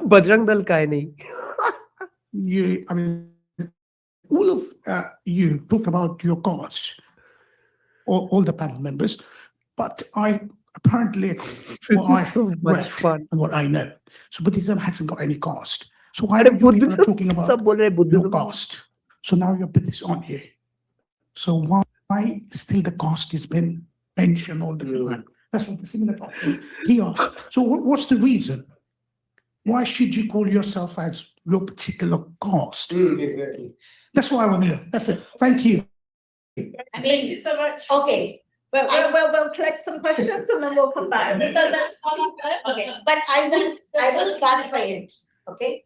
बजरंग दल का है नहीं? All of you talk about your cause, all the panel members, but I apparently This is so much fun. and what I know. So Buddhism hasn't got any cost. So why अरे are you people Buddhism talking सब about बोल रहे हैं your Buddhism caste? So now you put this on here. So why still the caste has been mentioned all the time? That's what the similar question he asked. So what's the reason? Why should you call yourself as your particular caste? Exactly. That's what I want to know. That's it. Thank you. Thank you so much. Okay, We'll collect some questions and then we'll come back. So that's okay, but I will clarify it, okay?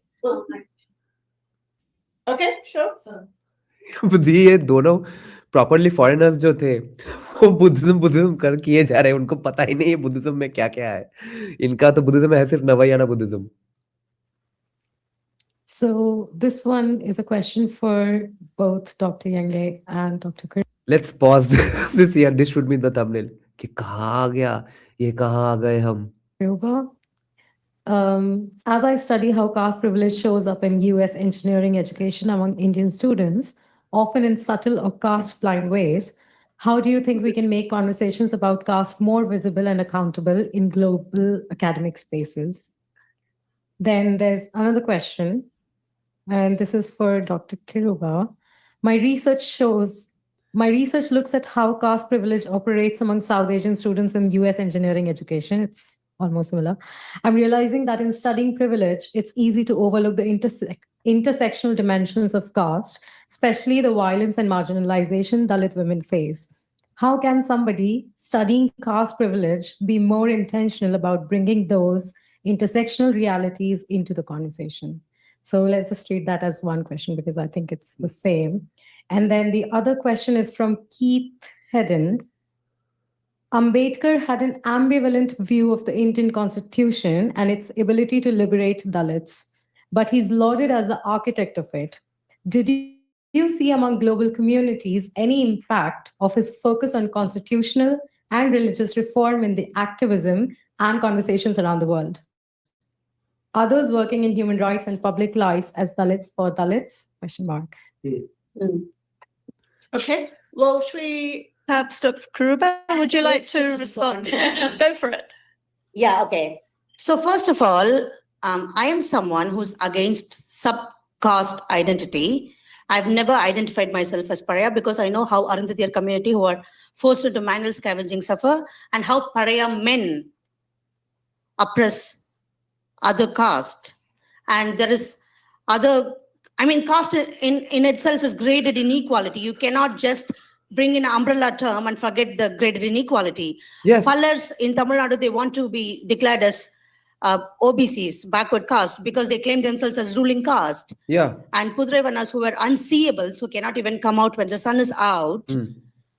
Okay, sure. ये दोनों properly foreigners जो थे वो Buddhism कर किए जा रहे हैं, उनको पता ही नहीं है बुद्धिज्म में क्या क्या है. इनका तो बुद्धिज्म है सिर्फ नवायाना Buddhism. So this one is a question for both Dr. Yengde and Dr. Kur. Let's pause this here. This should be the thumbnail. कि कहाँ आ गया, ये कहाँ आ गए हम. As I study how caste privilege shows up in US engineering education among Indian students, often in subtle or caste-blind ways, how do you think we can make conversations about caste more visible and accountable in global academic spaces? Then there's another question, and this is for Dr. Kiruba. My research looks at how caste privilege operates among South Asian students in US engineering education. It's almost similar. I'm realizing that in studying privilege, it's easy to overlook the intersectional dimensions of caste, especially the violence and marginalization Dalit women face. How can somebody studying caste privilege be more intentional about bringing those intersectional realities into the conversation? So let's just treat that as one question because I think it's the same. And then the other question is from Keith Hedden. Ambedkar had an ambivalent view of the Indian Constitution and its ability to liberate Dalits, but he's lauded as the architect of it. Did you see among global communities any impact of his focus on constitutional and religious reform in the activism and conversations around the world? Others working in human rights and public life as Dalits for Dalits? Question mark. Okay, well, should we perhaps Dr. Karuba, would you like to respond? Go for it. Yeah, okay. So first of all, I am someone who's against subcaste identity. I've never identified myself as pariah because I know how Arundhatiya community who are forced into manual scavenging suffer and how pariah men oppress other caste. And there is other, I mean, caste in itself is graded inequality. You cannot just bring in an umbrella term and forget the graded inequality. Yes. Pallars in Tamil Nadu, they want to be declared as OBCs, backward caste, because they claim themselves as ruling caste. Yeah. And Pudrevanas who were unseeables, who cannot even come out when the sun is out,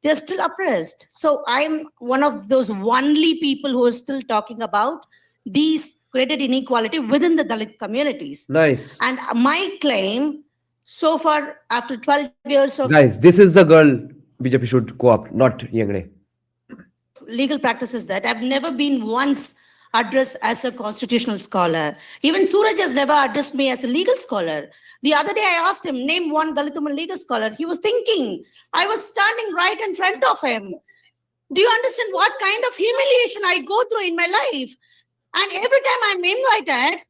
they're still oppressed. So I'm one of those only people who are still talking about these graded inequality within the Dalit communities. Nice. And my claim, so far, after 12 years of Guys, this is the girl BJP should co-opt, not Yengde. legal practice is that I've never been once addressed as a constitutional scholar. Even Suraj has never addressed me as a legal scholar. The other day I asked him, name one Dalit woman legal scholar. He was thinking. I was standing right in front of him. Do you understand what kind of humiliation I go through in my life? And every time I'm invited,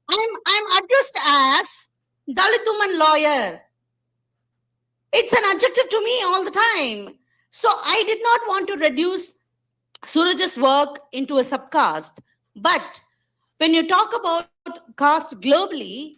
I'm addressed as Dalit woman lawyer. It's an adjective to me all the time. So I did not want to reduce Suraj's work into a subcaste. But when you talk about caste globally,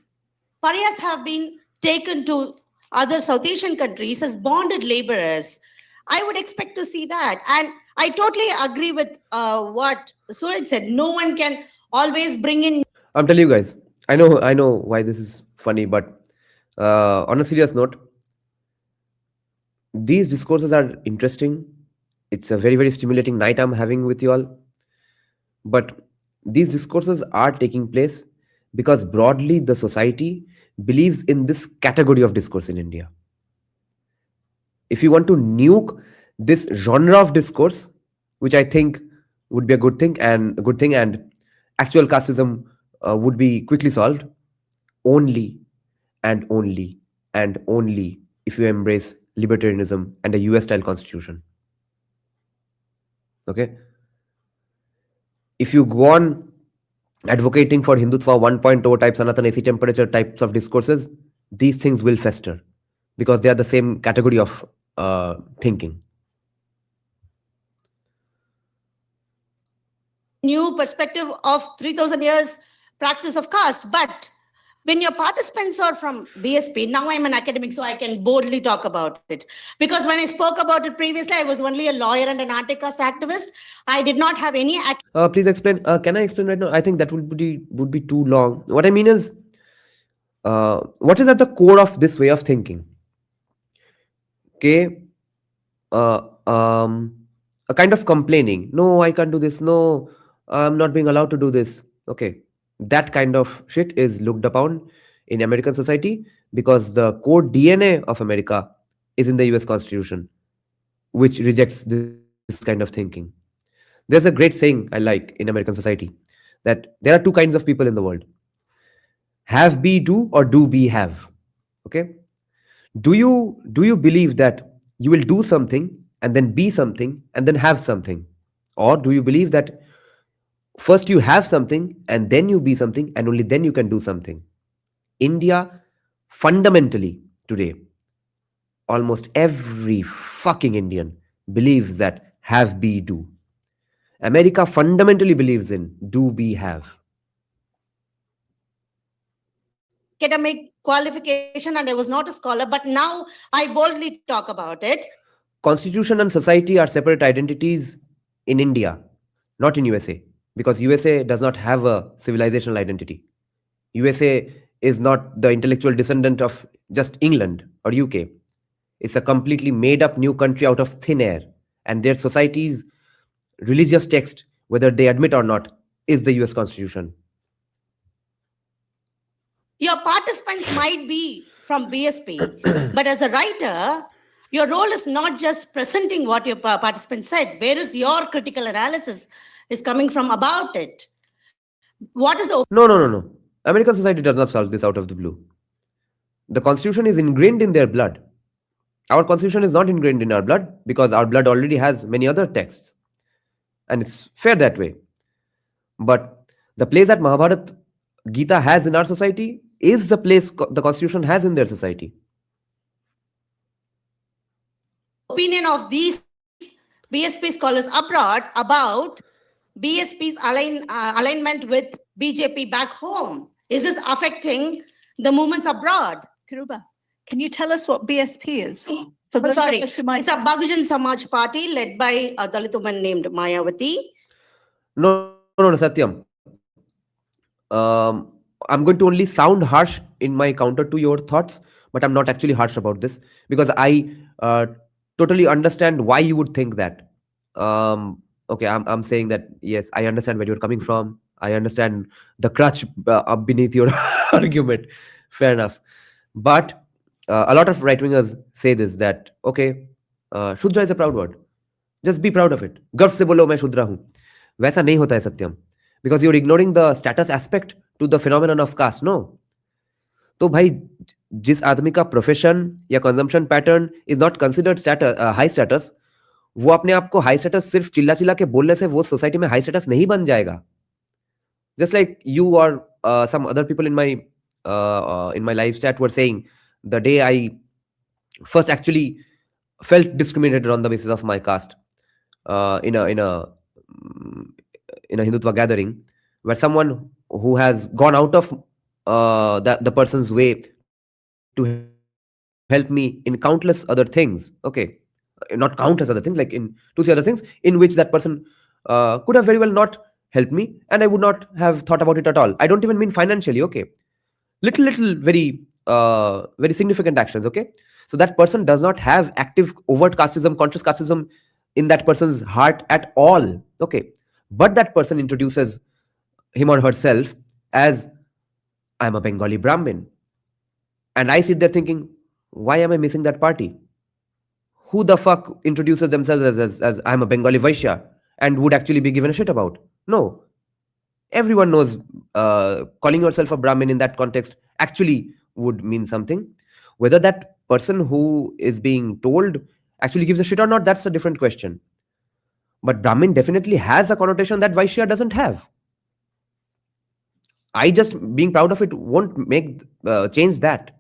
pariahs have been taken to other South Asian countries as bonded laborers. I would expect to see that. And I totally agree with what Suraj said. No one can always bring in. I'm telling you guys, I know why this is funny, but on a serious note, these discourses are interesting. It's a very, very stimulating night I'm having with you all. But these discourses are taking place because broadly the society believes in this category of discourse in India. If you want to nuke this genre of discourse, which I think would be a good thing and actual casteism would be quickly solved, only if you embrace libertarianism and a US style constitution. Okay? If you go on advocating for Hindutva 1.0 type Sanatan AC temperature types of discourses, these things will fester because they are the same category of thinking. New perspective of 3,000 years practice of caste. But when your participants are from BSP, now I'm an academic, so I can boldly talk about it. Because when I spoke about it previously, I was only a lawyer and an anti-caste activist. I did not have any. Please explain. Can I explain right now? I think that would be too long. What I mean is, what is at the core of this way of thinking? Okay, a kind of complaining. No, I can't do this. No, I'm not being allowed to do this. Okay, that kind of shit is looked upon in American society because the core DNA of America is in the US Constitution, which rejects this kind of thinking. There's a great saying I like in American society that there are two kinds of people in the world: have, be, do, or do, be, have. Okay, do you believe that you will do something and then be something and then have something, or do you believe that first you have something and then you be something and only then you can do something? India, fundamentally today, almost every fucking Indian believes that have, be, do. America fundamentally believes in do, be, have. Academic qualification and I was not a scholar, but now I boldly talk about it. Constitution and society are separate identities in India, not in USA, because USA does not have a civilizational identity. USA is not the intellectual descendant of just England or UK. It's a completely made up new country out of thin air, and their society's religious text, whether they admit or not, is the US Constitution. Your participants might be from BSP, but as a writer, your role is not just presenting what your participants said. Where is your critical analysis is coming from about it? What is the... No. American society does not solve this out of the blue. The Constitution is ingrained in their blood. Our Constitution is not ingrained in our blood because our blood already has many other texts. And it's fair that way. But the place that Mahabharata Gita has in our society is the place the Constitution has in their society. Opinion of these BSP scholars abroad about BSP's alignment with BJP back home? Is this affecting the movements abroad? Kiruba, can you tell us what BSP is? For I'm sorry, those who might... it's a Bahujan Samaj party led by a Dalit woman named Mayawati. No, Satyam. I'm going to only sound harsh in my counter to your thoughts, but I'm not actually harsh about this because I totally understand why you would think that. Okay, I'm saying that, yes, I understand where you're coming from. I understand the crutch beneath your argument. Fair enough. But a lot of right-wingers say this, that, okay, Shudra is a proud word. Just be proud of it. Garv se bolo main Shudra hu. वैसा नहीं होता है सत्यम, because you're ignoring the status aspect to the phenomenon of caste. No. तो भाई जिस आदमी का profession या consumption pattern is not considered high status, वो अपने आप को हाई स्टेटस सिर्फ चिल्ला चिल्ला के बोलने से वो सोसाइटी में हाई स्टेटस नहीं बन जाएगा. Just like you or some other people in my live chat were saying, the day I first actually felt discriminated on the basis of my caste in a Hindutva gathering, where someone who has gone out of the person's way to help me in countless other things, okay, not countless other things, like in 2-3 other things in which that person could have very well not helped me, and I would not have thought about it at all. I don't even mean financially, okay, little very significant actions, okay. So that person does not have active overt casteism, conscious casteism in that person's heart at all, okay, but that person introduces him or herself as, I'm a Bengali Brahmin, and I sit there thinking, why am I missing that party? Who the fuck introduces themselves as I'm a Bengali Vaishya and would actually be given a shit about? No. Everyone knows calling yourself a Brahmin in that context actually would mean something. Whether that person who is being told actually gives a shit or not, that's a different question. But Brahmin definitely has a connotation that Vaishya doesn't have. I just being proud of it won't make change that.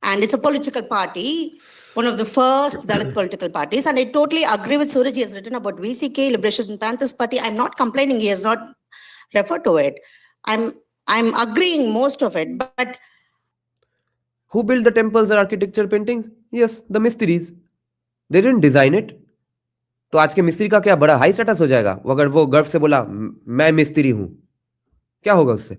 And it's a political party, one of the first Dalit political parties. And I totally agree with Suraj. He has written about VCK, Liberation Panthers Party. I'm not complaining. He has not referred to it. I'm agreeing most of it. But Who built the temples or architecture paintings? Yes, the Mistris. They didn't design it. तो आज के मिस्त्री का क्या बड़ा high status हो जाएगा अगर वो गर्व से बोला मैं मिस्त्री हूं, क्या होगा उससे?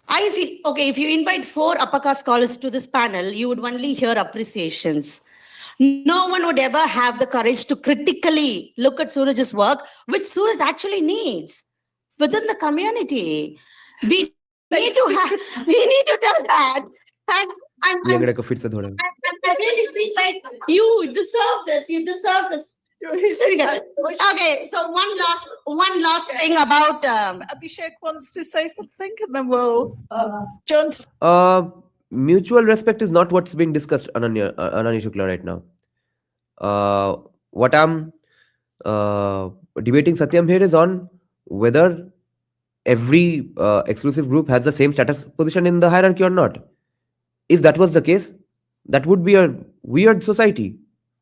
I feel, okay, if you invite 4 upper caste scholars to this panel, you would only hear appreciations. No one would ever have the courage to critically look at Suraj's work, which Suraj actually needs within the community. We need to tell that. And Yengde को फिर से धोड़ा. I really feel like you deserve this. You deserve this. Okay, so one last thing about Abhishek wants to say something, and then we'll John. Mutual respect is not what's being discussed, Ananya Shukla, right now. What I'm debating, Satyam, here is on whether every exclusive group has the same status position in the hierarchy or not. If that was the case, that would be a weird society.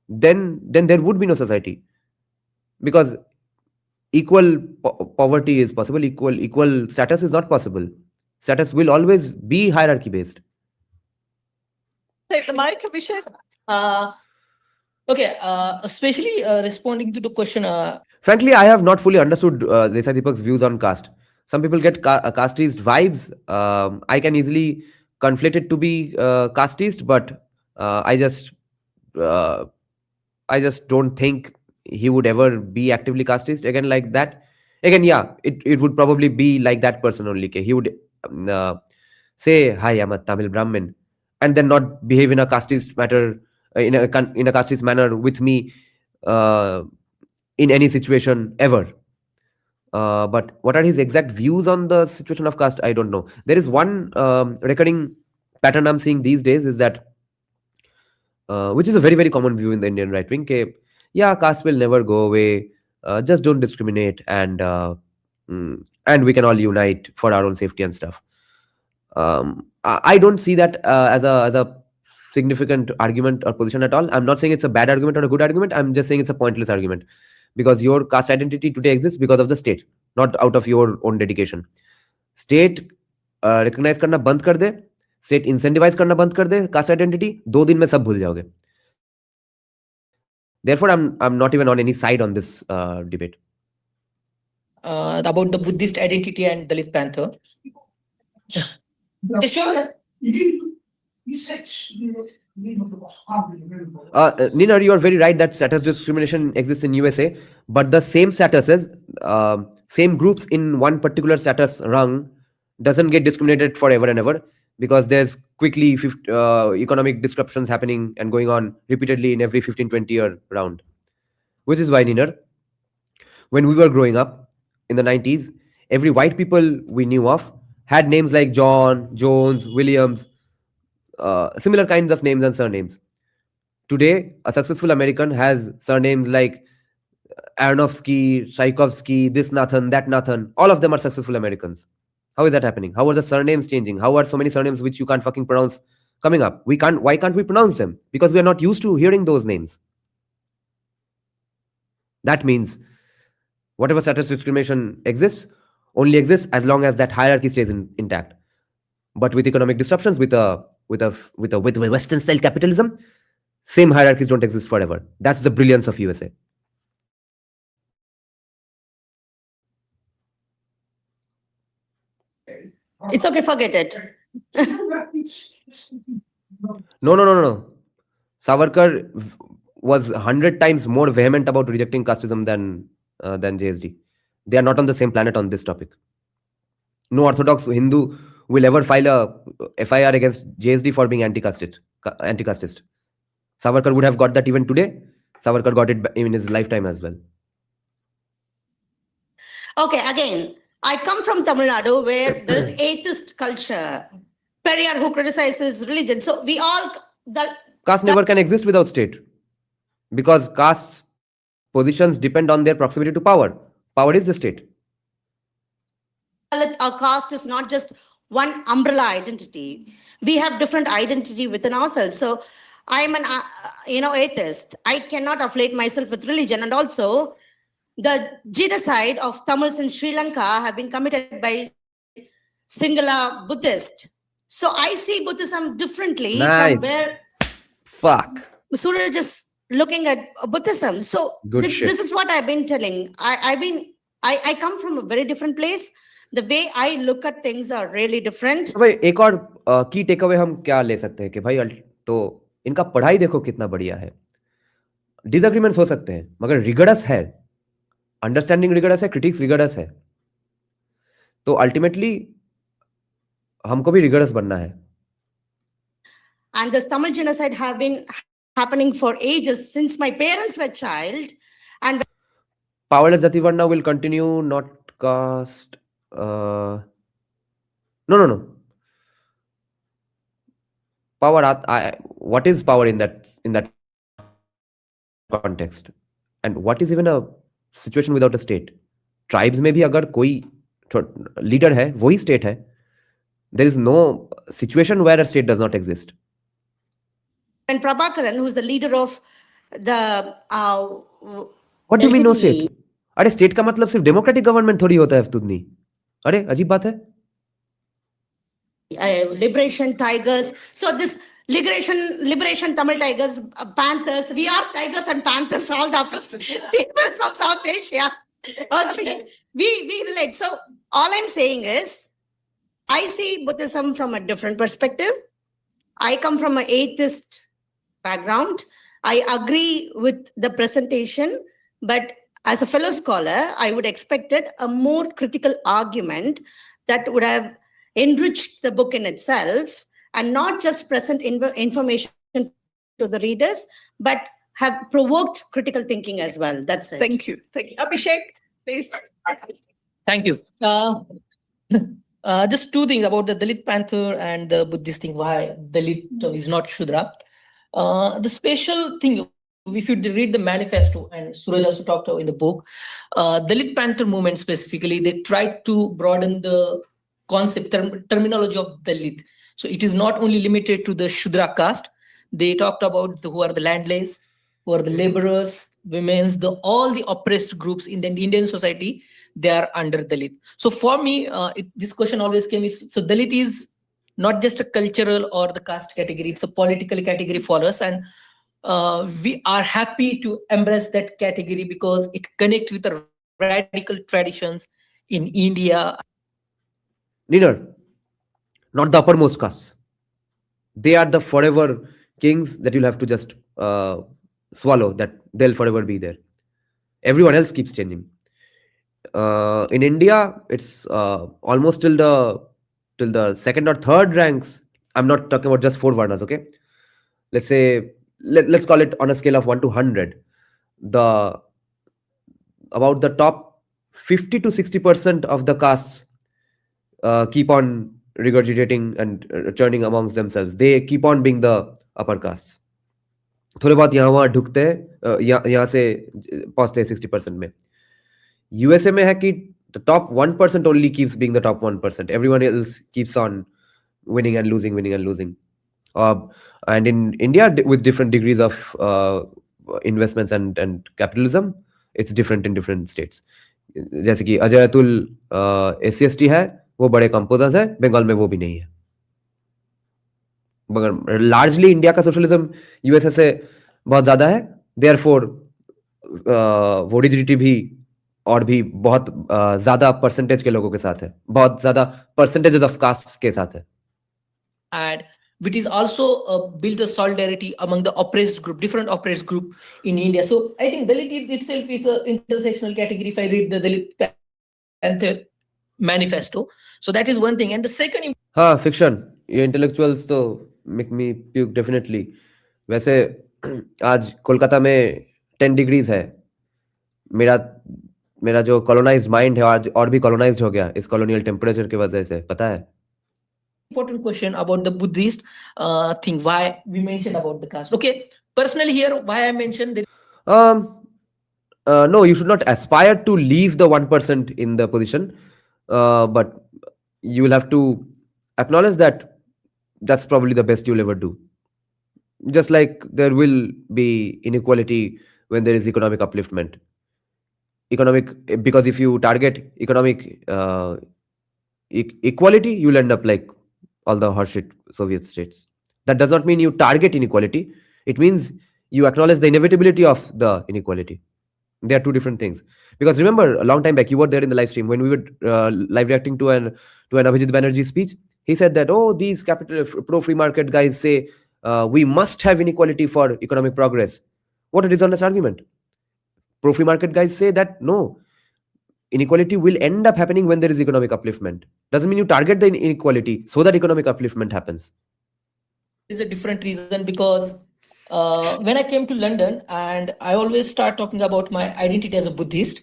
Then there would be no society, because equal poverty is possible, equal status is not possible. Status will always be hierarchy based. Take the mic, Abhishek. Okay, especially responding to the question. Frankly, I have not fully understood Desai Deepak's views on caste. Some people get casteist vibes. I can easily conflate it to be casteist, but I just don't think he would ever be actively casteist again like that. Again, yeah, it would probably be like that person only. He would say, "Hi, I'm a Tamil Brahmin," and then not behave in a casteist matter, in a casteist manner with me in any situation ever. But what are his exact views on the situation of caste? I don't know. There is one recurring pattern I'm seeing these days is that, which is a very, very common view in the Indian right wing, yeah, caste will never go away. Just don't discriminate, and we can all unite for our own safety and stuff. I don't see that as a significant argument or position at all. I'm not saying it's a bad argument or a good argument. I'm just saying it's a pointless argument, because your caste identity today exists because of the state, not out of your own dedication. State recognize करना बंद कर दे, state incentivize करना बंद कर दे caste identity, 2 दिन में सब भूल जाओगे. Therefore, I'm not even on any side on this debate. About the Buddhist identity and Dalit Panther. Sure. You said Nina, you are very right that status discrimination exists in USA, but the same statuses, same groups in one particular status rung doesn't get discriminated forever and ever, because there's quickly economic disruptions happening and going on repeatedly in every 15-20 year round. Which is why, Nina, when we were growing up in the 90s, every white people we knew of had names like John, Jones, Williams, similar kinds of names and surnames. Today, a successful American has surnames like Aronofsky, Tchaikovsky, this Nathan, that Nathan. All of them are successful Americans. How is that happening? How are the surnames changing? How are so many surnames which you can't fucking pronounce coming up? Why can't we pronounce them? Because we are not used to hearing those names. That means whatever status discrimination exists only exists as long as that hierarchy stays intact. But with economic disruptions, with Western style capitalism, same hierarchies don't exist forever. That's the brilliance of USA. it's okay, forget it. No. Savarkar was 100 times more vehement about rejecting casteism than JSD. They are not on the same planet on this topic. No Orthodox Hindu will ever file a FIR against JSD for being anti-casteist. Savarkar would have got that even today. Savarkar got it in his lifetime as well. Okay, again, I come from Tamil Nadu, where there is atheist culture. Periyar, who criticizes religion. So we all... Caste never can exist without state, because caste's positions depend on their proximity to power. Power is the state. Dalit or caste is not just one umbrella identity. We have different identity within ourselves. So I'm an atheist. I cannot affiliate myself with religion. And also, the genocide of Tamils in Sri Lanka have been committed by singular Buddhist. So I see Buddhism differently Nice. from where Fuck. Suraj is looking at Buddhism. So Good shit. this is what I've been telling. I come from a very different place. The way I look at things are really different. तो भाई एक और की take away हम क्या ले सकते हैं कि भाई तो इनका पढ़ाई देखो कितना बढ़िया है. डिसएग्रीमेंट्स हो सकते हैं मगर रिगरस है, अंडरस्टैंडिंग रिगरस है, क्रिटिक्स रिगरस है. तो अल्टीमेटली हमको भी रिगरस बनना है. And this Tamil genocide have been happening for ages since my parents were child. And Powerless Jativarna will continue, not caste. No. Power. What is power in that context? And what is even a situation without a state? Tribes में भी अगर कोई leader है, वही state है. There is no situation where a state does not exist. And Prabhakaran, who is the leader of the What do you mean no state? अरे state का मतलब सिर्फ डेमोक्रेटिक गवर्नमेंट थोड़ी होता है तुदनी. अरे अजीब बात है. Liberation Tigers. So this liberation Tamil Tigers, Panthers, we are Tigers and Panthers, all the people from South Asia. Okay. We relate. So all I'm saying is, I see Buddhism from a different perspective. I come from an atheist background. I agree with the presentation, but as a fellow scholar, I would expected a more critical argument that would have enriched the book in itself and not just present information to the readers, but have provoked critical thinking as well. That's it. Thank you. Abhishek, please. Thank you. Just two things about the Dalit Panther and the Buddhist thing, why Dalit is not Shudra. The special thing, if you read the manifesto, and Suraj also talked about in the book, Dalit Panther movement specifically, they tried to broaden the concept, terminology of Dalit. So it is not only limited to the Shudra caste. They talked about who are the landless, who are the laborers, women's, all the oppressed groups in the Indian society, they are under Dalit. So for me, this question always came, so Dalit is not just a cultural or the caste category, it's a political category for us. And we are happy to embrace that category because it connects with the radical traditions in India. Neither. Not the uppermost castes. They are the forever kings that you'll have to just swallow, that they'll forever be there. Everyone else keeps changing. In India, it's almost till the second or third ranks. I'm not talking about just 4 Varnas, okay? Let's say, let's call it on a scale of 1 to 100. About the top 50 to 60% of the castes keep on regurgitating and churning amongst themselves. They keep on being the upper castes. थोड़े बहुत यहाँ वहाँ ढुकते हैं, यहाँ से पहुँचते हैं 60% में. USA में है कि the top 1% only keeps being the top 1%. Everyone else keeps on winning and losing. And in India, with different degrees of investments and capitalism, it's different in different states. जैसे कि अजय अतुल SC/ST है, वो बड़े composers है, बंगाल में वो भी नहीं है. मगर लार्जली इंडिया का सोशलिज्म यूएसए से बहुत ज्यादा है. देयरफॉर वो रिजिडिटी भी और भी बहुत ज्यादा परसेंटेज के लोगों के साथ है, बहुत ज्यादा परसेंटेजेस ऑफ कास्ट के साथ है. And which is also built a solidarity among the oppressed group, different oppressed group in India. So I think Dalit itself is an intersectional category if I read the Dalit Panther manifesto. So that is one thing. And the second... हाँ, fiction. ये intellectuals तो make me puke definitely. वैसे आज कोलकाता में 10 degrees है. मेरा जो colonized mind है आज और भी colonized हो गया इस colonial temperature की वजह से, पता है? Important question about the Buddhist thing, why we mentioned about the caste. Okay, personally here, why I mentioned that... No, you should not aspire to leave the 1% in the position. but you will have to acknowledge that that's probably the best you'll ever do. Just like there will be inequality when there is economic upliftment. Because if you target economic equality, you'll end up like all the horseshit Soviet states. That does not mean you target inequality. It means you acknowledge the inevitability of the inequality. They are two different things. Because remember, a long time back, you were there in the live stream when we were live reacting to an Abhijit Banerjee speech. He said that, oh, these pro-free market guys say we must have inequality for economic progress. What a dishonest argument. Pro-free market guys say that no, inequality will end up happening when there is economic upliftment. Doesn't mean you target the inequality so that economic upliftment happens. Is a different reason because when I came to London, and I always start talking about my identity as a Buddhist,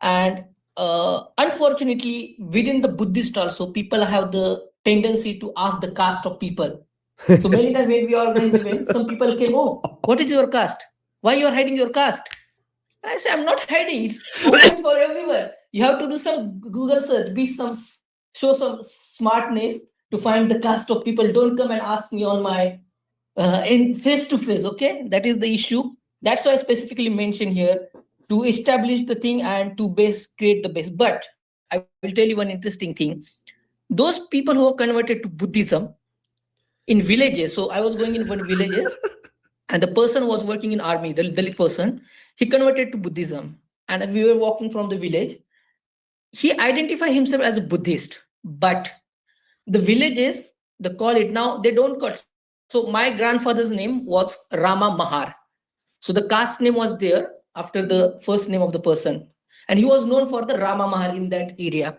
and unfortunately within the Buddhist also people have the tendency to ask the caste of people. So many times when we organize events, some people came, oh, what is your caste? Why you are hiding your caste? And I say, I'm not hiding, it's open for everyone. You have to do some Google search, show some smartness to find the caste of people. Don't come and ask me on my in face to face. Okay, that is the issue. That's why I specifically mentioned here to establish the thing and to create the base. But I will tell you one interesting thing. Those people who are converted to Buddhism in villages. So I was going in one villages, and the person was working in army, the Dalit person. He converted to Buddhism, and we were walking from the village. He identified himself as a Buddhist, but the villages, they call it now, they don't call it. So my grandfather's name was Rama Mahar. So the caste name was there after the first name of the person. And he was known for the Rama Mahar in that area.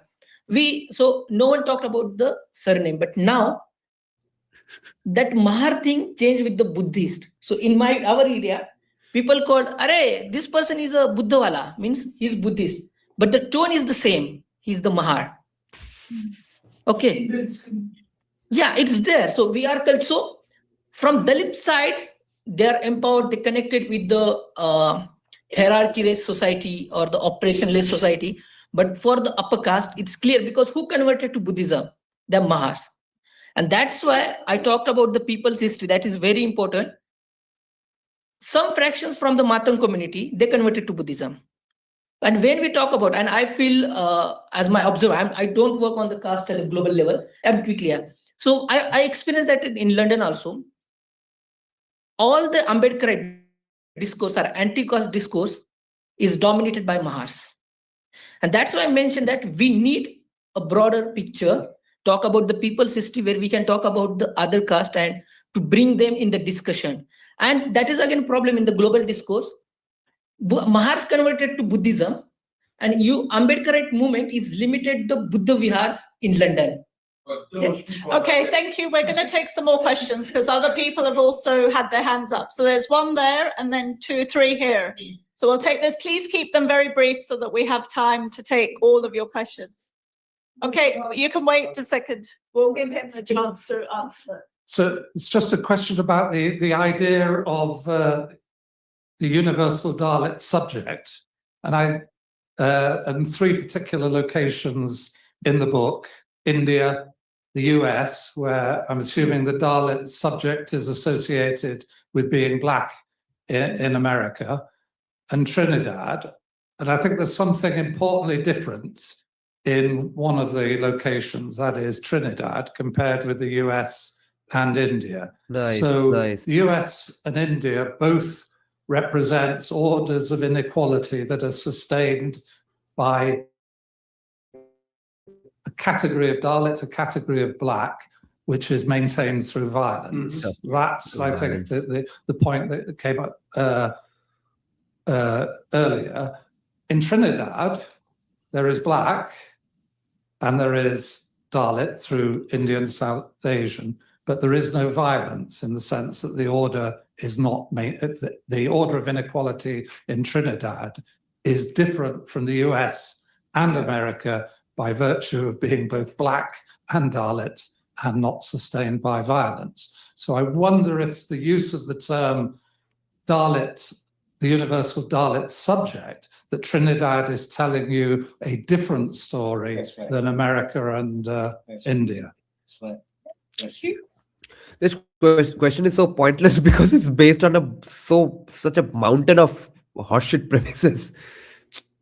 So no one talked about the surname, but now that Mahar thing changed with the Buddhist. So in our area, people called, Arey, this person is a Buddhawala, means he's Buddhist. But the tone is the same. He's the Mahar. Okay. Yeah, it's there. So we are so from Dalit side, they are empowered, they connected with the hierarchy-less society or the oppression-less society. But for the upper caste, it's clear because who converted to Buddhism? The Mahars. And that's why I talked about the people's history. That is very important. Some fractions from the Matang community, they converted to Buddhism. And when we talk about, and I feel as my observer, I don't work on the caste at a global level, I'm quickly here. So I experienced that in London also. All the Ambedkarite discourse or anti-caste discourse is dominated by Mahars. And that's why I mentioned that we need a broader picture, talk about the people's history where we can talk about the other caste and to bring them in the discussion. And that is again a problem in the global discourse. Mahars converted to Buddhism, and Ambedkarite movement is limited to Buddha Vihars in London. Okay, thank you. We're going to take some more questions because other people have also had their hands up. So there's one there and then 2, 3 here. So we'll take this. Please keep them very brief so that we have time to take all of your questions. Okay, you can wait a second. We'll give him a chance to answer. So it's just a question about the idea of the universal Dalit subject. And and 3 particular locations in the book, India, the US, where I'm assuming the Dalit subject is associated with being black in America, and Trinidad. And I think there's something importantly different in one of the locations, that is Trinidad, compared with the US and India. Nice, so nice. The US and India both represents orders of inequality that are sustained by a category of Dalit, a category of black, which is maintained through violence. Mm-hmm. That's, I think, the point that came up earlier. In Trinidad, there is black and there is Dalit through Indian South Asian, but there is no violence in the sense that the order is not made. The order of inequality in Trinidad is different from the US and America by virtue of being both black and Dalit and not sustained by violence. So I wonder if the use of the term Dalit the universal Dalit subject that Trinidad is telling you a different story That's right. than America and India. That's right. Thank you. This question is so pointless because it's based on such a mountain of horseshit premises.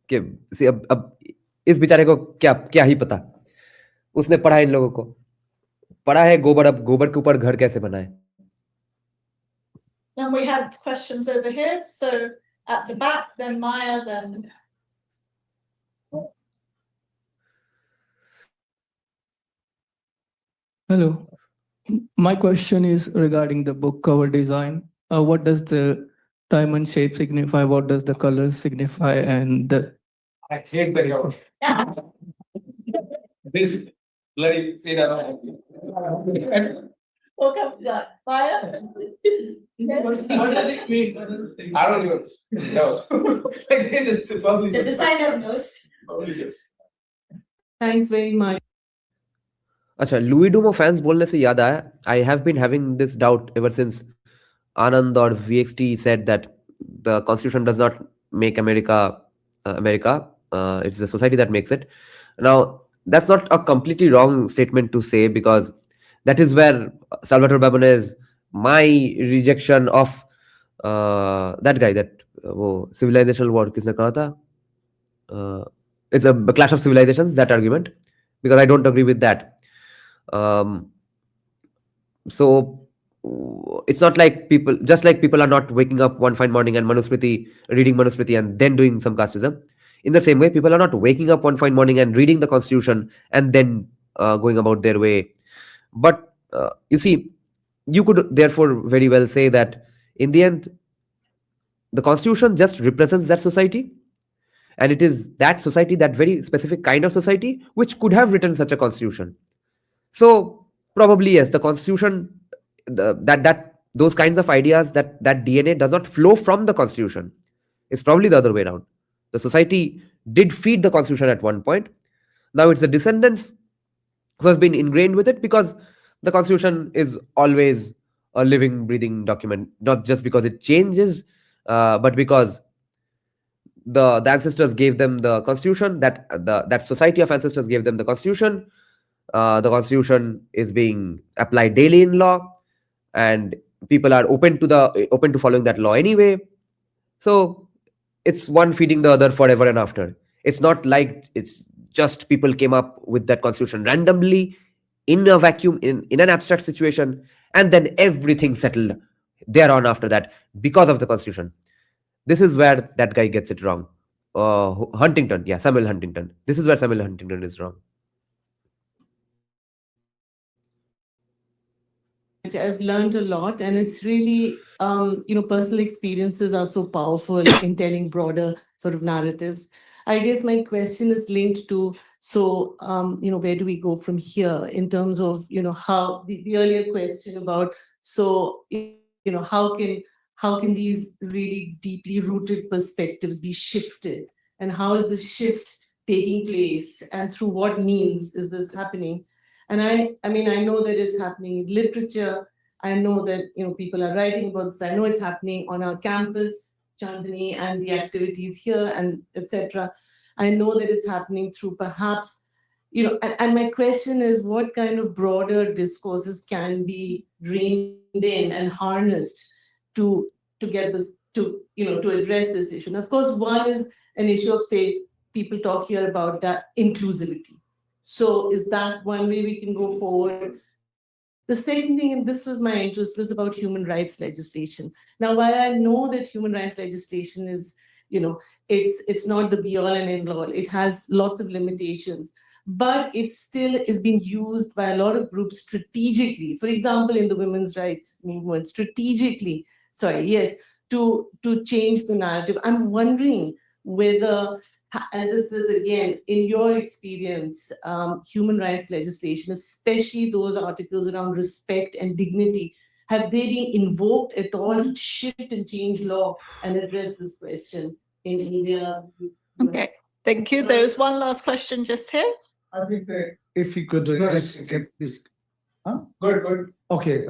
कि see, अब इस बेचारे को क्या ही पता, उसने पढ़ा इन लोगों को, पढ़ा है गोबर, अब गोबर के ऊपर घर कैसे बनाए. Then we had questions over here. So at the back, then Maya, then. Hello. My question is regarding the book cover design. What does the diamond shape signify? What does the color signify? And I hate the cover. This bloody Welcome to that. Maya? what does it mean? I don't even know. They just publish The it. designer knows. Thanks very much. अच्छा, Louis Duomo fans बोलने से याद आया, I have been having this doubt ever since Anand or VXT said that the constitution does not make America America. It's the society that makes it. Now, that's not a completely wrong statement to say, because that is where Salvatore Babone's my rejection of that guy, that वो civilizational war किसने कहा था? It's a clash of civilizations, that argument, because I don't agree with that. So it's not like people, just like people are not waking up one fine morning and reading Manusmriti and then doing some casteism. In the same way, people are not waking up one fine morning and reading the constitution and then going about their way. But you see, you could therefore very well say that in the end, the constitution just represents that society. And it is that society, that very specific kind of society, which could have written such a constitution. So probably yes, the constitution, those kinds of ideas, that DNA does not flow from the constitution. It's probably the other way around. The society did feed the constitution at one point. Now it's the descendants who have been ingrained with it, because the constitution is always a living, breathing document, not just because it changes, but because the ancestors gave them the constitution, that society of ancestors gave them the constitution. The constitution is being applied daily in law, and people are open to following that law anyway. So it's one feeding the other forever and after. It's not like it's just people came up with that constitution randomly in a vacuum, in an abstract situation, and then everything settled thereon after that because of the constitution. This is where that guy gets it wrong. Huntington, yeah, Samuel Huntington. This is where Samuel Huntington is wrong. I've learned a lot, and it's really, personal experiences are so powerful in telling broader sort of narratives. I guess my question is linked to, where do we go from here in terms of, how the earlier question about, how can these really deeply rooted perspectives be shifted, and how is the shift taking place, and through what means is this happening? And I know that it's happening in literature. I know that, people are writing about this. I know it's happening on our campus, Chandani, and the activities here, and etc. I know that it's happening through perhaps, and my question is, what kind of broader discourses can be reined in and harnessed to get this, to address this issue? And of course, one is an issue of, say, people talk here about that inclusivity. So is that one way we can go forward? The second thing, and this was my interest, was about human rights legislation. Now, while I know that human rights legislation is, it's not the be all and end all, it has lots of limitations, but it still is being used by a lot of groups strategically. For example, in the women's rights movement, strategically, to change the narrative. I'm wondering whether, and this is again, in your experience, human rights legislation, especially those articles around respect and dignity, have they been invoked at all to shift and change law and address this question in India? Okay, thank you. There is one last question just here. I think that if you could just get this. Good. Okay.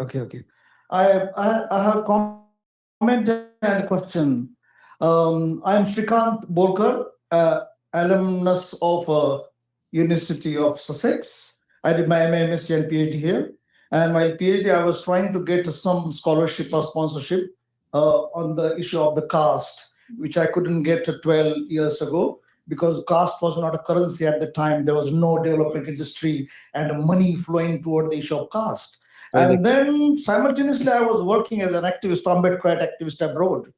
I have a comment and a question. I'm Shrikant Borkar, alumnus of University of Sussex. I did my MSc and PhD here. And my PhD, I was trying to get some scholarship or sponsorship on the issue of the caste, which I couldn't get 12 years ago because caste was not a currency at the time. There was no development industry and money flowing toward the issue of caste. And then simultaneously, I was working as an activist, Ambedkarite activist abroad.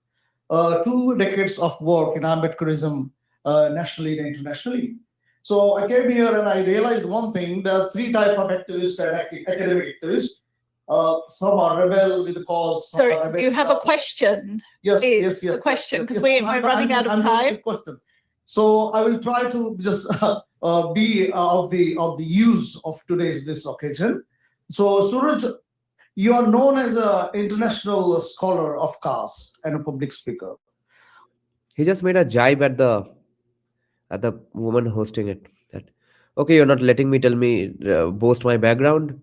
2 decades of work in Ambedkarism nationally and internationally. So I came here and I realized one thing: there are 3 types of activists and academic activists. Some are rebel with the cause. Some are So rebel you have a question? Yes, Is yes. the question, because Yes, we're running out of I'm time. question. So I will try to just be of the use of today's this occasion. So Suraj, you are known as an international scholar of caste and a public speaker. He just made a jibe at the woman hosting it. That, okay, you're not letting me boast my background.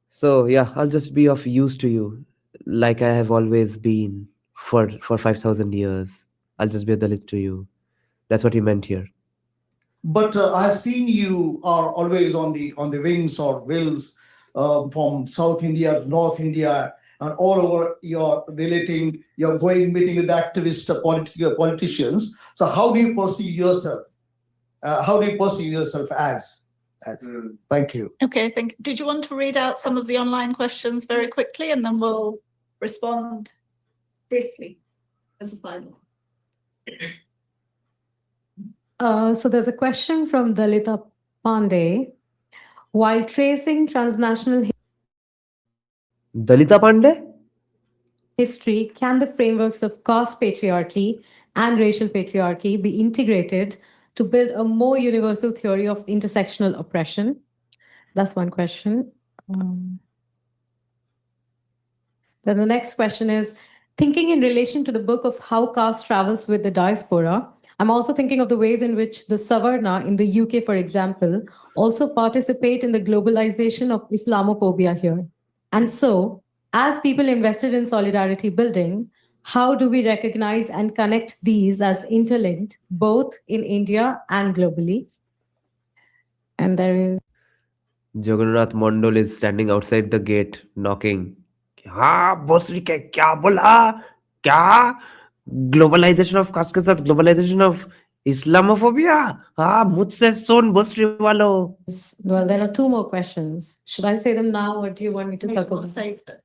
So yeah, I'll just be of use to you, like I have always been for 5,000 years. I'll just be a Dalit to you. That's what he meant here. But I have seen you are always on the wings or wheels from South India to North India and all over. You're going meeting with activists, politicians. So how do you perceive yourself? How do you perceive yourself as? Thank you. Okay, did you want to read out some of the online questions very quickly, and then we'll respond briefly as a final? So there's a question from Dalita Pandey. While tracing transnational Dalita Pandey? history, can the frameworks of caste patriarchy and racial patriarchy be integrated to build a more universal theory of intersectional oppression? That's one question. Then the next question is, thinking in relation to the book of how caste travels with the diaspora, I'm also thinking of the ways in which the Savarna in the UK, for example, also participate in the globalization of Islamophobia here. And so, as people invested in solidarity building, how do we recognize and connect these as interlinked, both in India and globally? And there is Jagannath Mondal is standing outside the gate, knocking. हाँ बोसरी के क्या बोला क्या globalisation of cast के साथ globalisation of Islamophobia हाँ मुझसे सुन बोसरी वालों. Well, there are 2 more questions. Should I say them now, or do you want me to circle them? Save them.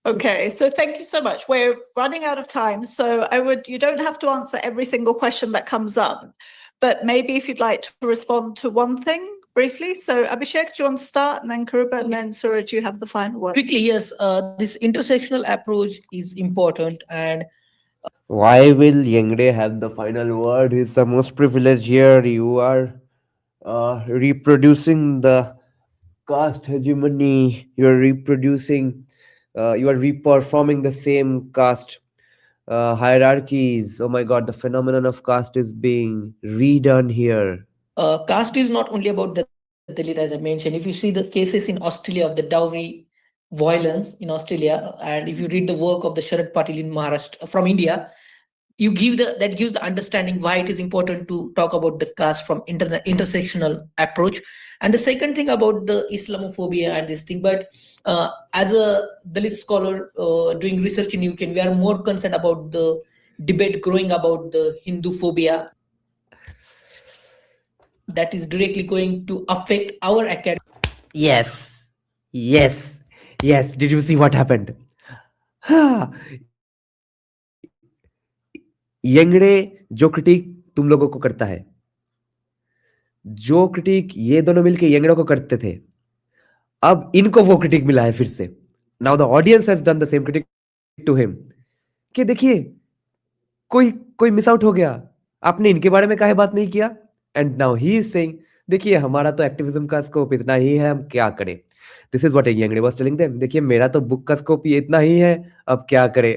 Okay, so thank you so much. We're running out of time, so you don't have to answer every single question that comes up, but maybe if you'd like to respond to one thing briefly. So Abhishek, do you want to start, and then Karuba, and then Suraj, you have the final word. Quickly, yes, this intersectional approach is important, and Why will Yengde have the final word? He's the most privileged here. You are reproducing the caste hegemony. You are reproducing. You are reperforming the same caste hierarchies. Oh my God, the phenomenon of caste is being redone here. caste is not only about the Dalit, as I mentioned. If you see the cases in Australia of the dowry violence in Australia, and if you read the work of the Sharad Patil in Maharashtra from India, that gives the understanding why it is important to talk about the caste from intersectional approach. And the second thing about the Islamophobia and this thing, but as a Dalit scholar doing research in UK, we are more concerned about the debate growing about the Hindu phobia that is directly going to affect our academy. Yes. Did you see what happened? यंगड़े जो critic तुम लोगों को करता है, जो critic ये दोनों मिलके यंगड़ों को करते थे, अब इनको वो क्रिटिक मिला है फिर से. Now the audience has done the same critic to him कि देखिए कोई मिस आउट हो गया, आपने इनके बारे में काहे बात नहीं किया. And now he is saying देखिए हमारा तो एक्टिविज्म का स्कोप इतना ही है, हम क्या करें. This is what Yengde was telling them. देखिए मेरा तो बुक का स्कोप ही इतना ही है, अब क्या करें.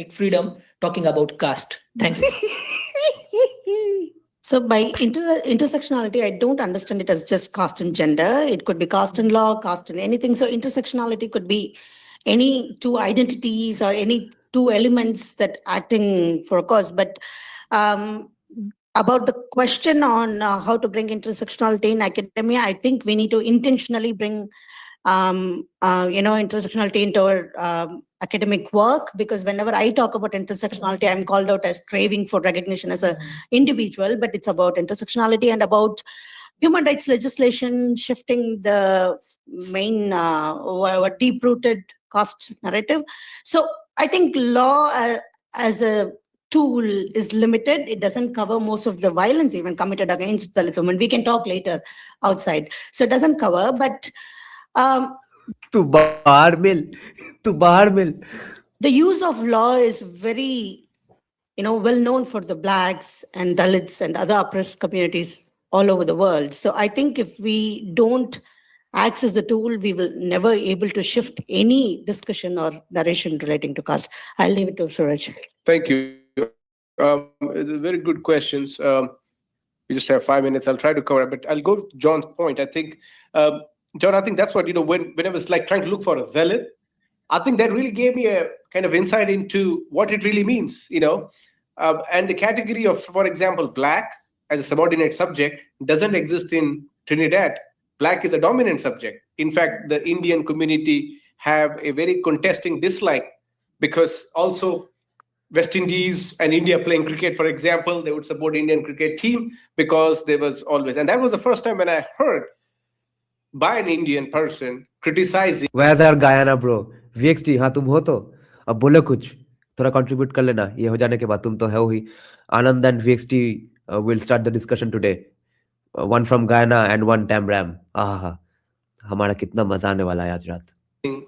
Freedom talking about caste. Thank you. So by intersectionality, I don't understand it as just caste and gender. It could be caste and law, caste and anything. So intersectionality could be any two identities or any two elements that acting for a cause. But about the question on how to bring intersectionality in academia, I think we need to intentionally bring intersectionality into our academic work, because whenever I talk about intersectionality, I'm called out as craving for recognition as an individual, but it's about intersectionality and about human rights legislation shifting the main deep-rooted caste narrative. So I think law as a tool is limited. It doesn't cover most of the violence even committed against Dalit women. We can talk later outside. So it doesn't cover, but तू बाहर मिल the use of law is very, well known for the Blacks and Dalits and other oppressed communities all over the world. So I think if we don't access the tool, we will never able to shift any discussion or narration relating to caste. I'll leave it to Suraj. Thank you. It's very good questions. We just have 5 minutes. I'll try to cover it, but I'll go to John's point. I think, John, I think that's what, when I was like trying to look for a Dalit, I think that really gave me a kind of insight into what it really means, and the category of, for example, Black as a subordinate subject doesn't exist in Trinidad. Black is a dominant subject. In fact, the Indian community have a very contesting dislike, because also West Indies and India playing cricket, for example, they would support Indian cricket team because there was always, and that was the first time when I heard by an Indian person criticizing. Where's our Guyana, bro? VXT, हाँ तुम हो तो अब बोलो कुछ थोड़ा contribute कर लेना ये हो जाने के बाद तुम तो है ही Anand and VXT will start the discussion today. One from Guyana and one Tamram. हमारा कितना मजा आने वाला है आज रात.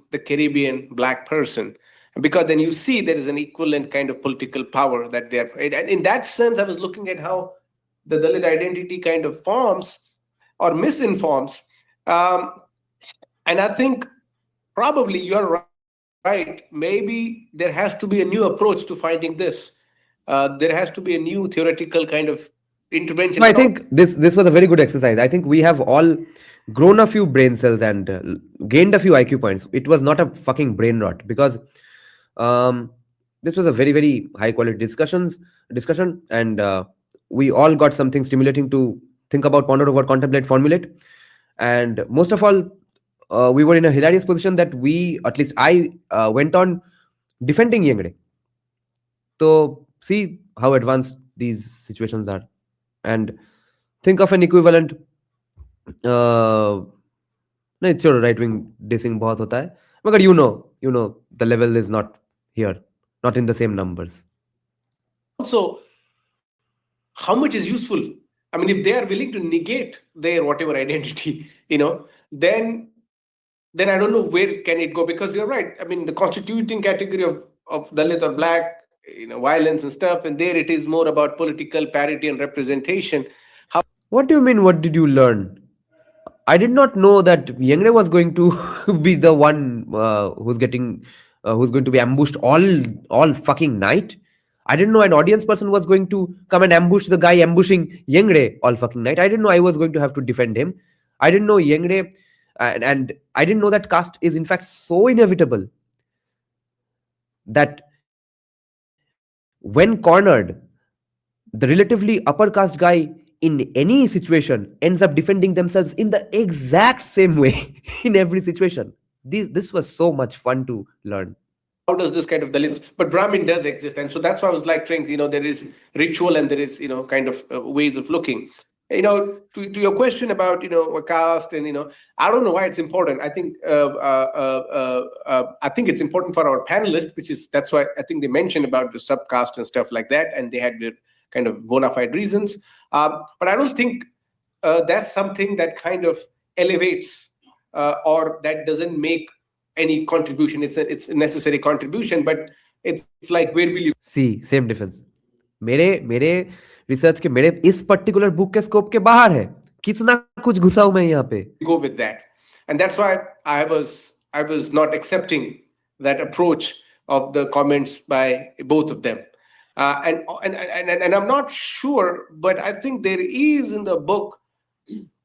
The Caribbean Black person, because then you see there is an equivalent kind of political power that they are. And in that sense, I was looking at how the Dalit identity kind of forms or misinforms. And I think probably you're right. Maybe there has to be a new approach to finding this. There has to be a new theoretical kind of intervention. I think this was a very good exercise. I think we have all grown a few brain cells and gained a few IQ points. It was not a fucking brain rot, because this was a very, very high quality discussion, and we all got something stimulating to think about, ponder over, contemplate, formulate. And most of all, we were in a hilarious position that we, at least I, went on defending Yengde. So see how advanced these situations are, and think of an equivalent. No, it's your right wing dissing बहुत होता है, but you know the level is not here, not in the same numbers. Also, how much is useful? I mean, if they are willing to negate their whatever identity, then I don't know where can it go, because you're right. I mean, the constituting category of Dalit or Black, violence and stuff, and there it is more about political parity and representation. What do you mean? What did you learn? I did not know that Yengde was going to be the one who's going to be ambushed all fucking night. I didn't know an audience person was going to come and ambush the guy ambushing Yengde all fucking night. I didn't know I was going to have to defend him. I didn't know Yengde, and I didn't know that caste is in fact so inevitable that when cornered, the relatively upper caste guy in any situation ends up defending themselves in the exact same way in every situation. This was so much fun to learn. How does this kind of Dalit, but Brahmin does exist. And so that's why I was like trying, there is ritual and there is, kind of ways of looking. To your question about, caste and, I don't know why it's important. I think it's important for our panelists, that's why I think they mentioned about the subcaste and stuff like that. And they had their kind of bona fide reasons. But I don't think that's something that kind of elevates or that doesn't make any contribution. It's a necessary contribution, but it's like, where will you see? Same difference. मेरे research के मेरे इस particular book के scope के बाहर है, कितना कुछ घुसा हूं मैं यहाँ पे. Go with that, and that's why I was not accepting that approach of the comments by both of them, and I'm not sure, but I think there is in the book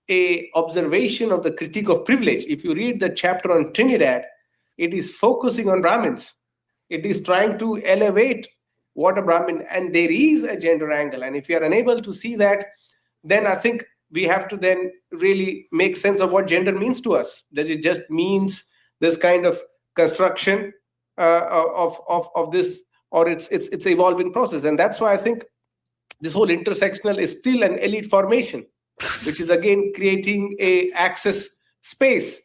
a observation of the critique of privilege. If you read the chapter on Trinidad, It is focusing on Brahmins. It is trying to elevate what a Brahmin, and there is a gender angle. And if you are unable to see that, then I think we have to then really make sense of what gender means to us. Does it just means this kind of construction of this, or it's an evolving process? And that's why I think this whole intersectional is still an elite formation, which is again creating a access space.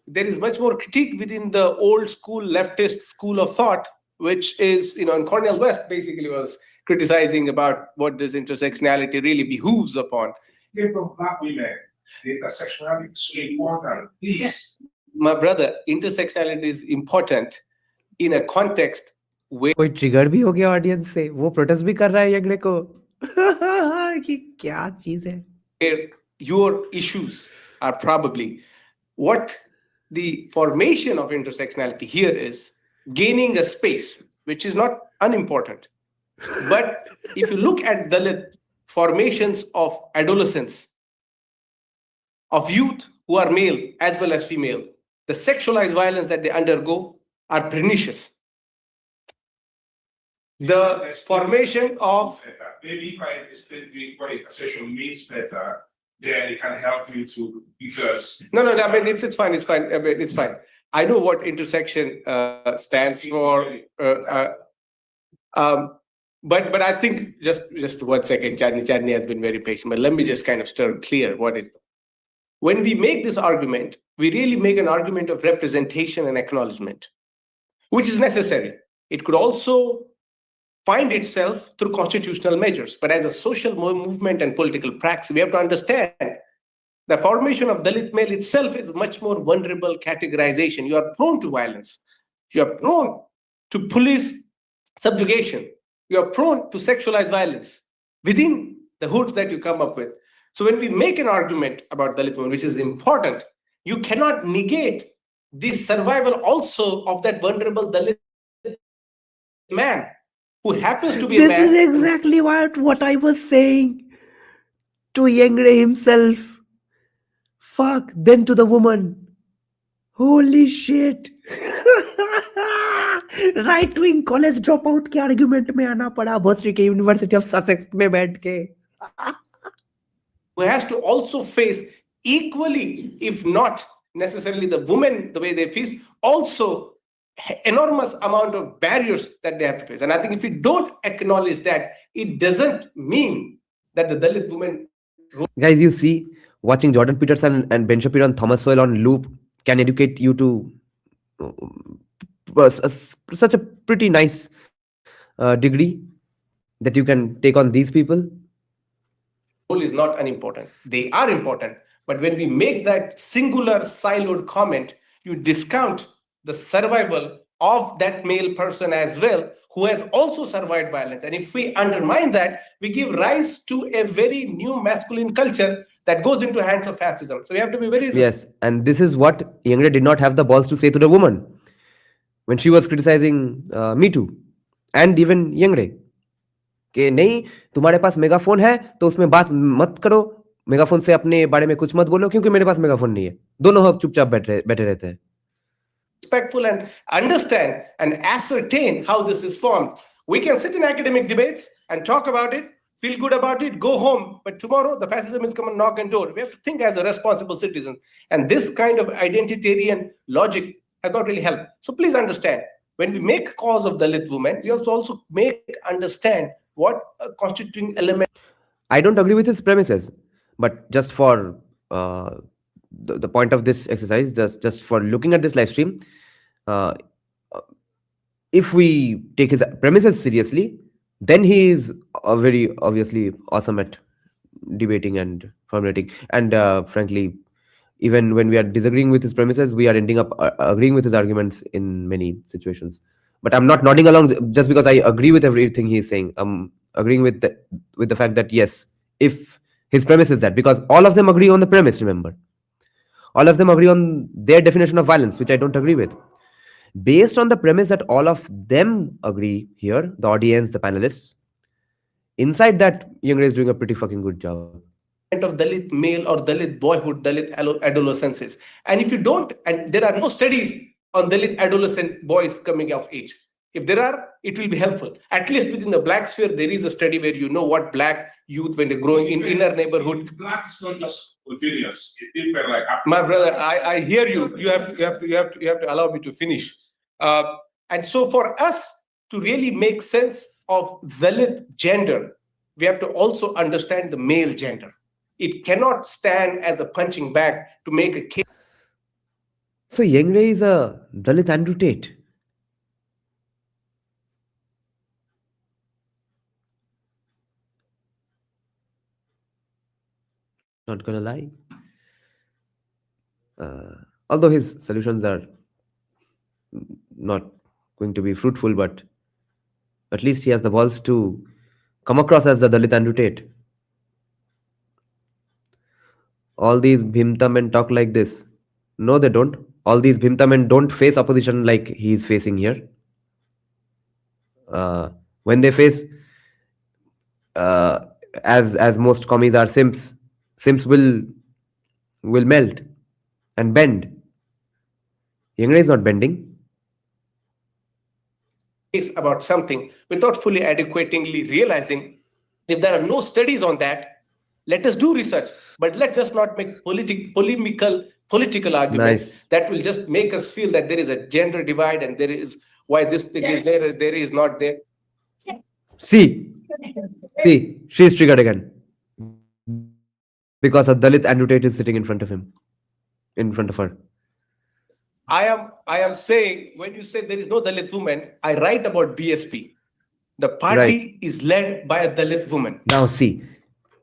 There is much more critique within the old school leftist school of thought, which is, and Cornel West basically was criticizing about what this intersectionality really behooves upon. From black women, the intersectionality is so important. Please. My brother, intersectionality is important in a context where कोई trigger भी हो गया audience से, वो protest भी कर रहा है यंगड़े को कि क्या चीज है. your issues are probably what the formation of intersectionality here is gaining a space, which is not unimportant. But if you look at Dalit formations of adolescence, of youth who are male as well as female, the sexualized violence that they undergo are pernicious. The formation of maybe if I explain to you what intersection means better, then it can help you to, because no, I mean it's fine. I mean, it's fine. I know what intersection stands for. But I think just 1 second, Chandni has been very patient. But let me just kind of stir clear what it. When we make this argument, we really make an argument of representation and acknowledgement, which is necessary. It could also find itself through constitutional measures. But as a social movement and political practice, we have to understand the formation of Dalit male itself is much more vulnerable categorization. You are prone to violence. You are prone to police subjugation. You are prone to sexualized violence within the hoods that you come up with. So when we make an argument about Dalit women, which is important, you cannot negate the survival also of that vulnerable Dalit man who happens to be a man. This is exactly what I was saying to Yengde himself. Fuck, then to the woman. Holy shit. Right wing college drop out के argument में आना पड़ा Boston के university of Sussex में बैठ के. Who has to also face equally, if not necessarily the women, the way they face, also enormous amount of barriers that they have to face. And I think if we don't acknowledge that, it doesn't mean that the Dalit women... Guys, you see, watching Jordan Peterson and Ben Shapiro and Thomas Sowell on loop can educate you to such a pretty nice degree that you can take on these people. Role is not unimportant. They are important. But when we make that singular siloed comment, you discount the survival of that male person as well, who has also survived violence. And if we undermine that, we give rise to a very new masculine culture that goes into hands of fascism. So we have to be very... Yes, and this is what Yengde did not have the balls to say to the woman when she was criticizing Me Too and even Yengde. कि नहीं, तुम्हारे पास megaphone है तो उसमें बात मत करो, megaphone से अपने बारे में कुछ मत बोलो क्योंकि मेरे पास मेगाफोन नहीं है. दोनों हम चुपचाप बैठे रहते हैं. Respectful and understand and ascertain how this is formed. We can sit in academic debates and talk about it, feel good about it, go home. But tomorrow the fascism is coming knock on door. We have to think as a responsible citizen. And this kind of identitarian logic has not really helped. So please understand, when we make cause of Dalit women, we also make understand what a constituting element. I don't agree with his premises, but just for the point of this exercise, just for looking at this live stream, if we take his premises seriously, then he is very obviously awesome at debating and formulating. And frankly, even when we are disagreeing with his premises, we are ending up agreeing with his arguments in many situations. But I'm not nodding along just because I agree with everything he's saying. I'm agreeing with the fact that yes, if his premise is that, because all of them agree on the premise, remember. All of them agree on their definition of violence, which I don't agree with. Based on the premise that all of them agree here, the audience, the panelists, inside that, Yengde is doing a pretty fucking good job. Of Dalit male or Dalit boyhood, Dalit adolescences. And if you don't, and there are no studies on Dalit adolescent boys coming of age? If there are, it will be helpful. At least within the black sphere, there is a study where you know what black youth, when they're growing in inner neighborhood. Black is not just opinions. It different like My brother, I hear you. You have to allow me to finish. And so for us to really make sense of Dalit gender, we have to also understand the male gender. It cannot stand as a punching bag to make a case. So Yengde is a Dalit Andrew Tate. Not gonna lie. Although his solutions are not going to be fruitful, but at least he has the balls to come across as the Dalit Andrew Tate. All these Bhimta men talk like this. No, they don't. All these Bhimta men don't face opposition like he is facing here. When they face, as most commies are simps, simps will melt and bend. Yengde is not bending. About something without fully adequately realizing, if there are no studies on that, let us do research, but let's just not make political arguments that will just make us feel that there is a gender divide and there is why this thing is there is not there. See, she's triggered again because a Dalit Andrew Tate is sitting in front of her. I am saying, when you say there is no Dalit woman, I write about BSP. The party is led by a Dalit woman. Now see,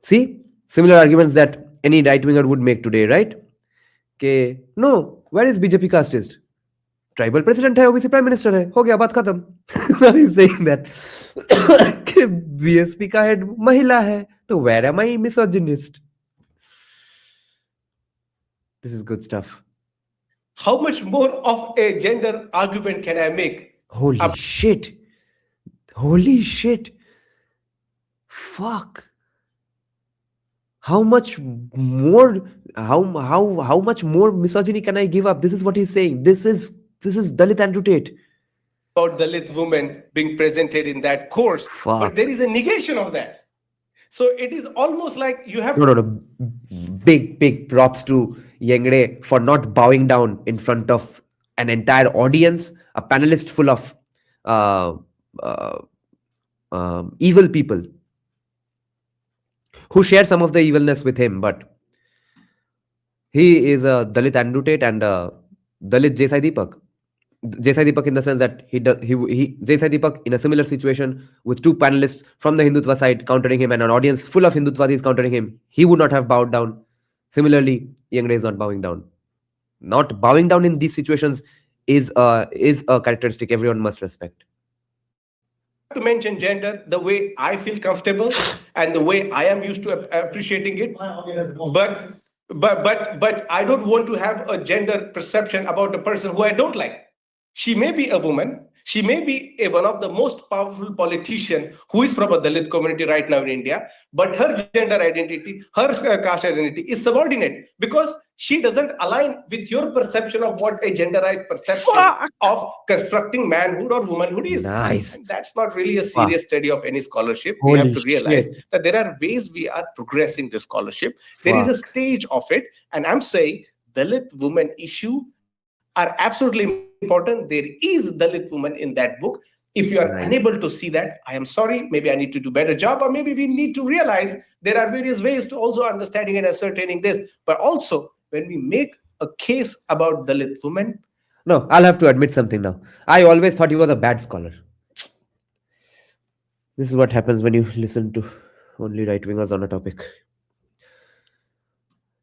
similar arguments that any right winger would make today, right? Okay, no, where is BJP casteist? Tribal president hai, OBC prime minister hai. Ho gaya, baat khatam. Now he's saying that BSP ka head mahila hai. So where am I misogynist? This is good stuff. How much more of a gender argument can I make? Holy shit. Fuck. How much more misogyny can I give up? This is what he's saying. This is Dalit Andrew Tate. About Dalit women being presented in that course. Fuck. But there is a negation of that. So it is almost like you have No. Big props to Yengde for not bowing down in front of an entire audience, a panelist full of evil people who share some of the evilness with him, but he is a Dalit Andrew Tate and a Dalit Jesai Deepak. Jesai Deepak in the sense that Jesai Deepak in a similar situation with two panelists from the Hindutva side countering him and an audience full of Hindutvatis countering him, he would not have bowed down. Similarly, Yengde is not bowing down. Not bowing down in these situations is a characteristic everyone must respect. to mention gender the way I feel comfortable and the way I am used to appreciating it. But I don't want to have a gender perception about a person who I don't like. She may be a woman. She may be one of the most powerful politicians who is from a Dalit community right now in India, but her gender identity, her caste identity is subordinate because she doesn't align with your perception of what a genderized perception of constructing manhood or womanhood is. Nice. And that's not really a serious study of any scholarship. We have to realize that there are ways we are progressing this scholarship. There is a stage of it. And I'm saying Dalit woman issue are absolutely important. There is Dalit woman in that book. If you are unable to see that, I am sorry, maybe I need to do a better job, or maybe we need to realize there are various ways to also understanding and ascertaining this. But also, when we make a case about Dalit women. No, I'll have to admit something now. I always thought he was a bad scholar. This is what happens when you listen to only right-wingers on a topic.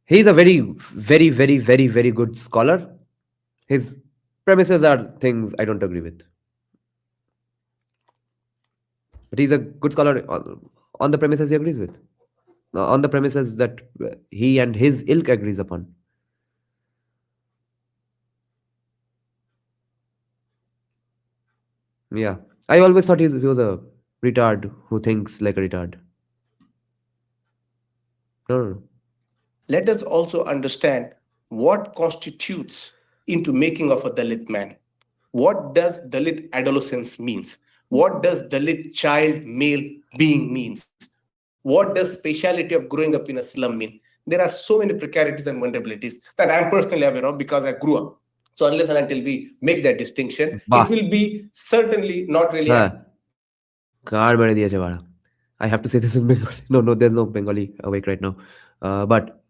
He's a very, very, very, very, very good scholar. His premises are things I don't agree with. But he's a good scholar on the premises he agrees with. On the premises that he and his ilk agrees upon. Yeah. I always thought he was a retard who thinks like a retard. No. Let us also understand what constitutes into making of a Dalit man. What does Dalit adolescence means? What does Dalit child male being means? What does speciality of growing up in a slum mean? There are so many precarities and vulnerabilities that I'm personally aware of because I grew up. So unless and until we make that distinction, Bah. it will be certainly not really. Kaal Bhairav Ashtakam. I have to say this in Bengali. No, there's no Bengali awake right now. But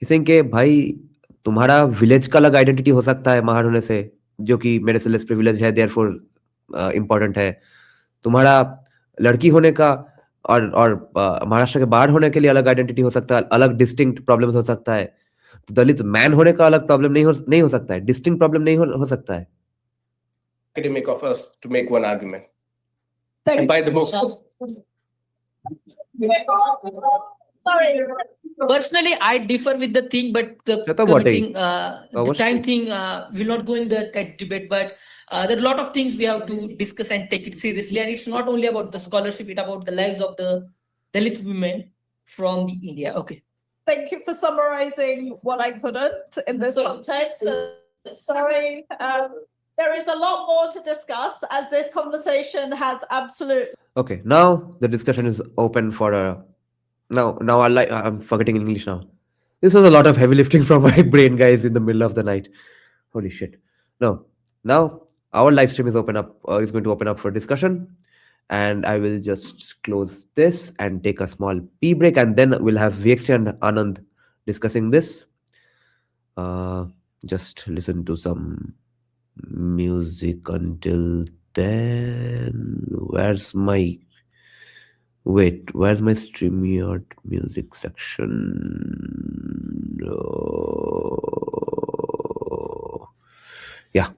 he's saying कि भाई तुम्हारा village का अलग identity हो सकता है महार होने से, जो कि मेरे से लेस प्रिविलेज है, देयरफॉर इम्पोर्टेंट है. तुम्हारा लड़की होने का और महाराष्ट्र के बाहर होने के लिए अलग आइडेंटिटी हो सकता है, अलग डिस्टिंक्ट प्रॉब्लम हो सकता है. तो दलित मैन होने का अलग प्रॉब्लम नहीं हो सकता है, डिस्टिंक्ट प्रॉब्लम नहीं हो सकता है. Academic of us to make one argument. Thank And by the book. Sorry. Personally, I differ with the thing, but the time thing will not go in that debate. But there are a lot of things we have to discuss and take it seriously. And it's not only about the scholarship; it's about the lives of the Dalit women from the India. Okay. Thank you for summarizing what I couldn't in this context. Sorry. There is a lot more to discuss as this conversation has absolutely. Okay, now the discussion is open for a. Now I'm forgetting English now. This was a lot of heavy lifting from my brain, guys, in the middle of the night. Holy shit. No, now our live stream is going to open up for discussion, and I will just close this and take a small pee break, and then we'll have VXT and Anand discussing this. Just listen to some music until then. Where's my StreamYard music section? Yeah.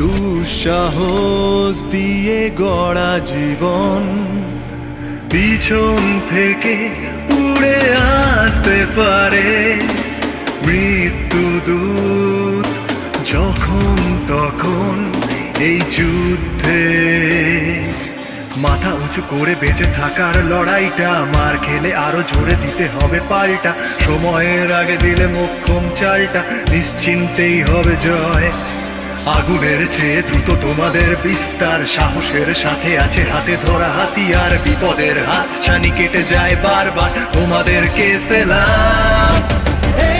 দুঃসাহস দিয়ে গড়া জীবন পিছন থেকে উড়ে আসতে পারে মৃত্যুদূত যখন তখন এই যুদ্ধে মাথা উঁচু করে বেঁচে থাকার লড়াইটা মার খেলে আরো জোরে দিতে হবে পাল্টা সময়ের আগে দিলে মোক্ষম চালটা নিশ্চিন্তেই হবে জয় আগুনের চেয়ে দ্রুত তোমাদের বিস্তার সাহসের সাথে আছে হাতে ধরা হাতিয়ার বিপদের হাত ছানি কেটে যায় বারবার তোমাদেরকে সেলাম হে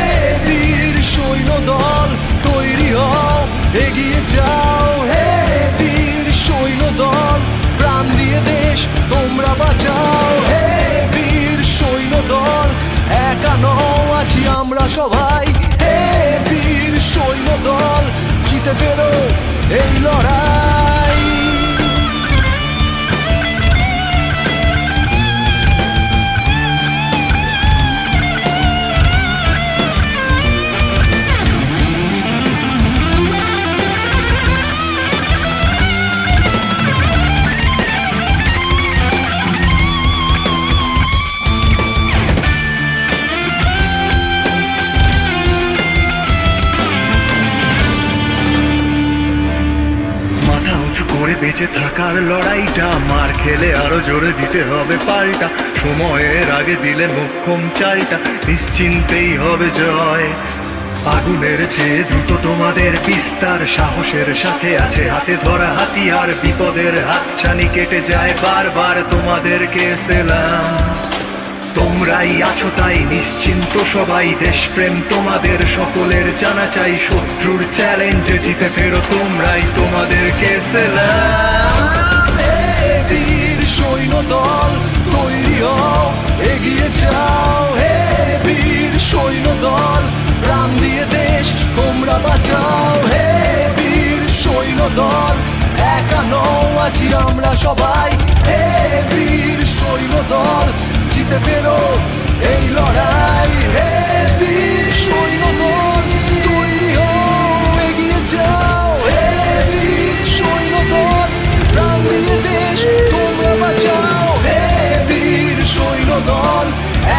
বীর সৈন্য দল তৈরি হও এগিয়ে যাও হে বীর সৈন্য দল প্রাণ দিয়ে দেশ তোমরা বাঁচাও হে বীর সৈন্য দল একা নও আছি আমরা সবাই হে বীর সৈন্য দল জিতে পেরো এই লড়াই করে বেঁচে থাকার লড়াইটা মার খেলে আরো জোরে দিতে হবে পাল্টা সময়ের আগে দিলে মোক্ষম চালটা নিশ্চিন্তেই হবে জয় আগুনের চেয়ে দ্রুত তোমাদের বিস্তার সাহসের সাথে আছে হাতে ধরা হাতিয়ার বিপদের হাত ছানি কেটে যায় বারবার তোমাদেরকে সেলাম তোমরাই আছো তাই নিশ্চিন্ত সবাই দেশপ্রেম তোমাদের সকলের জানা চাই শত্রুর চ্যালেঞ্জে জিতে ফেরো তোমরাই তোমাদেরকে সেলাম বীর সৈন্য দল তৈরি হও এগিয়ে যাও হে বীর সৈন্য দল প্রাণ দিয়ে দেশ তোমরা বাঁচাও হে বীর সৈন্য দল একা নও আছি আমরা সবাই হে বীর সৈন্য জিতে পেরো এই লড়াই। হে বীর সৈন্যদল তৈরি হও, এগিয়ে যাও। হে বীর সৈন্যদল প্রাণ দিয়ে দেশ তোমরা বাঁচাও। হে বীর সৈন্যদল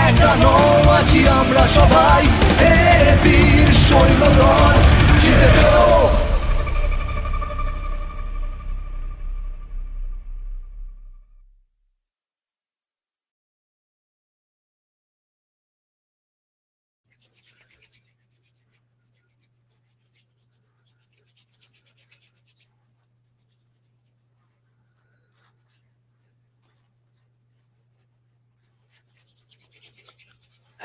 একা নও, আছি আমরা সবাই। হে বীর সৈন্যদল জিতে পেরো।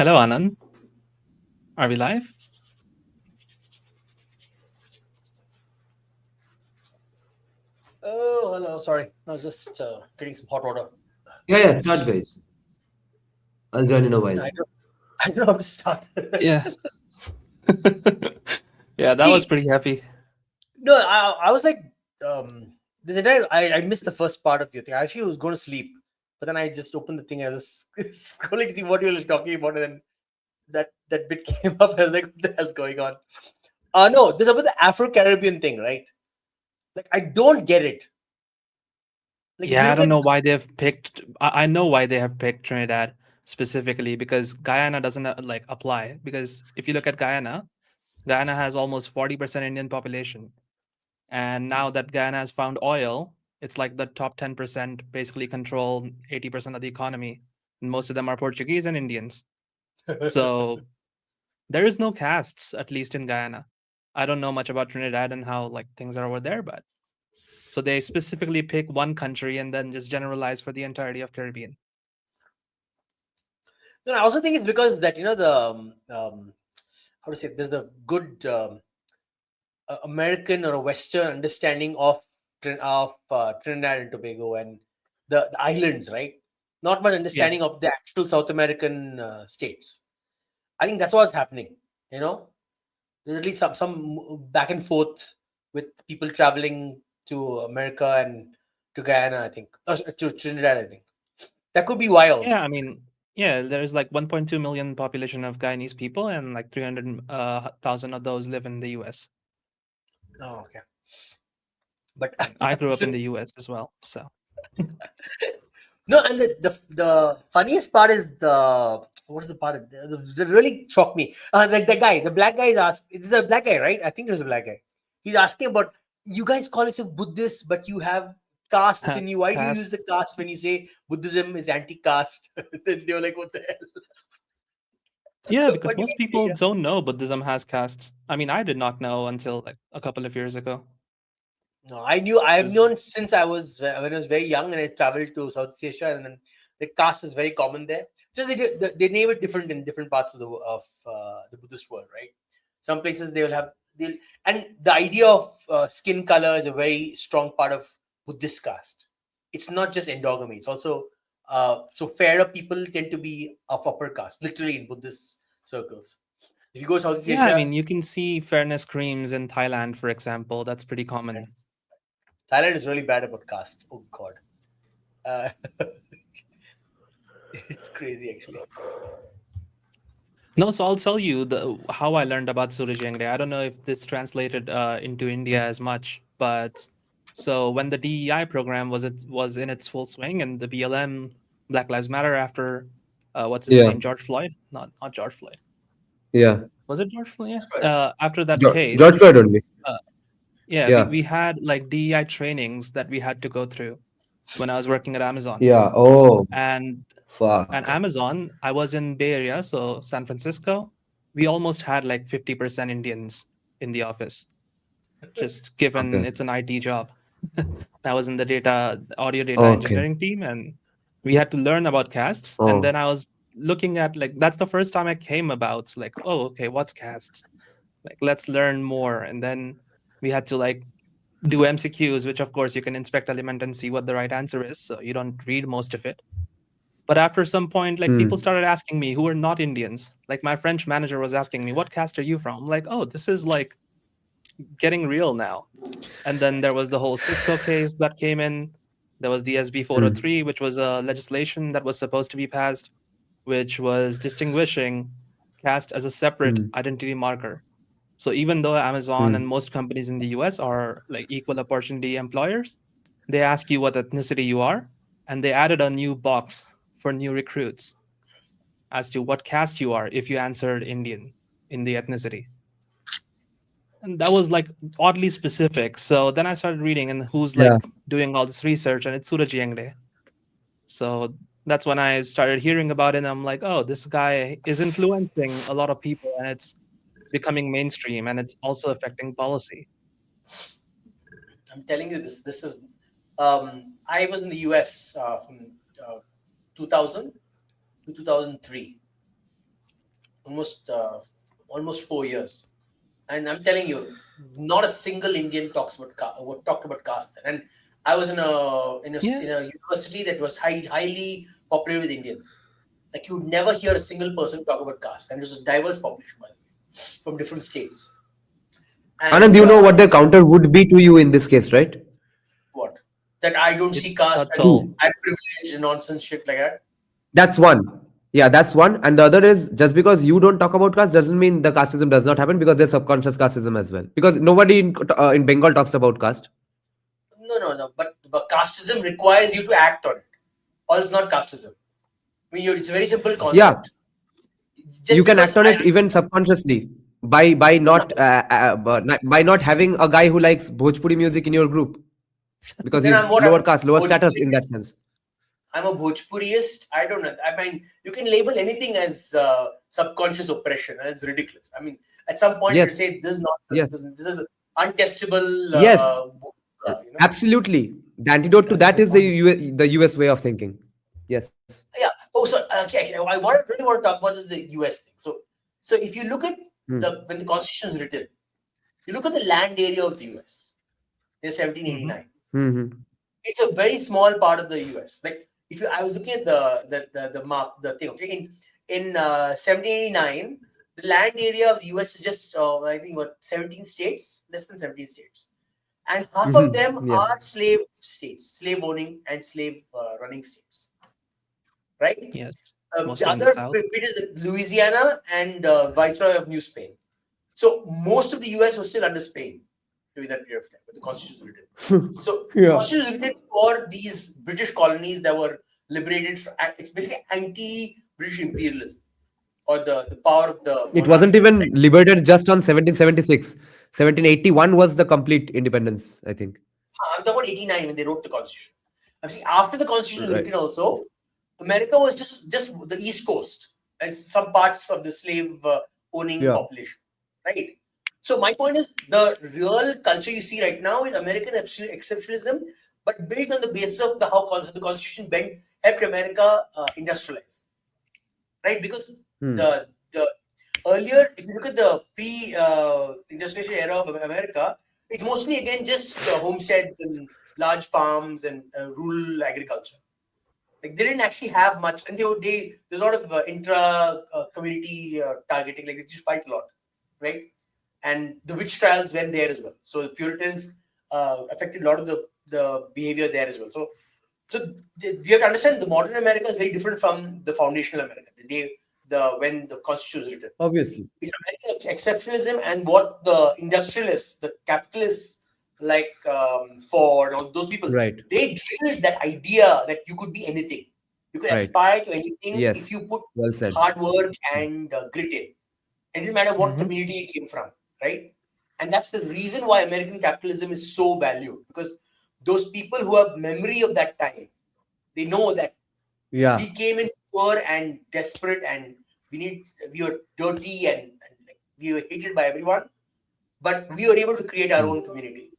Hello, Anand. Are we live? Oh, hello. Sorry. I was just getting some hot water. Yeah, start, guys. I'll join in a while. I don't know how to start. Yeah. Yeah, that was pretty happy. No, I was like, there's a day I missed the first part of your thing. I actually was going to sleep, but then I just opened the thing. I was just scrolling to see what you were talking about, and then that bit came up. I was like, what the hell's going on? No, this is about the Afro-Caribbean thing, right? Like, I don't get it. Like, Yeah, I don't know why they've picked. I know why they have picked Trinidad specifically, because Guyana doesn't like apply. Because if you look at Guyana, Guyana has almost 40% Indian population, and now that Guyana has found oil, it's like the top 10% basically control 80% of the economy, and most of them are Portuguese and Indians. So there is no castes, at least in Guyana. I don't know much about Trinidad and how like things are over there, but so they specifically pick one country and then just generalize for the entirety of Caribbean. No, I also think it's because that, you know, the how to say it, there's the good American or a Western understanding of Trinidad and Tobago and the islands, right? Not much understanding of the actual South American states. I think that's what's happening. You know, there's at least some back and forth with people traveling to America and to Guyana, I think, to Trinidad, I think. That could be wild. Yeah, I mean, yeah, there's like 1.2 million population of Guyanese people, and like 300,000 of those live in the US. Oh, okay. But I grew up in the US as well, so. No, and the funniest part is what is the part that really shocked me? The guy, the black guy is asked. It's a black guy, right? I think it was a black guy. He's asking about, you guys call yourself Buddhists, but you have castes in you. Why do you use the caste when you say Buddhism is anti-caste? Then they were like, what the hell? Yeah, because most people don't know Buddhism has castes. I mean, I did not know until like a couple of years ago. No, I've known since when I was very young, and I traveled to Southeast Asia, and then the caste is very common there. Just they name it different in different parts of the Buddhist world, right? Some places and the idea of skin color is a very strong part of Buddhist caste. It's not just endogamy; it's also so fairer people tend to be of upper caste, literally in Buddhist circles. If you go Southeast Asia, I mean, you can see fairness creams in Thailand, for example. That's pretty common. Thailand is really bad about caste. Oh God, it's crazy actually. No, so I'll tell you how I learned about Suraj Yengde. I don't know if this translated into India as much, but so when the DEI program was in its full swing, and the BLM, Black Lives Matter, after what's his name, George Floyd, not George Floyd. Yeah. Was it George Floyd? Yeah. After that case, George Floyd only. We had like DEI trainings that we had to go through when I was working at Amazon. Yeah. Oh. And fuck. And Amazon, I was in Bay Area, so San Francisco. We almost had like 50% Indians in the office, just given it's an IT job. I was in the audio data engineering team, and we had to learn about castes. And then I was looking at that's the first time I came about like, oh, okay, what's caste? Like, let's learn more. And then we had to do MCQs, which of course you can inspect element and see what the right answer is. So you don't read most of it. But after some point, people started asking me who are not Indians. Like my French manager was asking me, what caste are you from? I'm like, oh, this is getting real now. And then there was the whole Cisco case that came in. There was the SB 403, which was a legislation that was supposed to be passed. which was distinguishing caste as a separate identity marker. So even though Amazon and most companies in the US are like equal opportunity employers, they ask you what ethnicity you are, and they added a new box for new recruits as to what caste you are if you answered Indian in the ethnicity. And that was like oddly specific. So then I started reading and who's like doing all this research, and it's Suraj Yengde. So that's when I started hearing about it, and I'm like, oh, this guy is influencing a lot of people, and it's becoming mainstream, and it's also affecting policy. I'm telling you this. This is. I was in the US from 2000 to 2003, almost 4 years, and I'm telling you, not a single Indian talked about caste. And I was in a university that was highly popular with Indians. Like, you would never hear a single person talk about caste, and it was a diverse population, by the way, from different states. And, Anand, you know what the counter would be to you in this case, right? What? That I don't see caste That's and all. I privilege and nonsense shit like that. That's one. Yeah, that's one. And the other is, just because you don't talk about caste doesn't mean the casteism does not happen, because there's subconscious casteism as well. Because nobody in Bengal talks about caste. No. But casteism requires you to act on it, or it's not casteism. I mean, it's a very simple concept. Yeah. Just You can because act on it even subconsciously by not having a guy who likes Bhojpuri music in your group, because Then he's I'm what, lower a caste, lower status in that Bhojpuriist? sense. I'm a Bhojpuriist. I don't know. I mean, you can label anything as subconscious oppression, and it's ridiculous. I mean, at some point Yes. you say this is Yes. nonsense. This is untestable. Yes. Absolutely. The antidote to that is the US way of thinking. Yes. Yeah. Oh, so okay. I really want to talk about is the US thing. So if you look at when the Constitution is written, you look at the land area of the US in 1789. It's a very small part of the US. Like, I was looking at the thing. Okay, in 1789, the land area of the US is just I think 17 states, less than 17 states, and half of them are slave states, slave owning and slave running states. Right? Yes. The other bit is Louisiana and Viceroy of New Spain. So most of the US was still under Spain during that period of time, but the Constitution was written. So the Constitution was written for these British colonies that were liberated. It's basically anti-British imperialism, or the power of the. It wasn't even liberated just on 1776. 1781 was the complete independence, I think. I'm talking about 89 when they wrote the Constitution. I'm saying after the Constitution was written also, America was just the East Coast and some parts of the slave owning population, right? So my point is, the real culture you see right now is American exceptionalism, but built on the basis of how the Constitution helped America industrialize, right? Because the earlier, if you look at the pre-industrialization era of America, it's mostly again just homesteads and large farms and rural agriculture. Like, they didn't actually have much, and there's a lot of intra-community targeting. Like, they just fight a lot, right? And the witch trials went there as well. So the Puritans affected a lot of the behavior there as well. So you have to understand, the modern America is very different from the foundational America. When the Constitution was written, obviously, it's American exceptionalism, and what the industrialists, the capitalists, like Ford, all those people, they drilled that idea that you could be anything. You could aspire to anything if you put hard work and grit in. It doesn't matter what community you came from, right? And that's the reason why American capitalism is so valued, because those people who have memory of that time, they know that we came in poor and desperate, and we were dirty and like, we were hated by everyone, but we were able to create our own community.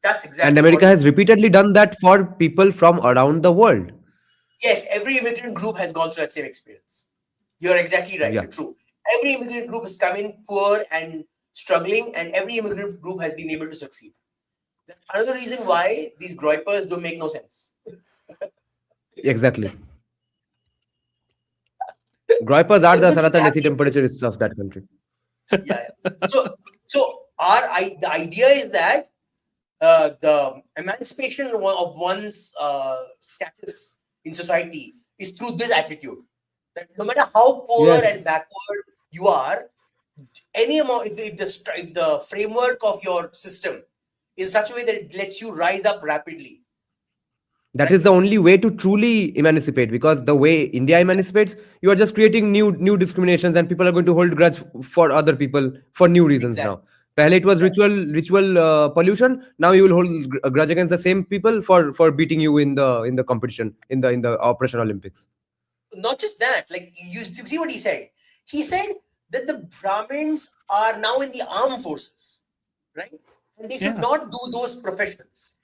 That's exactly. And America has repeatedly done that for people from around the world. Yes, every immigrant group has gone through that same experience. You're exactly right. You're true. Every immigrant group has come in poor and struggling, and every immigrant group has been able to succeed. That's another reason why these groypers don't make no sense. Exactly. Groypers are the Sanatan Desi temperaturists of that country. So the idea is that the emancipation of one's status in society is through this attitude, That no matter how poor Yes. and backward you are, any amount, if the framework of your system is such a way that it lets you rise up rapidly. That is the only way to truly emancipate, because the way India emancipates, you are just creating new discriminations, and people are going to hold grudge for other people for new reasons now. Pehle it was ritual pollution. Now you will hold a grudge against the same people for beating you in the competition in the Operation Olympics. Not just that, like you see what he said. He said that the Brahmins are now in the armed forces, right? And they should not do those professions.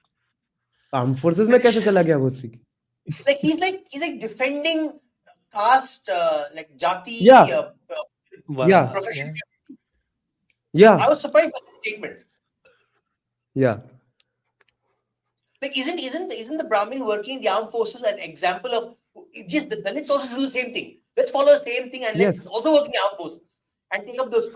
Armed forces में कैसे चला गया वो speak? Like he's like defending caste, like jati, Yeah. profession. Yeah. I was surprised by the statement. Yeah. Like isn't the Brahmin working in the armed forces an example of just the Dalits also do the same thing? Let's follow the same thing and let's also work in the armed forces and take up those.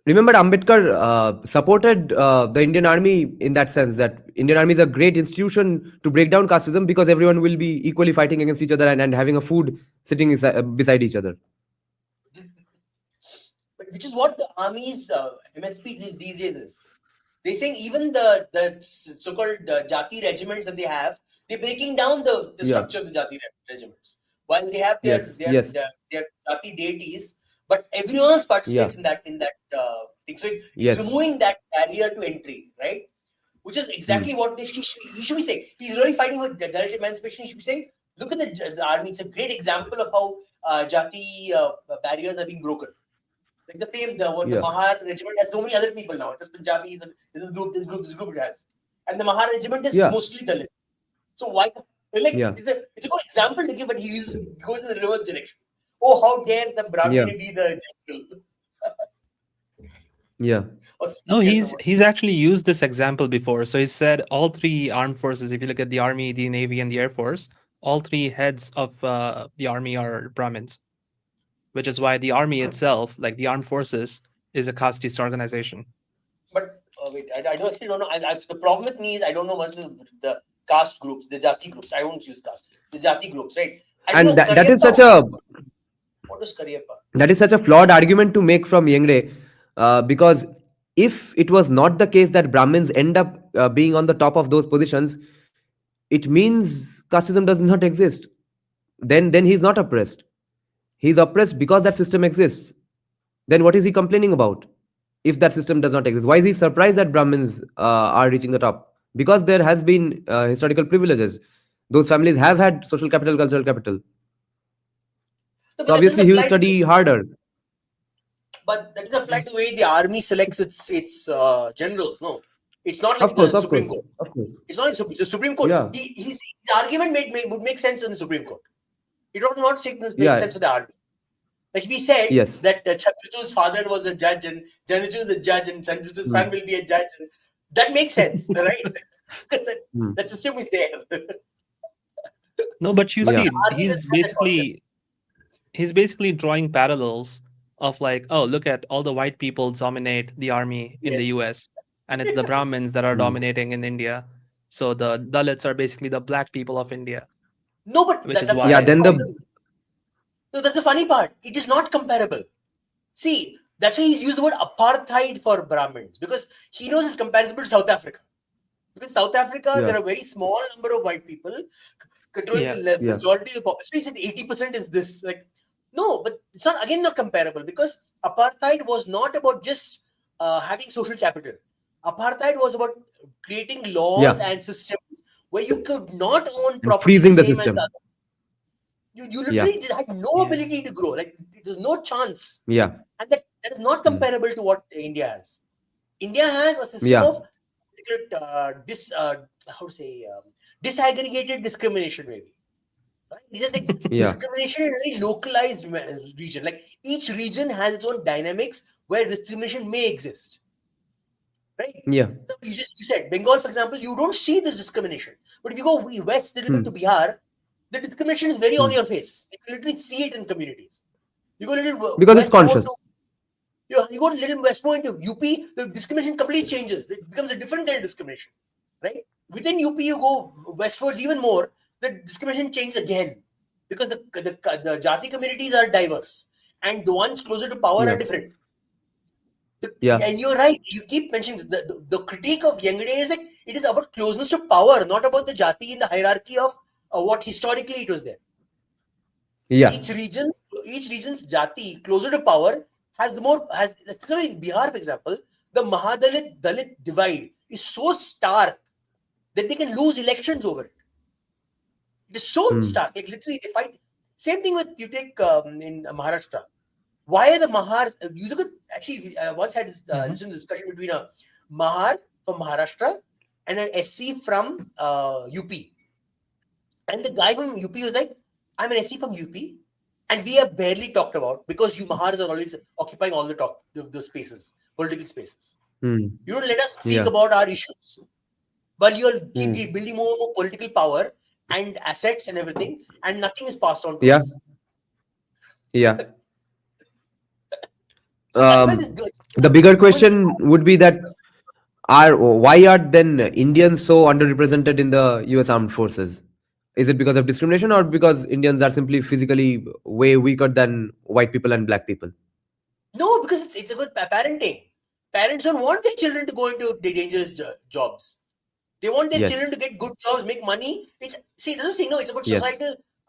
Remember, Ambedkar supported the Indian Army in that sense, that Indian Army is a great institution to break down casteism, because everyone will be equally fighting against each other and having a food sitting beside each other. Which is what the army's MSP these days is. They're saying even the so-called Jati regiments that they have, they're breaking down the structure of the Jati regiments. While they have their Jati deities, but everyone else participates in that thing. So it's removing that barrier to entry, right? Which is exactly what he should be saying. He's really fighting for Dalit emancipation. He should be saying, look at the army. It's a great example of how Jati barriers are being broken. Like the same, the Mahar regiment has so many other people now. It has Punjabis, this group it has. And the Mahar regiment is mostly Dalit. So why? Like, it's a good example to give, but he goes in the reverse direction. Oh, how dare the Brahmin be the general? Yeah. No, he's actually used this example before. So he said all three armed forces, if you look at the Army, the Navy, and the Air Force, all three heads of the Army are Brahmins. Which is why the Army itself, like the armed forces, is a casteist organization. But wait, I don't know. The problem with me is I don't know much of the caste groups, the Jati groups. I won't use caste. The Jati groups, right? And that is such a... What is Karyappa? That is such a flawed argument to make from Yengde, because if it was not the case that Brahmins end up being on the top of those positions, it means casteism does not exist. Then he's not oppressed. He's oppressed because that system exists. Then what is he complaining about if that system does not exist? Why is he surprised that Brahmins are reaching the top? Because there has been historical privileges. Those families have had social capital, cultural capital. So obviously he will study harder. But that is applied to the way the army selects its generals, no? It's not like the Supreme Court. Of course. It's not like the Supreme Court. Yeah. His argument would make sense in the Supreme Court. It would not make sense for the army. Like we said that Chandraju's father was a judge and Chandraju is a judge and Chandraju's son will be a judge. That makes sense, right? That system is there. No, but you see, he's basically drawing parallels of like, oh, look at all the white people dominate the army in the US, and it's the Brahmins that are dominating in India. So the Dalits are basically the black people of India. No, but that's the funny part. It is not comparable. See, that's why he's used the word apartheid for Brahmins, because he knows it's comparable to South Africa. Because South Africa, there are a very small number of white people controlling the majority of the population. He said 80% is this. Like, no, but it's not comparable, because apartheid was not about just having social capital. Apartheid was about creating laws and systems where you could not own property freezing the same system. as the You literally had no ability to grow. Like, there's no chance. Yeah. And that is not comparable to what India has. India has a system of disaggregated discrimination, maybe. Right? It is like discrimination in a very localized region. Like, each region has its own dynamics where discrimination may exist. Right? Yeah. So you said Bengal, for example, you don't see this discrimination. But if you go west a little bit to Bihar, the discrimination is very on your face. You can literally see it in communities. You go a little because it's conscious. You go a little west more into UP, the discrimination completely changes. It becomes a different kind of discrimination. Right? Within UP, you go westwards even more, the discrimination changes again. because the Jati communities are diverse and the ones closer to power Yeah. are different. Yeah. And you're right. You keep mentioning the critique of Yengde is that it is about closeness to power, not about the Jati in the hierarchy of what historically it was there. Yeah. Each region's Jati closer to power has so in Bihar, for example, the Mahadalit divide is so stark that they can lose elections over it. It is so stark. Like literally, they fight. Same thing with you take in Maharashtra. Why are the Mahars? You look at actually once had this listened to discussion between a Mahar from Maharashtra and an SC from UP, and the guy from UP was like, "I'm an SC from UP, and we have barely talked about because you Mahars are always occupying all the spaces, political spaces. You don't let us speak about our issues, but you'll keep building more political power and assets and everything, and nothing is passed on to us." Yeah. So that's why the bigger question would be that why are then Indians so underrepresented in the US Armed Forces? Is it because of discrimination or because Indians are simply physically way weaker than white people and black people? No, because it's a good parenting. Parents don't want their children to go into dangerous jobs. They want their children to get good jobs, make money. That's what I'm saying. No, it's about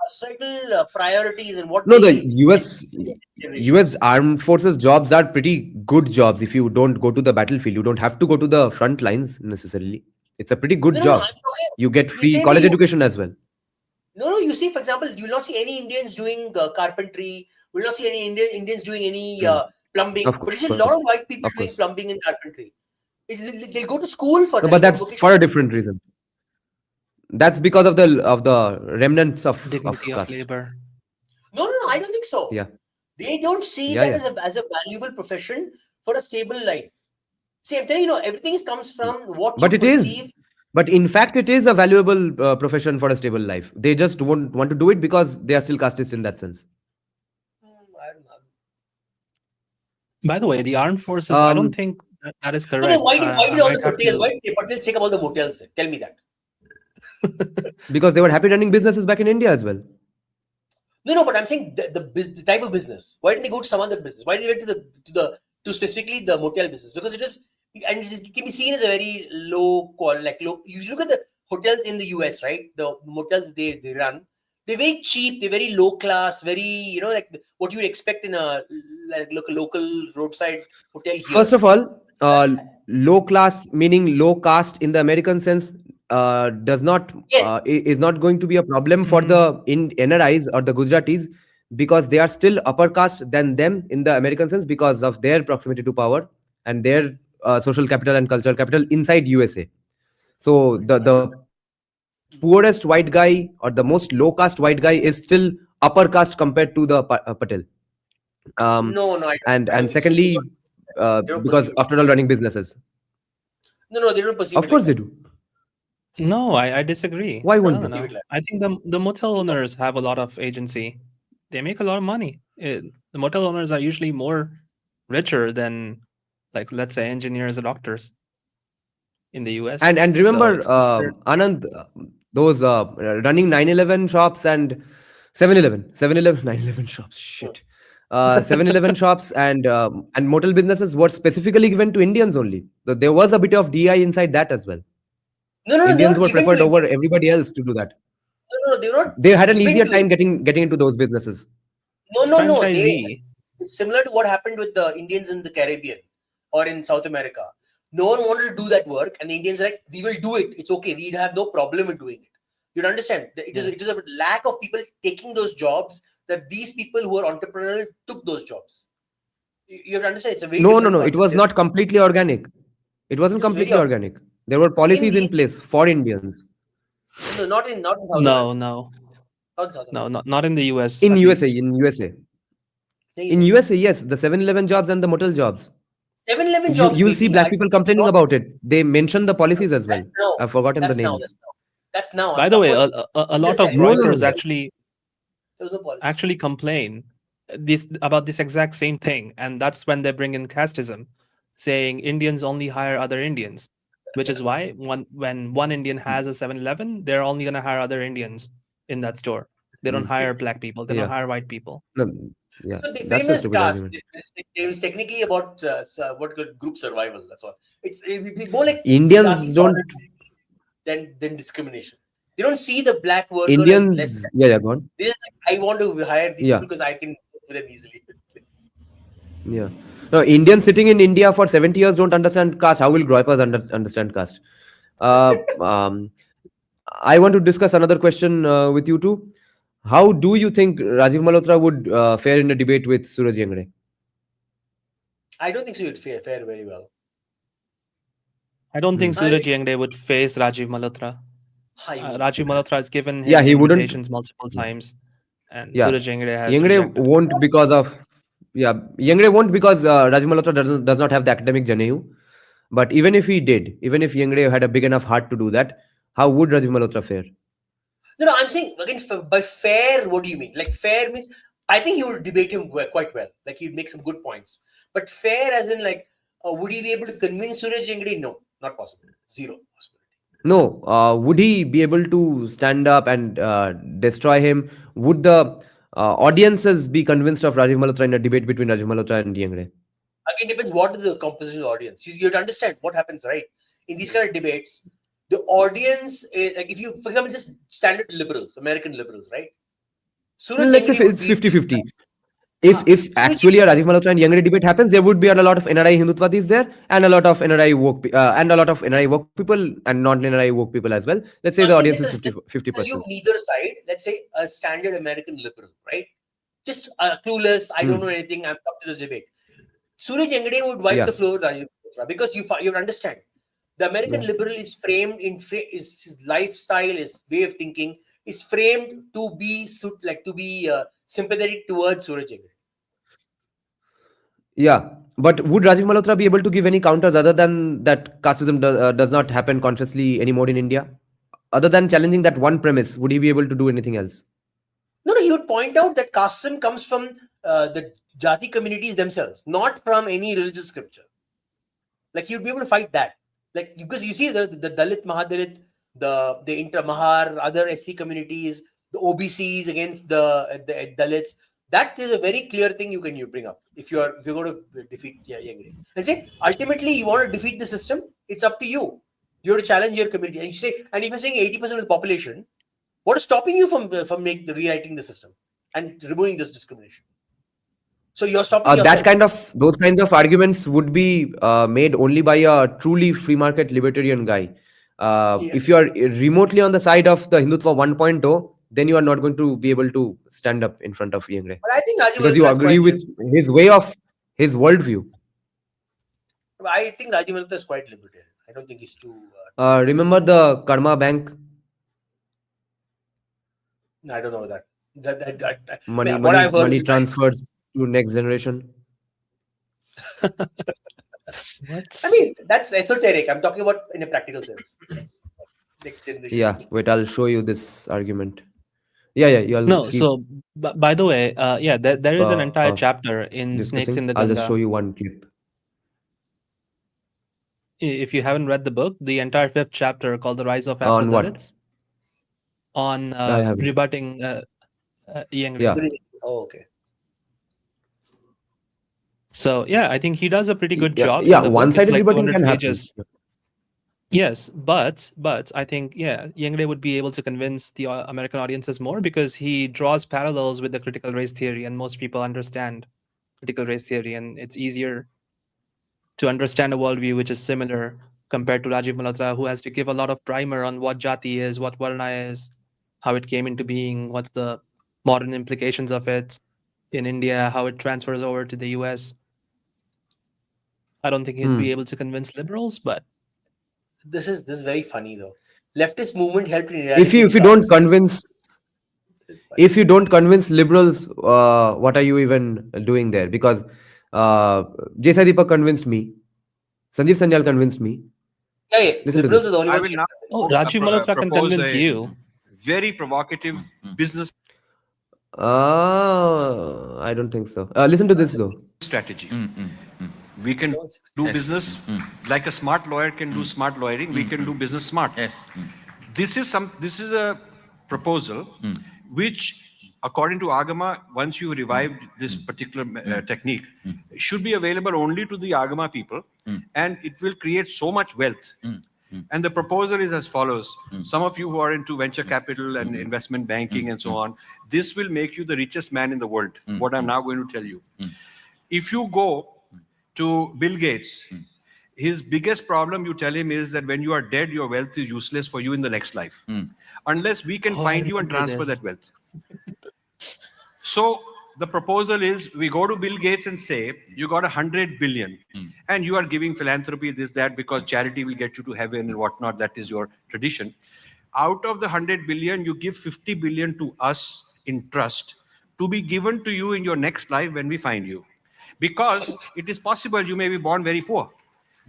societal priorities and what. No, the US Armed Forces jobs are pretty good jobs. If you don't go to the battlefield, you don't have to go to the front lines necessarily. It's a pretty good job. You get free college education as well. No, you see, for example, you will not see any Indians doing carpentry. You will not see any Indians doing any plumbing. But you see a lot of white people doing plumbing and carpentry. They go to school for that. But that's for a different reason. That's because of the remnants of dignity of caste. labor. No, I don't think so. Yeah. They don't see that as a valuable profession for a stable life. See, I'm telling you, everything comes from what you perceive. But in fact, it is a valuable profession for a stable life. They just don't want to do it because they are still casteist in that sense. I don't know. By the way, the armed forces, I don't think that is correct. Why did all the hotels? Why did Patels take up all the motels then? Tell me that. Because they were happy running businesses back in India as well. No, but I'm saying the type of business. Why didn't they go to some other business? Why did they go to specifically the motel business? Because it can be seen as a very low quality, like low. You look at the hotels in the US, right? The motels they run, they're very cheap, they're very low class, very like what you would expect in a local roadside hotel here. First of all, low class meaning low caste in the American sense is not going to be a problem for the NRIs or the Gujaratis because they are still upper caste than them in the American sense because of their proximity to power and their social capital and cultural capital inside USA. So the poorest white guy or the most low caste white guy is still upper caste compared to the Patel. No, and secondly, because after all, running businesses. No, they don't perceive. Of course, they do. No, I disagree. Why wouldn't they? I think the motel owners have a lot of agency. They make a lot of money. The motel owners are usually more richer than, like, let's say, engineers or doctors in the US. And remember, Anand, those running 911 shops and 7-Eleven 911 shops. Shit. 7-Eleven shops and motel businesses were specifically given to Indians only. So there was a bit of DI inside that as well. No, Indians were preferred over everybody else to do that. No, they were not. They had an easier time getting into those businesses. No. It's similar to what happened with the Indians in the Caribbean or in South America. No one wanted to do that work, and the Indians are like, "We will do it. It's okay. We have no problem with doing it." You understand? It is a lack of people taking those jobs that these people who are entrepreneurial took those jobs. You have to understand. It's a very no. It was not completely organic. It wasn't completely organic. There were policies in place for Indians. No, not in South No. Not in the US. In USA. In USA, yes, the 7-Eleven jobs and the motel jobs. 7-Eleven jobs. You will see black people complaining about it. They mention the policies as well. I've forgotten the names. That's now. By the way, a lot of workers actually complain about this exact same thing, and that's when they bring in casteism, saying Indians only hire other Indians, which is why when one Indian has a 7-Eleven, they're only going to hire other Indians in that store. They don't hire black people. They don't hire white people. No, yeah, So they that's frame a it stupid caste. argument. It's technically about what group survival. That's all. It would be more like Indians jati don't. than discrimination. They don't see the black worker as less. Indians, yeah, go on. They just like, I want to hire these Yeah. people because I can work with them easily. Yeah. No, Indians sitting in India for 70 years don't understand caste. How will Groypas understand caste? I want to discuss another question with you two. How do you think Rajiv Malhotra would fare in a debate with Suraj Yengde? I don't think so. You'd fare very well. I don't think Suraj Yengde would face Rajiv Malhotra. Rajiv Malhotra has given him he wouldn't. invitations multiple times, and Suraj Yengde has Yengde rejected. won't because of Yengde won't because Rajiv Malhotra does not have the academic janeyu. But even if he did, even if Yengde had a big enough heart to do that, how would Rajiv Malhotra fare? No, I'm saying again by fair. What do you mean? Like fair means I think he would debate him quite well. Like he'd make some good points. But fair as in like would he be able to convince Suraj Yengde? No, not possible. Zero possibility. No, would he be able to stand up and destroy him? Would the audiences be convinced of Rajiv Malhotra in a debate between Rajiv Malhotra and Yengde? Again, depends what is the composition of the audience. You have to understand what happens, right? In these kind of debates, the audience is, like if you, for example, just standard liberals, American liberals, right? Let's say it's 50-50. If actually a Rajiv Malhotra and Yengde debate happens, there would be a lot of NRI Hindutvatis there and a lot of NRI woke people and non-NRI woke people as well. Let's say the audience is 50%. Assume neither side. Let's say a standard American liberal, right? Just clueless. I don't know anything. I'm up to this debate. Suraj Yengde would wipe the floor with Rajiv Malhotra because you understand the American liberal is framed is his lifestyle, his way of thinking is framed to be sympathetic towards Suraj Yengde. Yeah, but would Rajiv Malhotra be able to give any counters other than that casteism does not happen consciously anymore in India? Other than challenging that one premise, would he be able to do anything else? No, he would point out that casteism comes from the Jati communities themselves, not from any religious scripture. Like he would be able to fight that. Like because you see the Dalit, Mahadalit, the Inter-Mahar, other SC communities, the OBCs against the Dalits. That is a very clear thing you bring up if you're going to defeat Yengde. And say ultimately you want to defeat the system, it's up to you. You have to challenge your community. And you say, and if you're saying 80% of the population, what is stopping you from rewriting the system and removing this discrimination? So you're stopping those kinds of arguments would be made only by a truly free market libertarian guy. If you are remotely on the side of the Hindutva 1.0, then you are not going to be able to stand up in front of Yengde. But I think because you agree with his way of his worldview. I think Rajiv Malhotra is quite libertarian. I don't think he's too. Remember the Karma Bank? I don't know that. Money transfers to next generation. What? I mean, that's esoteric. I'm talking about in a practical sense. Next generation. Yeah, wait, I'll show you this argument. Yeah. So by the way, there is an entire chapter in Snakes in the Ganga. I'll just show you one clip. If you haven't read the book, the entire 5th chapter called The Rise of Afro-Dalits on rebutting Yengde. Yeah. Oh, okay. So I think he does a pretty good job. Yeah, one-sided rebutting can happen. Pages. Yes, but I think Yengde would be able to convince the American audiences more because he draws parallels with the critical race theory, and most people understand critical race theory, and it's easier to understand a worldview which is similar compared to Rajiv Malhotra, who has to give a lot of primer on what Jati is, what Varna is, how it came into being, what's the modern implications of it in India, how it transfers over to the US. I don't think he'd be able to convince liberals, but this is very funny though. Leftist movement helped in if you don't convince liberals, what are you even doing there? Because Jay Deepak convinced me, Sanjeev Sanyal convinced me. Liberals are the only ones. Rajiv Malhotra can convince you. Very provocative business. I don't think so. Listen to this though. Strategy. We can do business like a smart lawyer can do smart lawyering. We can do business smart. This is a proposal which according to Agama, once you revived this particular technique, should be available only to the Agama people, and it will create so much wealth. And the proposal is as follows. Some of you who are into venture capital and investment banking and so on, this will make you the richest man in the world, what I'm now going to tell you. If you go to Bill Gates, his biggest problem, you tell him, is that when you are dead, your wealth is useless for you in the next life. Unless we can find you and transfer that wealth. So the proposal is, we go to Bill Gates and say, you got 100 billion and you are giving philanthropy, this, that, because charity will get you to heaven and whatnot. That is your tradition. Out of the 100 billion, you give 50 billion to us in trust to be given to you in your next life when we find you. Because it is possible you may be born very poor.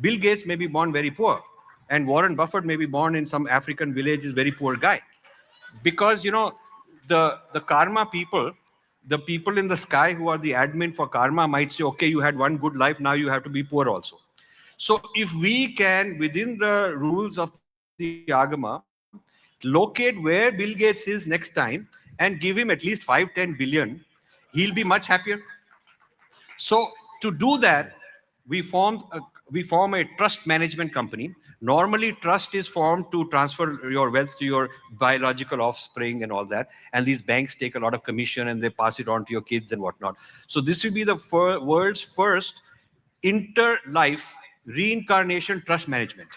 Bill Gates may be born very poor. And Warren Buffett may be born in some African village, is very poor guy. Because, you know, the karma people, the people in the sky who are the admin for karma might say, okay, you had one good life, now you have to be poor also. So if we can, within the rules of the Agama, locate where Bill Gates is next time and give him at least 5-10 billion, he'll be much happier. So to do that, we form a trust management company. Normally, trust is formed to transfer your wealth to your biological offspring and all that. And these banks take a lot of commission and they pass it on to your kids and whatnot. So this will be the world's first inter-life reincarnation trust management.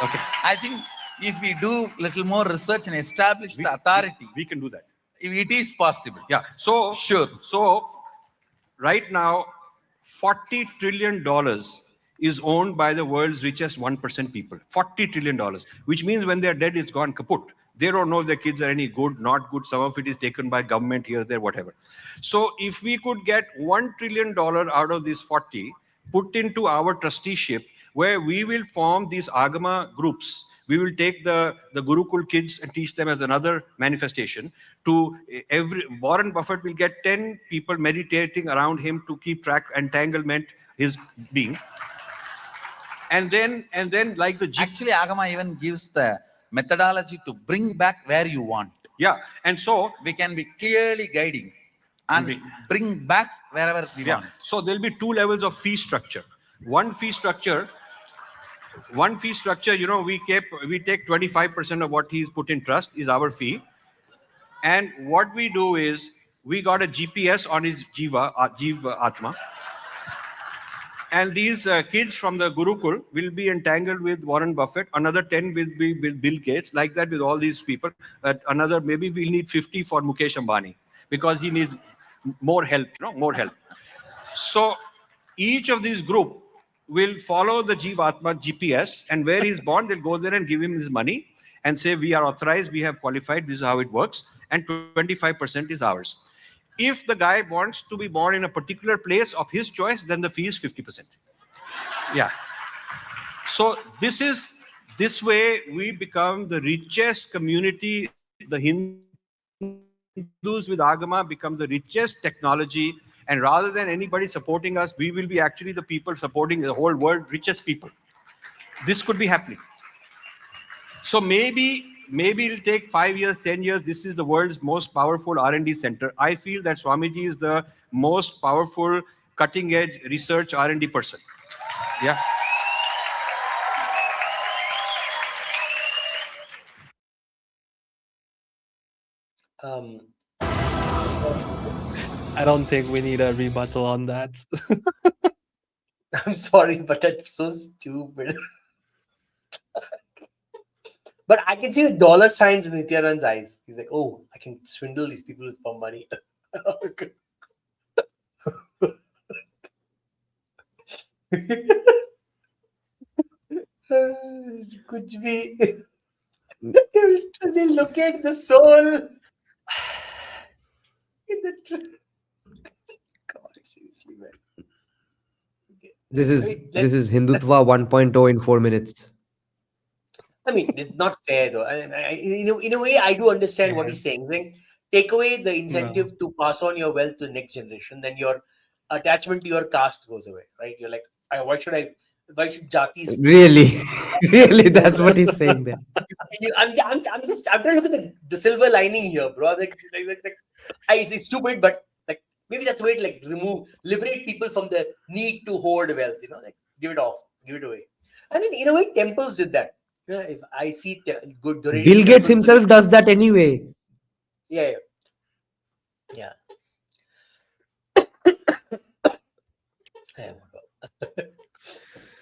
Okay. I think if we do little more research and establish the authority, we can do that. If it is possible. Yeah. So sure. So right now, $40 trillion is owned by the world's richest 1% people. $40 trillion, which means when they're dead, it's gone kaput. They don't know if their kids are any good, not good. Some of it is taken by government here, there, whatever. So if we could get $1 trillion out of this 40, put into our trusteeship, where we will form these Agama groups. We will take the Gurukul kids and teach them as another manifestation. To Warren Buffett will get 10 people meditating around him to keep track, entanglement, his being. And then like the... Actually, Agama even gives the methodology to bring back where you want. Yeah, and so... we can be clearly guiding and bring back wherever we want. So there'll be two levels of fee structure. One fee structure, you know, we take 25% of what he's put in trust is our fee. And what we do is, we got a GPS on his Jiva Atma. And these kids from the Gurukul will be entangled with Warren Buffett. Another 10 will be with Bill Gates, like that with all these people. Another, maybe we'll need 50 for Mukesh Ambani, because he needs more help, you know, more help. So each of these group will follow the Jivatma GPS, and where he's born, they'll go there and give him his money and say, we are authorized, we have qualified, this is how it works, and 25% is ours. If the guy wants to be born in a particular place of his choice, then the fee is 50%. Yeah. So this way we become the richest community. The Hindus with Agama become the richest technology. And rather than anybody supporting us, we will be actually the people supporting the whole world, richest people. This could be happening. So maybe it'll take 5 years, 10 years. This is the world's most powerful R&D center. I feel that Swamiji is the most powerful cutting-edge research R&D person. Yeah. I don't think we need a rebuttal on that. I'm sorry, but that's so stupid. But I can see the dollar signs in Nityanand's eyes. He's like, oh, I can swindle these people for money. Could be. They look at the soul. In the God, seriously, man. This is Hindutva 1.0 in 4 minutes. I mean, it's not fair though. In a way, I do understand what he's saying. Saying, take away the incentive to pass on your wealth to the next generation, then your attachment to your caste goes away, right? You're like, why should I Why should jatis? Really, really, that's what he's saying there. I'm trying to look at the silver lining here, bro. It's stupid, but like maybe that's a way to like liberate people from the need to hoard wealth. Like give it off, give it away. And then in a way, temples did that. If I see good donating Bill Gates temples, himself does that anyway. Yeah.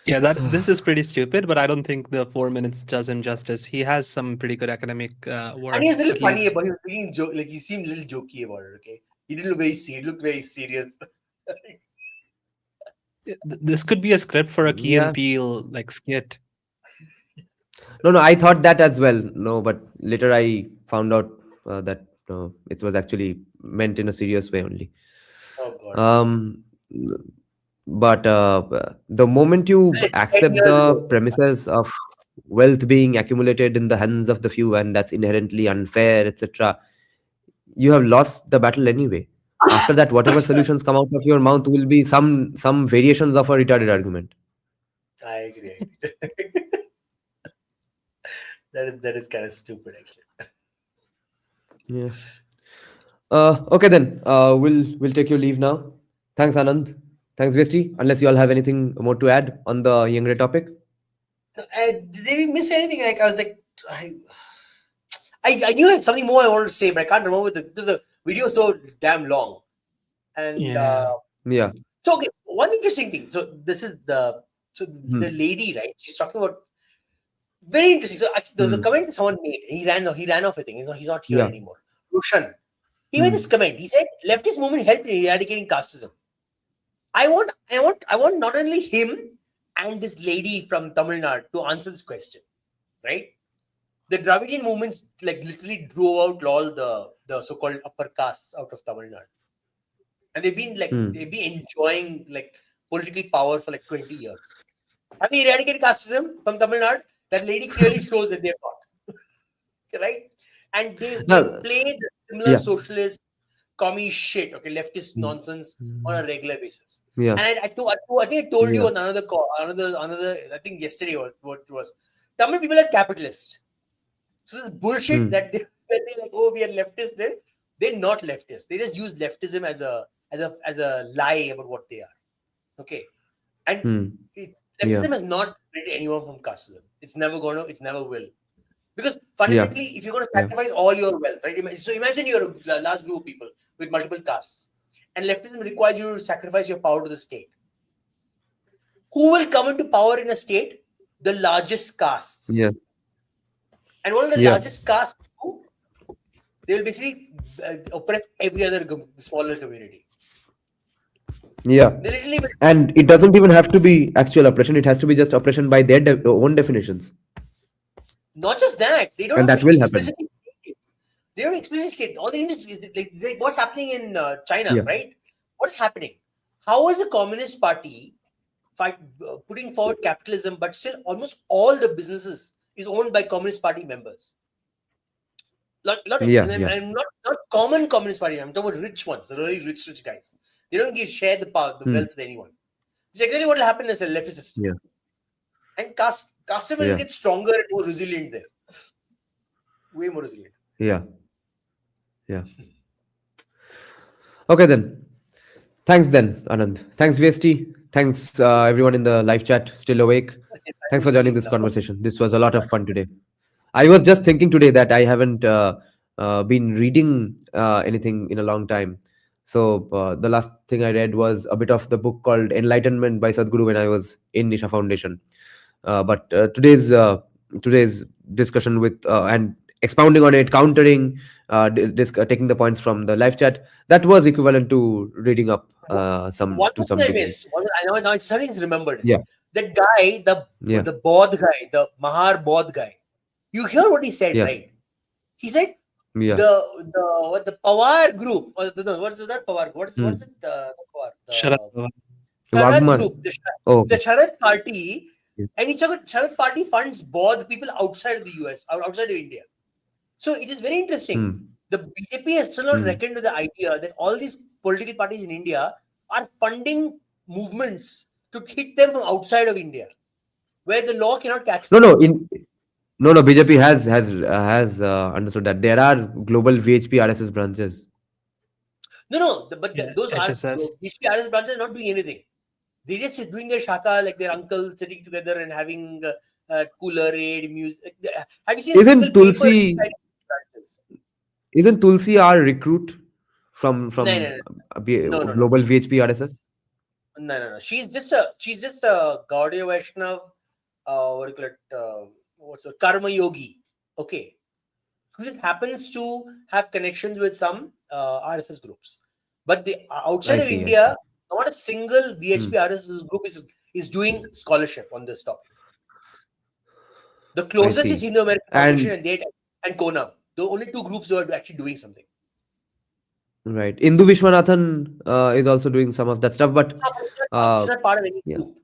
Yeah, this is pretty stupid, but I don't think the 4 minutes does him justice. He has some pretty good academic work. And he's a little at funny least. about it. He was being like he seemed a little jokey about it. Okay, he didn't look very serious. He looked very serious. This could be a script for a Key and Peele like skit. No, I thought that as well. No, but later I found out that it was actually meant in a serious way only. Oh God. But the moment you accept the premises of wealth being accumulated in the hands of the few and that's inherently unfair, etc., you have lost the battle anyway. After that, whatever solutions come out of your mouth will be some variations of a retarded argument. I agree. that is kind of stupid, actually. Yes. Okay then. We'll take your leave now. Thanks, Anand. Thanks, Vesti. Unless you all have anything more to add on the Yengde topic. Did we miss anything? Like I was like, I knew I had something more I wanted to say, but I can't remember because the video is so damn long. And Yeah. So okay, one interesting thing. So this is the lady, right? She's talking about very interesting. So actually, there was a comment someone made. He ran off. I think he's not here anymore. Roshan. He made this comment. He said, "Leftist movement helped in eradicating casteism." I want not only him and this lady from Tamil Nadu to answer this question, right? The Dravidian movements like literally drove out all the so-called upper castes out of Tamil Nadu, and they've been enjoying like political power for like 20 years. Have they eradicated casteism from Tamil Nadu? That lady clearly shows that they've not, right? And they play the similar socialist, commie shit, okay, leftist nonsense on a regular basis. Yeah. And I think I told you on another call, another. I think yesterday what it was. Tamil people are capitalists. So this bullshit that they're like, oh, we are leftist. They're not leftist. They just use leftism as a lie about what they are. Okay, and leftism has not created anyone from casteism. It's never will. Because fundamentally, if you're going to sacrifice all your wealth, right? So imagine you're a large group of people with multiple castes, and leftism requires you to sacrifice your power to the state. Who will come into power in a state? The largest castes. Yeah. And what are the largest castes do? They will basically oppress every other smaller community. Yeah. And it doesn't even have to be actual oppression. It has to be just oppression by their own definitions. Not just that, they don't. And that will happen. They don't explicitly state. All they need is like what's happening in China, right? What's happening? How is the Communist Party putting forward capitalism, but still almost all the businesses is owned by Communist Party members? Not common Communist Party. I'm talking about rich ones, the really rich guys. They don't share the wealth with anyone. It's exactly what will happen as a leftist system. Yeah. And casteism will get stronger and more resilient there. Way more resilient. Yeah. Okay then. Thanks then, Anand. Thanks, VST. Thanks everyone in the live chat still awake. Thanks for joining this conversation. This was a lot of fun today. I was just thinking today that I haven't been reading anything in a long time. So the last thing I read was a bit of the book called Enlightenment by Sadhguru when I was in Nisha Foundation. But today's discussion with and expounding on it, countering, taking the points from the live chat, that was equivalent to reading up some. One to some thing I degree. missed. I know something's remembered. Yeah. That guy, the Bodh guy, the Mahar Bodh guy. You hear what he said, right? He said the Pawar group. What is that Pawar? What is it? The Pawar. Sharad group. The Sharad party. And he said Sharad party funds Bodh people outside of the US, outside of India. So it is very interesting. The BJP has still not reckoned with the idea that all these political parties in India are funding movements to hit them from outside of India, where the law cannot catch No, them. no. BJP has understood that there are global VHP RSS branches. No, but those are HSS. HDFC branches are not doing anything. They're just doing their shaka like their uncles sitting together and having cooler aid music. Have you seen a single Isn't paper Tulsi? inside branches? Isn't Tulsi our recruit from No. global VHP RSS? No. She's just a Gaudiya Vaishnav, what do you call it? What's a karma yogi? Okay, who just happens to have connections with some RSS groups, but the outside of India, not a single VHP RSS group is doing scholarship on this topic. The closest is Indo-American Foundation and Kona. The only two groups who are actually doing something. Right. Indu Vishwanathan is also doing some of that stuff, but she's not part of any group.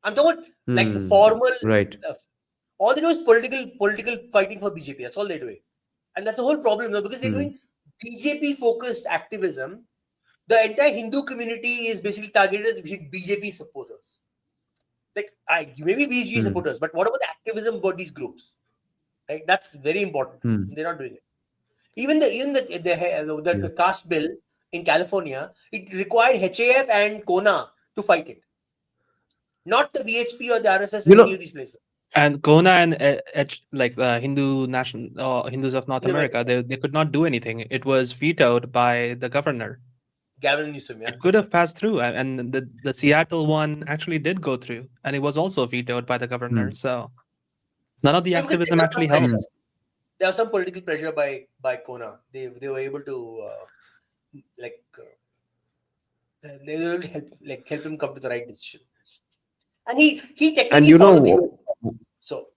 I'm talking about like the formal. Right. All they do is political fighting for BJP. That's all they're doing, and that's the whole problem, though, because they're doing BJP-focused activism. The entire Hindu community is basically targeted as BJP supporters. Like, maybe BJP supporters, but what about the activism about these groups? Right, that's very important. They're not doing it. Even the caste bill in California, it required HAF and Kona to fight it, not the VHP or the RSS in any of these places. And Kona and Hindus of North America, they could not do anything. It was vetoed by the governor. Gavin Newsom, It could have passed through, and the Seattle one actually did go through, and it was also vetoed by the governor. So none of the activism actually helped. There was some political pressure by Kona. They were able to they were able to help him come to the right decision. And he technically followed the so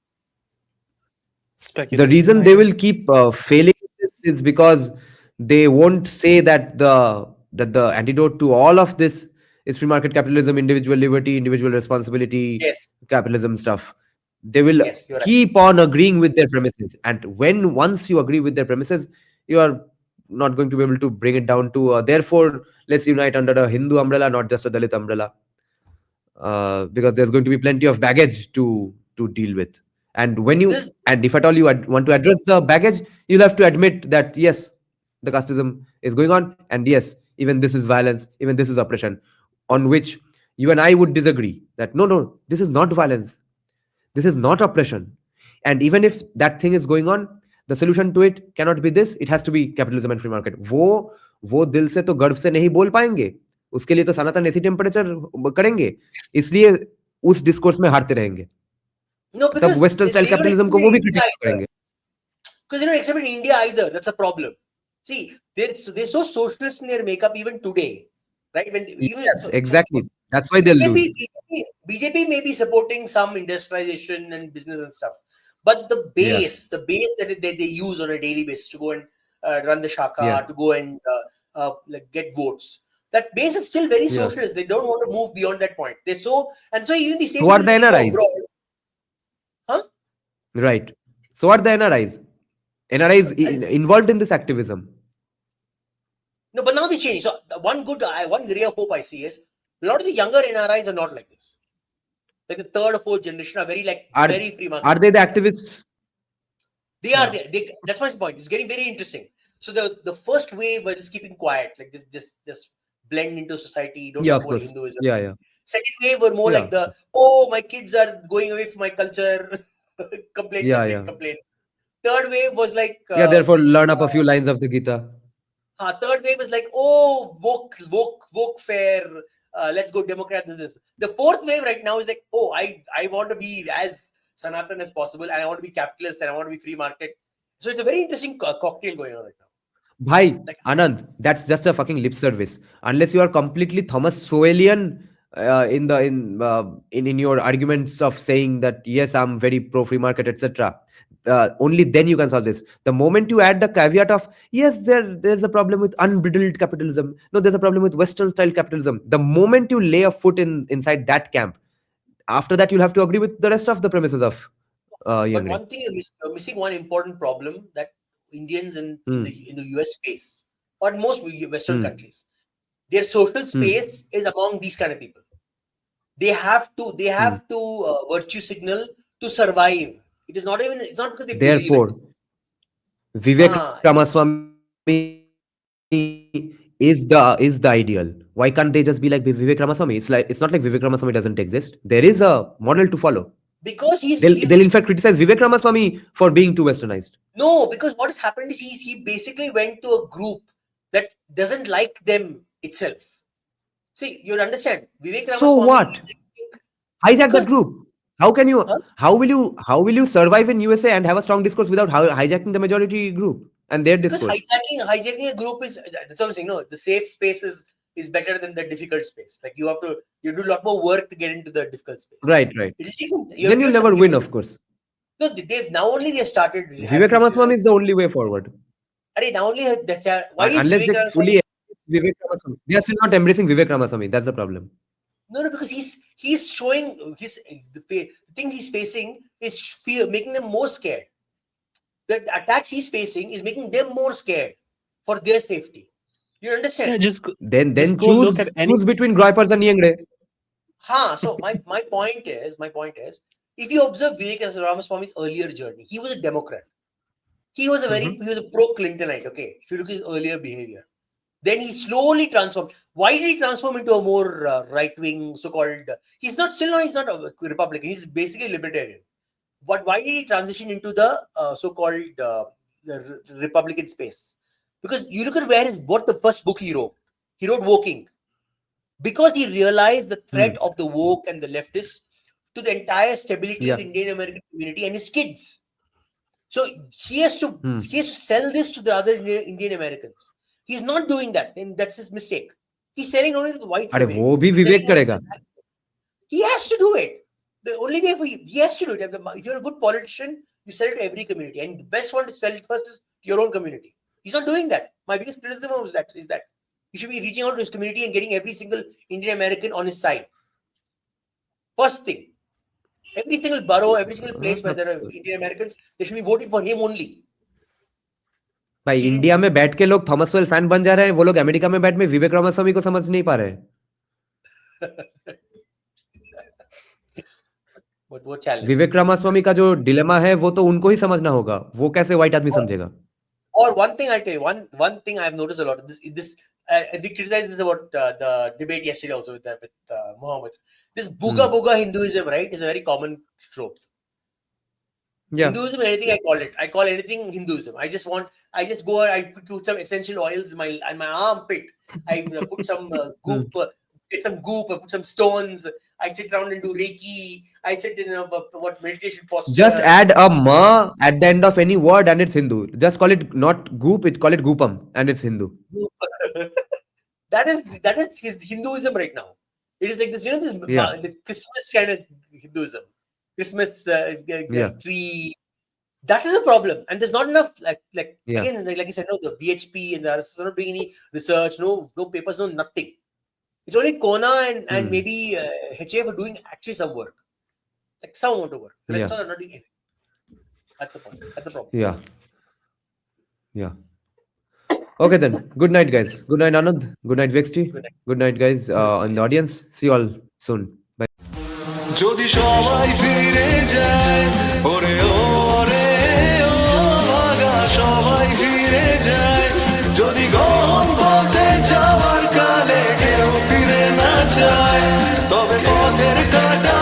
the reason they will keep failing this is because they won't say that the antidote to all of this is free market capitalism, individual liberty, individual responsibility, capitalism stuff. They will keep on agreeing with their premises, and once you agree with their premises, you are not going to be able to bring it down to therefore let's unite under a Hindu umbrella, not just a Dalit umbrella, because there's going to be plenty of baggage to deal with. And if at all you want to address the baggage, you'll have to admit that yes, the casteism is going on, and yes, even this is violence, even this is oppression, on which you and I would disagree that no, this is not violence, this is not oppression. And even if that thing is going on, the solution to it cannot be this, it has to be capitalism and free market. वो दिल से तो गर्व से नहीं बोल पाएंगे, उसके लिए तो सनातन ऐसी टेम्परेचर करेंगे, इसलिए उस डिस्कोर्स में हारते रहेंगे. तब वेस्टर्न स्टाइल कैपिटलिज्म को वो भी क्रिटिक करेंगे. Because they don't accept it in India either. That's a problem. See, they're so socialist in their makeup even today, right? Exactly. That's why they'll lose. BJP may be supporting some industrialization and business and stuff, but the base that they use on a daily basis to go and run the shaka, to go and get votes, that base is still very socialist. They don't want to move beyond that point. They're so even the same. So are the NRIs. Abroad, Right. So are the NRIs. NRIs involved in this activism. No, but now they change. So one ray of hope I see is a lot of the younger NRIs are not like this. Like the third or fourth generation are very free market. Are they the activists? They are there. That's my point. It's getting very interesting. So the first wave were just keeping quiet, like just blend into society. Don't support Hinduism. Yeah. Second wave were more like my kids are going away from my culture. complain. Third wave was like therefore learn up a few lines of the Gita. Third wave is like woke fair. Let's go Democrat. This. The fourth wave right now is like I want to be as Sanatan as possible, and I want to be capitalist, and I want to be free market. So it's a very interesting cocktail going on right now. Bhai, Anand, that's just a fucking lip service. Unless you are completely Thomas Sowellian in your arguments of saying that yes, I'm very pro free market, etc. Only then you can solve this. The moment you add the caveat of yes, there's a problem with unbridled capitalism. No, there's a problem with Western style capitalism. The moment you lay a foot inside that camp, after that you'll have to agree with the rest of the premises of Yengde. But one thing you're missing one important problem that Indians in the US face, or most Western countries. Their social space is among these kind of people. They have to virtue signal to survive. It is not even, it's not because they believe Therefore, it. Vivek Ramaswamy is the ideal. Why can't they just be like Vivek Ramaswamy? It's not like Vivek Ramaswamy doesn't exist. There is a model to follow. Because They'll in fact criticize Vivek Ramaswamy for being too westernized. No, because what has happened is he basically went to a group that doesn't like them itself. See, you understand, Vivek Ramaswamy. So what? Hijack that group. How can you? How will you survive in USA and have a strong discourse without hijacking the majority group and their Because discourse? hijacking a group is, that's what I'm saying. No, the safe space is better than the difficult space. Like you do a lot more work to get into the difficult space. Right. Then You'll never win, of course. No, they've started. Vivek Ramaswamy is the only way forward. Now only why is Unless Vivek they Ramaswamy? fully embrace Vivek Ramaswamy, they are still not embracing Vivek Ramaswamy. That's the problem. No, because he's showing the things he's facing is fear, making them more scared. The attacks he's facing is making them more scared for their safety. You understand? Then choose between Groypers and Yengde. So my point is, if you observe Vivek Ramaswamy's earlier journey, he was a Democrat. He was he was a pro-Clintonite. Okay, if you look at his earlier behavior, then he slowly transformed. Why did he transform into a more right-wing, so-called? He's not a Republican. He's basically libertarian. But why did he transition into the so-called the Republican space? Because you look at what the first book he wrote. He wrote Woking. Because he realized the threat of the woke and the leftists to the entire stability of the Indian American community and his kids. So he has to sell this to the other Indian Americans. He's not doing that, and that's his mistake. He's selling only to the white community. वो भी विवेक करेगा. He has to do it. The only way he has to do it. If you're a good politician, you sell it to every community, and the best one to sell it first is your own community. He's not doing that. My biggest criticism is that he should be reaching out to his community and getting every single Indian American on his side. First thing, every single borough, every single place where there are Indian Americans, they should be voting for him only. भाई India में बैठ के लोग Thomas well fan बन जा रहे हैं, वो लोग अमेरिका में बैठ में विवेक रामास्वामी को समझ नहीं पा रहे हैं. विवेक रामास्वामी का जो डिलेमा है वो तो उनको ही समझना होगा. वो कैसे व्हाइट आदमी समझेगा? Or one thing I'll tell you, one thing I've noticed a lot. We criticized this about the debate yesterday also with Muhammad. This booga Hinduism, right, is a very common trope. Yeah. Hinduism, anything I call anything Hinduism. I just go, I put some essential oils in my armpit. I put some goop, get some goop, I put some stones. I sit around and do Reiki. I sit in meditation posture. Just add a ma at the end of any word and it's Hindu. Just call it not goop, call it goopam and it's Hindu. That is Hinduism right now. It is like this, this Christmas kind of Hinduism. Christmas tree. That is a problem, and there's not enough. Again, like I said, no, the BHP and the RSS are not doing any research, no papers, no nothing. It's only Kona and maybe HF are doing actually some work, like some amount of work. The rest are not doing anything. That's the point. That's the problem. Yeah. Okay then. Good night, guys. Good night, Anand. Good night, Vexty. Good night, guys. In the audience. See you all soon. Bye. যদি সবাই ফিরে যায় ওরে ওরে ও ভাগা সবাই ফিরে যায় যদি গহন পথে যাওয়ার কালে কেউ ফিরে না যায় তবে পথের কাটা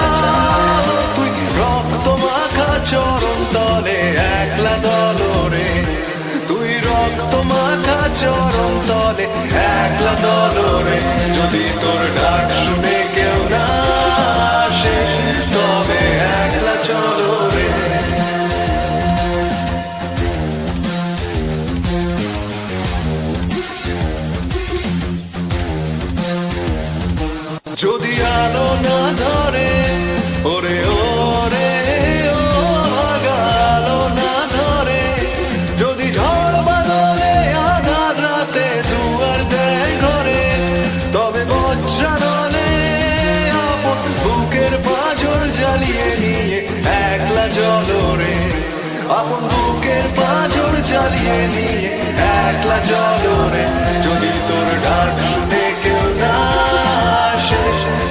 তুই রক্ত মাখা চরণ তলে একলা দলরে তুই রক্ত মাখা চরণ তলে একলা দলরে যদি তোর ডাক শুনে কেউ না তবে একলা চলো রে যদি আলো না ধরে ওরে ওরে ও আলো না ধরে যদি ঝড় বাদলে আধার রাতে দুয়ার দেয় ঘরে তবে বজ্রানলে বুকের পাঁজর জ্বালিয়ে নিয়ে একলা জলরে আপন বুকের পাঁজর জ্বালিয়ে নিয়ে একলা জলরে যদি তোর ডাক শুনে কেউ না আসে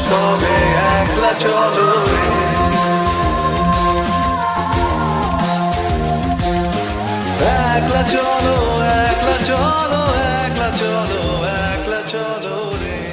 তবে একলা চলো রে একলা চলো একলা চলো একলা চলো একলা চলো রে